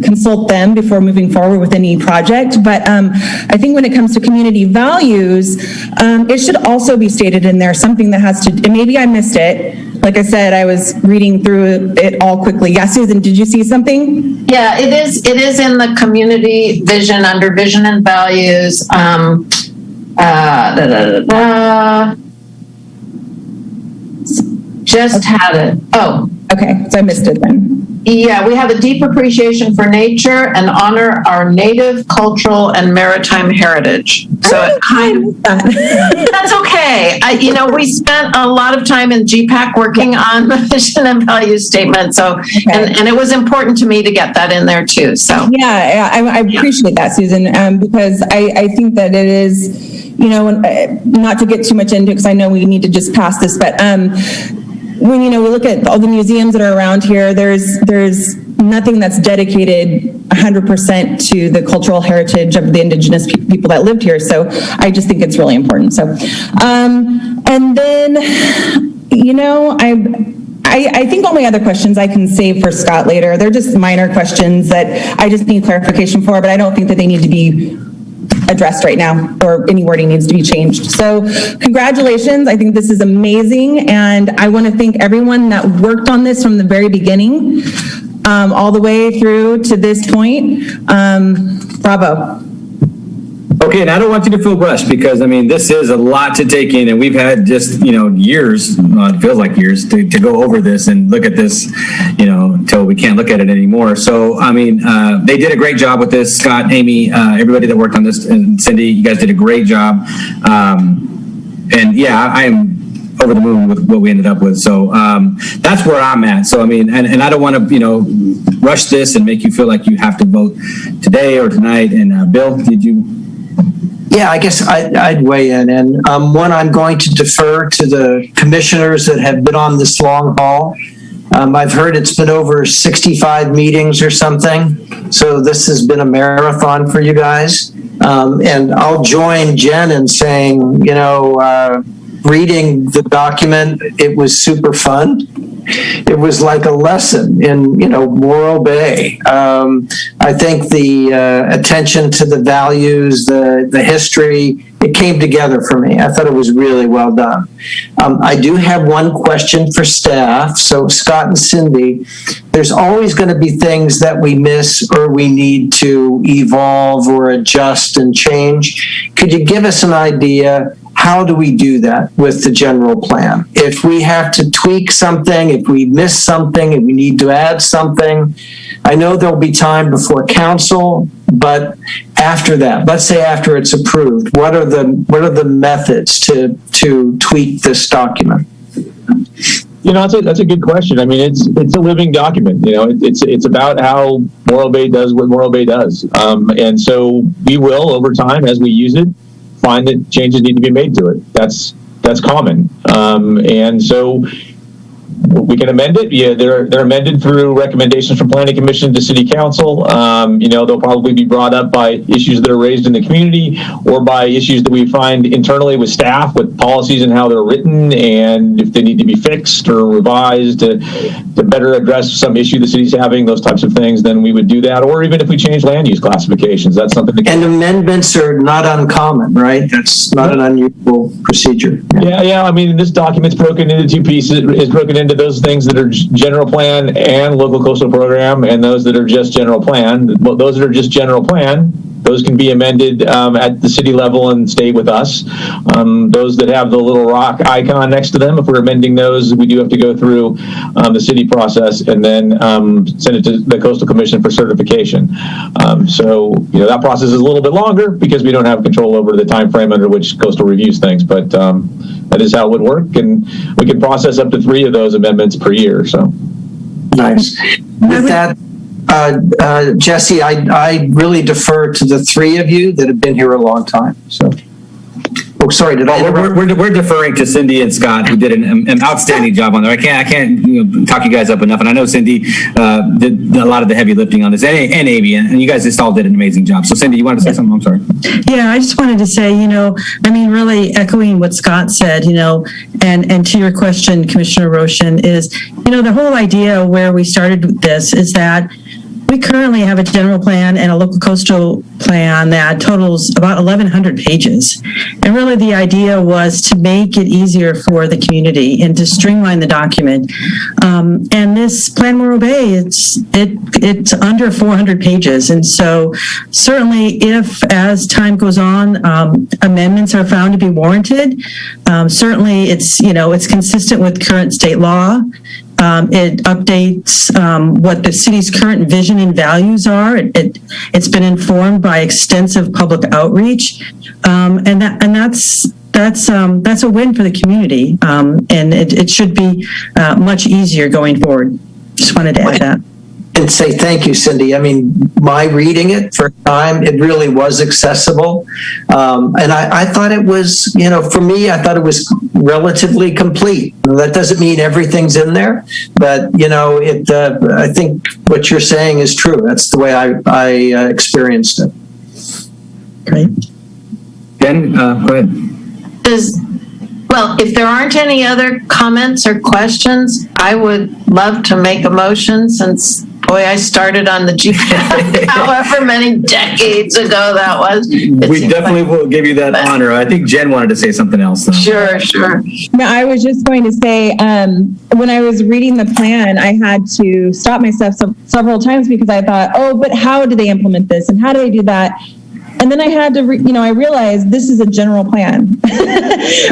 consult them before moving forward with any project. But I think when it comes to community values, it should also be stated in there, something that has to, and maybe I missed it. Like I said, I was reading through it all quickly. Yeah, Susan, did you see something? Yeah, it is in the community vision under vision and values. Just had it. Oh, okay. So I missed it then. Yeah, we have a deep appreciation for nature and honor our native, cultural, and maritime heritage. So it kind of, that's okay. We spent a lot of time in GPAC working on the vision and value statement. So, and it was important to me to get that in there too. So yeah, I appreciate that, Susan, because I think that it is, not to get too much into it because I know we need to just pass this, but when we look at all the museums that are around here, there's nothing that's dedicated 100% to the cultural heritage of the Indigenous people that lived here. So I just think it's really important. So, and then, I think all my other questions I can save for Scott later. They're just minor questions that I just need clarification for, but I don't think that they need to be addressed right now, or any wording needs to be changed. So congratulations. I think this is amazing. And I want to thank everyone that worked on this from the very beginning, all the way through to this point. Bravo. Okay, and I don't want you to feel rushed, because I mean, this is a lot to take in, and we've had just, years, it feels like years, to go over this and look at this, until we can't look at it anymore. So, I mean, they did a great job with this. Scott, Amy, everybody that worked on this, and Cindy, you guys did a great job. And yeah, I am over the moon with what we ended up with. So that's where I'm at. So, I mean, and I don't want to, rush this and make you feel like you have to vote today or tonight. And Bill, did you? Yeah, I guess I'd weigh in. And one, I'm going to defer to the commissioners that have been on this long haul. I've heard it's been over 65 meetings or something. So this has been a marathon for you guys. And I'll join Jen in saying, reading the document, it was super fun. It was like a lesson in, Morro Bay. I think the attention to the values, the history, it came together for me. I thought it was really well done. I do have one question for staff. So Scott and Cindy, there's always going to be things that we miss or we need to evolve or adjust and change. Could you give us an idea? How do we do that with the general plan? If we have to tweak something, if we miss something, if we need to add something, I know there'll be time before council, but after that, let's say after it's approved, what are the methods to tweak this document? That's a good question. I mean, it's a living document. It's about how Morro Bay does what Morro Bay does, and so we will, over time, as we use it, find that changes need to be made to it. That's common, and so we can amend it. Yeah, they're amended through recommendations from Planning Commission to City Council. They'll probably be brought up by issues that are raised in the community or by issues that we find internally with staff, with policies and how they're written, and if they need to be fixed or revised to better address some issue the city's having, those types of things, then we would do that. Or even if we change land use classifications, that's something that and amendments are not uncommon, right? That's not an unusual procedure. Yeah. I mean, this document's broken into two pieces. It's broken into those things that are general plan and local coastal program, and those that are just general plan. Those that are just general plan, those can be amended at the city level and stay with us. Those that have the little rock icon next to them, if we're amending those, we do have to go through the city process and then send it to the Coastal Commission for certification. So that process is a little bit longer because we don't have control over the time frame under which coastal reviews things, but that is how it would work, and we can process up to 3 of those amendments per year. So nice. With that, Jesse, I really defer to the 3 of you that have been here a long time. So, sorry, did I? We're deferring to Cindy and Scott, who did an outstanding job on there. I can't talk you guys up enough, and I know Cindy did a lot of the heavy lifting on this, and Amy, and you guys just all did an amazing job. So, Cindy, you wanted to say something? I'm sorry. Yeah, I just wanted to say, really echoing what Scott said, and to your question, Commissioner Roshan, is, the whole idea where we started with this is that we currently have a general plan and a local coastal plan that totals about 1,100 pages. And really the idea was to make it easier for the community and to streamline the document. And this Plan Morro Bay, it's under 400 pages. And so certainly if, as time goes on, amendments are found to be warranted, certainly it's consistent with current state law. It updates what the city's current vision and values are. It's been informed by extensive public outreach, and that's a win for the community, and it should be much easier going forward. Just wanted to add that. And say thank you, Cindy. I mean, my reading it for time, it really was accessible. And I thought it was, for me, I thought it was relatively complete. That doesn't mean everything's in there, but, I think what you're saying is true. That's the way I experienced it. Great. Jen, go ahead. Well, if there aren't any other comments or questions, I would love to make a motion since, boy, I started on the GPF however many decades ago that was. We definitely will give you that honor. I think Jen wanted to say something else, though. Sure. No, I was just going to say, when I was reading the plan, I had to stop myself several times because I thought, oh, but how do they implement this? And how do they do that? And then I had to, I realized this is a general plan,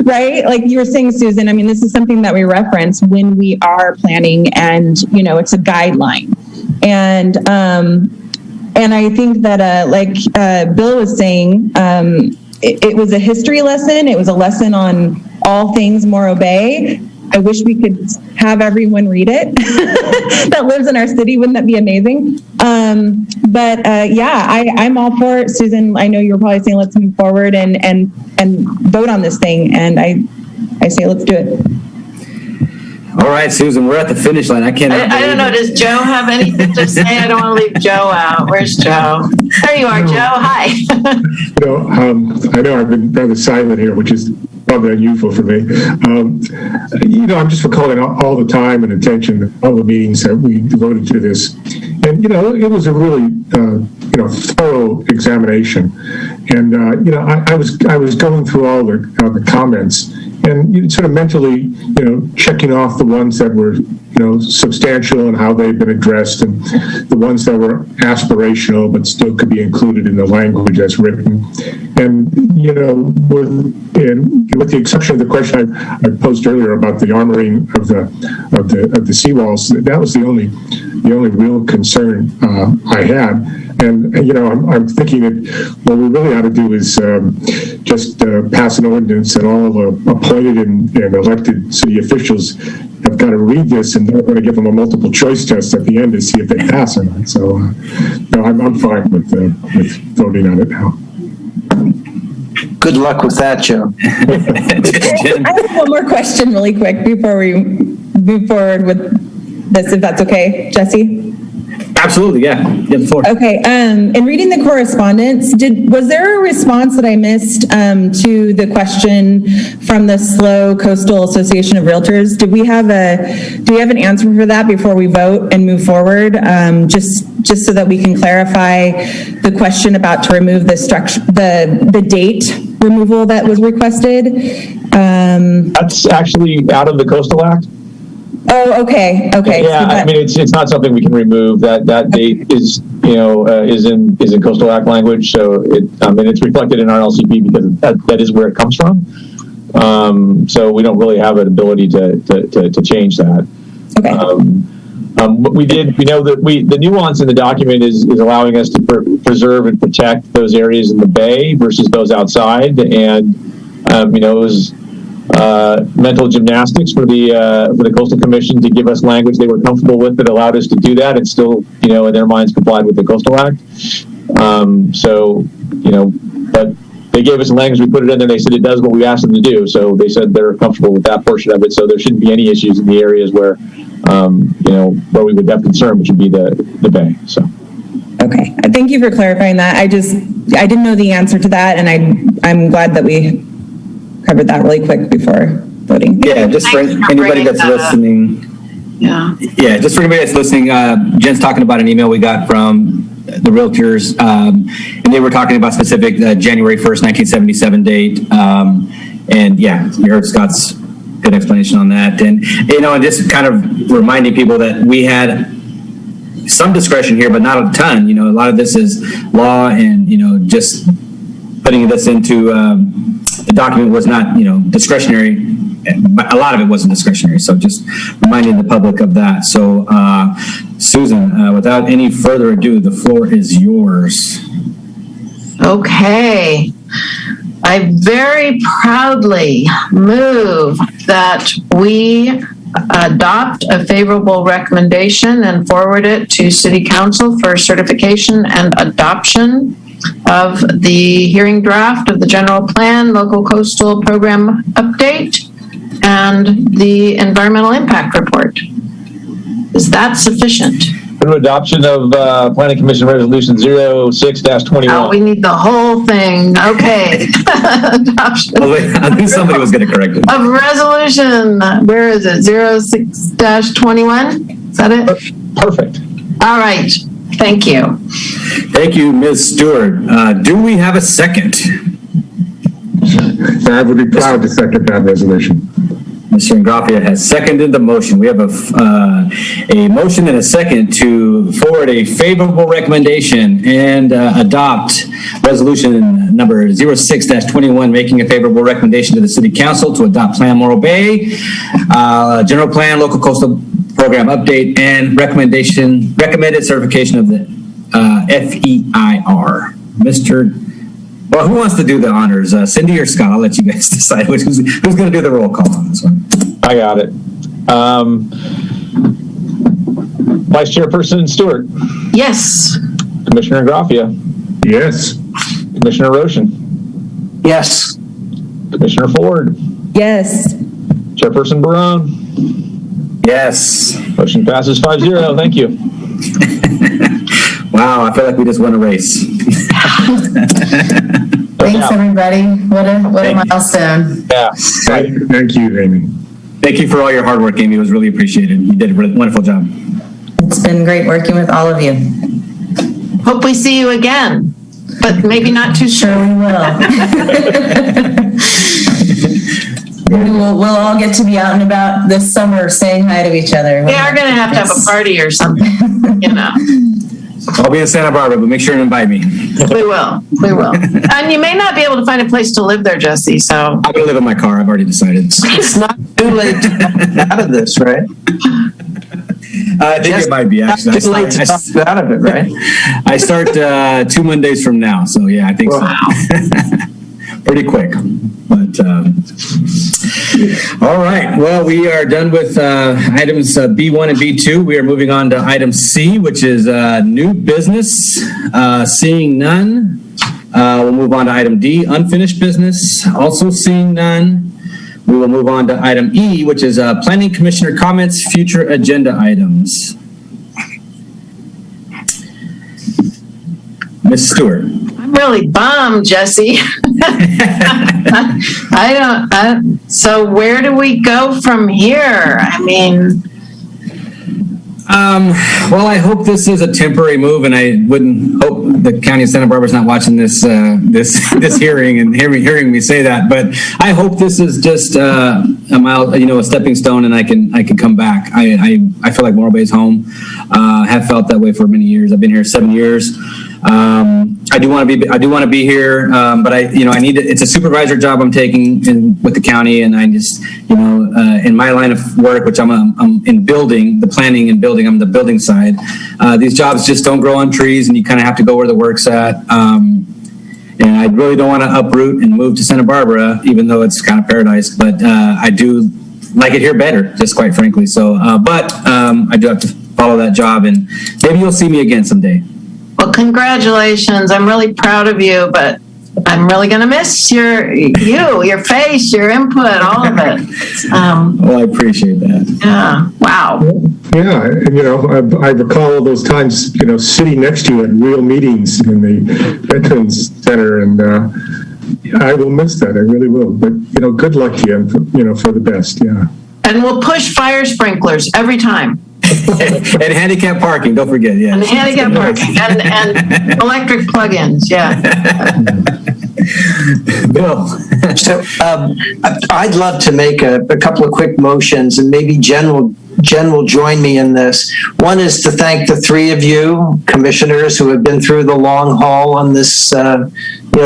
right? Like you were saying, Susan, I mean, this is something that we reference when we are planning and, it's a guideline. And I think that, Bill was saying, it was a history lesson. It was a lesson on all things Morro Bay. I wish we could have everyone read it that lives in our city. Wouldn't that be amazing? I'm all for it. Susan, I know you're probably saying let's move forward and vote on this thing. And I say let's do it. All right, Susan, we're at the finish line. I don't know. Does Joe have anything to say? I don't want to leave Joe out. Where's Joe? There you are, Joe. Hi. I know I've been rather silent here, which is probably unusual for me. I'm just recalling all the time and attention, all the meetings that we devoted to this. And, it was a really, thorough examination. And, I was going through all the comments and sort of mentally, checking off the ones that were, substantial and how they've been addressed, and the ones that were aspirational but still could be included in the language that's written. And, with the exception of the question I posed earlier about the armoring of the seawalls, that was the only real concern I had. And, I'm thinking that what we really ought to do is just pass an ordinance that all appointed and elected city officials have got to read this, and they're going to give them a multiple choice test at the end to see if they pass or not. So, I'm fine with voting on it now. Good luck with that, Joe. I have one more question really quick before we move forward with this, if that's okay, Jesse? Absolutely, yeah. The floor. Okay. In reading the correspondence, was there a response that I missed to the question from the SLO Coastal Association of Realtors? Do we have an answer for that before we vote and move forward? Just so that we can clarify the question about to remove the structure, the date removal that was requested. That's actually out of the Coastal Act. Oh, okay. Yeah, I mean, it's not something we can remove. That date is is in Coastal Act language, so it's reflected in our LCP because that is where it comes from. So we don't really have an ability to change that. Okay. What we did, the nuance in the document is allowing us to preserve and protect those areas in the bay versus those outside, and it was mental gymnastics for the Coastal Commission to give us language they were comfortable with that allowed us to do that and still, in their minds, complied with the Coastal Act. But they gave us the language, we put it in there, they said it does what we asked them to do. So they said they're comfortable with that portion of it. So there shouldn't be any issues in the areas where, where we would have concern, which would be the bay. So. Okay. Thank you for clarifying that. I didn't know the answer to that, and I'm glad that we covered that really quick before voting. Yeah, just for anybody that's listening. Yeah, just for anybody that's listening, Jen's talking about an email we got from the realtors, and they were talking about specific January 1st, 1977 date. And yeah, you heard Scott's good explanation on that. And, and just kind of reminding people that we had some discretion here, but not a ton. A lot of this is law, and, just putting this into the document was not, discretionary. But a lot of it wasn't discretionary. So just reminding the public of that. So, Susan, without any further ado, the floor is yours. Okay. I very proudly move that we adopt a favorable recommendation and forward it to City Council for certification and adoption of the hearing draft of the general plan, local coastal program update, and the environmental impact report. Is that sufficient? Adoption of Planning Commission Resolution 06-21. Oh, we need the whole thing. Okay. Adoption. Oh, wait, I think somebody was going to correct it. Of resolution, where is it? 06-21? Is that it? Perfect. All right. Thank you. Thank you, Ms. Stewart. Do we have a second? I would be proud to second that resolution. Mr. Ingraffia has seconded the motion. We have a motion and a second to forward a favorable recommendation and adopt resolution number 06-21, making a favorable recommendation to the City Council to adopt Plan Morro Bay, General Plan, Local Coastal Program Update, and recommended certification of the FEIR. Well, who wants to do the honors? Cindy or Scott? I'll let you guys decide who's going to do the roll call on this one. I got it. Vice Chairperson Stewart. Yes. Commissioner Ingraffia. Yes. Commissioner Roshan. Yes. Commissioner Ford. Yes. Chairperson Barone. Yes. Motion passes 5-0. Thank you. Wow, I feel like we just won a race. Thanks, everybody. What a milestone. Yeah. Thank you, Amy. Thank you for all your hard work, Amy. It was really appreciated. You did a wonderful job. It's been great working with all of you. Hope we see you again, but maybe not too Sure we will. We'll all get to be out and about this summer saying hi to each other. We are going to have a party or something, I'll be in Santa Barbara, but make sure to invite me. We will. And you may not be able to find a place to live there, Jesse, so. I'm going to live in my car. I've already decided. It's not too late to get out of this, right? I think it might be, actually. Too late to talk out of it, right? I start 2 Mondays from now, so yeah, I think so. Pretty quick. But all right. Well, we are done with items B1 and B2. We are moving on to item C, which is new business. Seeing none, we'll move on to item D, unfinished business. Also seeing none, we will move on to item E, which is planning commissioner comments, future agenda items. Ms. Stewart. I'm really bummed, Jesse. So where do we go from here? I mean, well, I hope this is a temporary move, and I wouldn't hope the county of Santa Barbara's not watching this this hearing and hearing me say that. But I hope this is just a stepping stone, and I can come back. I feel like Morro Bay is home. Have felt that way for many years. I've been here 7 years. I do want to be here, but I need it's a supervisor job I'm taking with the county, and I just in my line of work, which I'm in building, the planning and building, I'm the building side. These jobs just don't grow on trees, and you kind of have to go where the work's at. And I really don't want to uproot and move to Santa Barbara, even though it's kind of paradise. But I do like it here better, just quite frankly. So, but I do have to follow that job, and maybe you'll see me again someday. well, congratulations. I'm really proud of you, but I'm really going to miss your face, your input, all of it. Well, I appreciate that. Yeah. Wow. Yeah, and I recall those times, sitting next to you at real meetings in the Veterans Center, and I will miss that. I really will. But good luck to you. For the best. Yeah. And we'll push fire sprinklers every time. And handicap parking, don't forget. Yeah. And handicap parking and electric plug-ins. Yeah. Bill. So I'd love to make a couple of quick motions, and maybe Jen will join me in this. One is to thank the three of you commissioners who have been through the long haul on this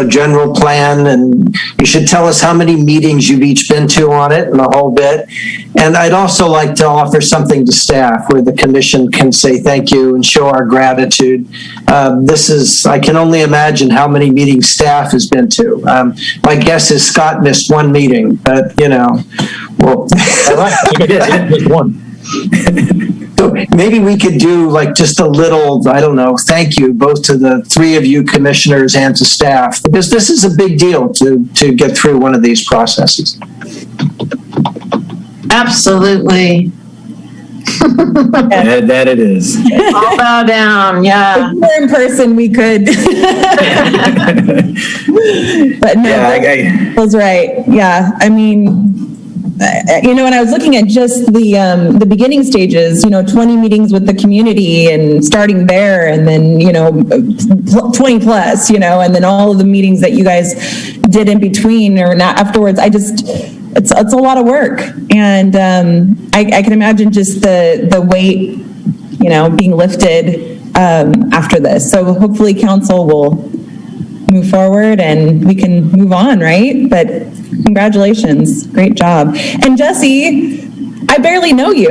general plan, and you should tell us how many meetings you've each been to on it and the whole bit. And I'd also like to offer something to staff where the commission can say thank you and show our gratitude. I can only imagine how many meetings staff has been to. My guess is Scott missed one meeting, but well, just one. So maybe we could do just a little, I don't know, thank you both to the three of you commissioners and to staff, because this is a big deal to get through one of these processes. Absolutely. That it is. All bow down, yeah. If we were in person, we could. But no, Yeah, Bill's right. Yeah, I mean, when I was looking at just the beginning stages, 20 meetings with the community and starting there, and then 20 plus, and then all of the meetings that you guys did in between or not afterwards. It's a lot of work, and I can imagine just the weight, being lifted after this. So hopefully council will move forward and we can move on, right? But congratulations, great job. And Jesse, I barely know you.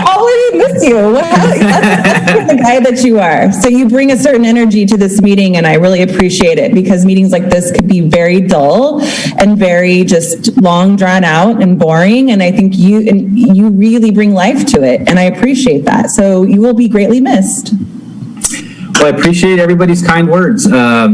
Already miss you. That's the guy that you are. So you bring a certain energy to this meeting, and I really appreciate it, because meetings like this could be very dull and very just long, drawn out and boring. And I think you really bring life to it, and I appreciate that. So you will be greatly missed. Well, I appreciate everybody's kind words. I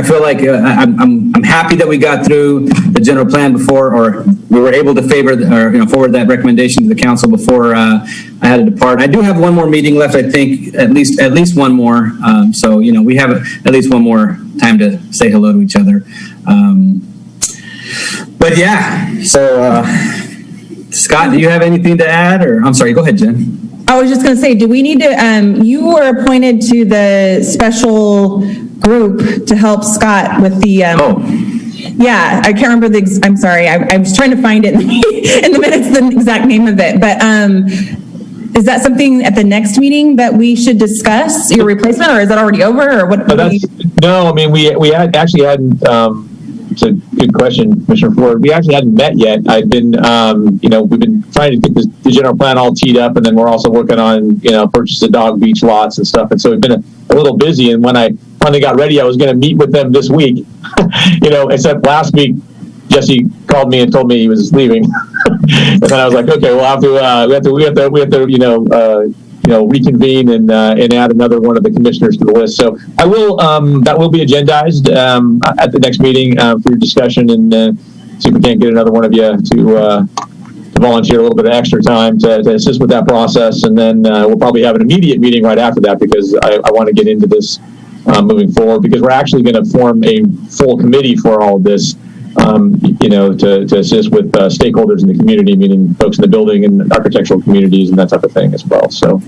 feel like I'm happy that we got through the general plan before, or we were able to forward that recommendation to the council before I had to depart. I do have one more meeting left. I think at least one more. So we have at least one more time to say hello to each other. But yeah. So Scott, do you have anything to add? Or I'm sorry. Go ahead, Jen. I was just going to say, do we need to, you were appointed to the special group to help Scott with the, yeah, I can't remember I'm sorry, I was trying to find it in the minutes, the exact name of it, but is that something at the next meeting that we should discuss, your replacement, or is that already over, or what? No, I mean, we actually hadn't, it's a good question, Commissioner Ford. We actually hadn't met yet. I've been, we've been trying to get the general plan all teed up, and then we're also working on, purchase of dog beach lots and stuff. And so we've been a little busy. And when I finally got ready, I was going to meet with them this week, except last week, Jesse called me and told me he was leaving. And then I was like, okay, we have to reconvene and add another one of the commissioners to the list. So I will, that will be agendized at the next meeting for your discussion, and see if we can't get another one of you to volunteer a little bit of extra time to assist with that process. And then we'll probably have an immediate meeting right after that, because I want to get into this moving forward, because we're actually going to form a full committee for all of this, to assist with stakeholders in the community, meaning folks in the building and architectural communities and that type of thing as well. So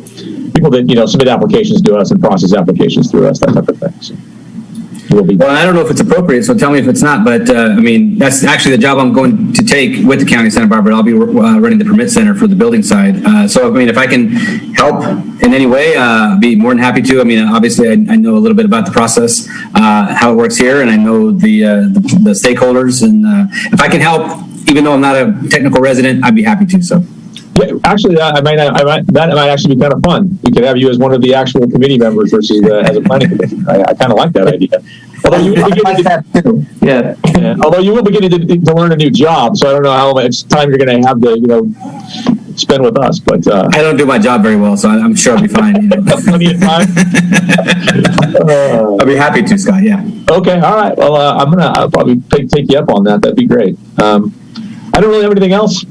people that, submit applications to us and process applications through us, that type of thing. So well, I don't know if it's appropriate, so tell me if it's not, but that's actually the job I'm going to take with the County of Santa Barbara. I'll be running the permit center for the building side. So, if I can help in any way, be more than happy to. Obviously, I know a little bit about the process, how it works here, and I know the stakeholders, and if I can help, even though I'm not a technical resident, I'd be happy to, so. Yeah, actually, that might actually be kind of fun. We could have you as one of the actual committee members versus as a planning commissioner. I kind of like that idea. Although you will be getting although you will be getting to learn a new job, so I don't know how much time you're going to have to spend with us. But I don't do my job very well, so I'm sure I'll be fine. Plenty of time. I'll be happy to, Scott. Yeah. Okay. All right. Well, I'll probably take you up on that. That'd be great. I don't really have anything else,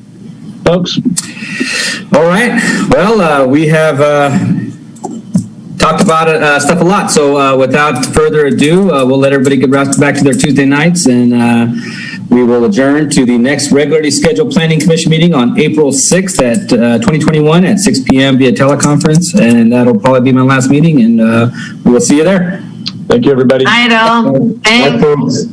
folks. All right. Well, we have talked about stuff a lot. So without further ado, we'll let everybody get back to their Tuesday nights, and we will adjourn to the next regularly scheduled Planning Commission meeting on April 6th at 2021 at 6 p.m. via teleconference. And that'll probably be my last meeting, and we will see you there. Thank you, everybody. Night all. Thanks.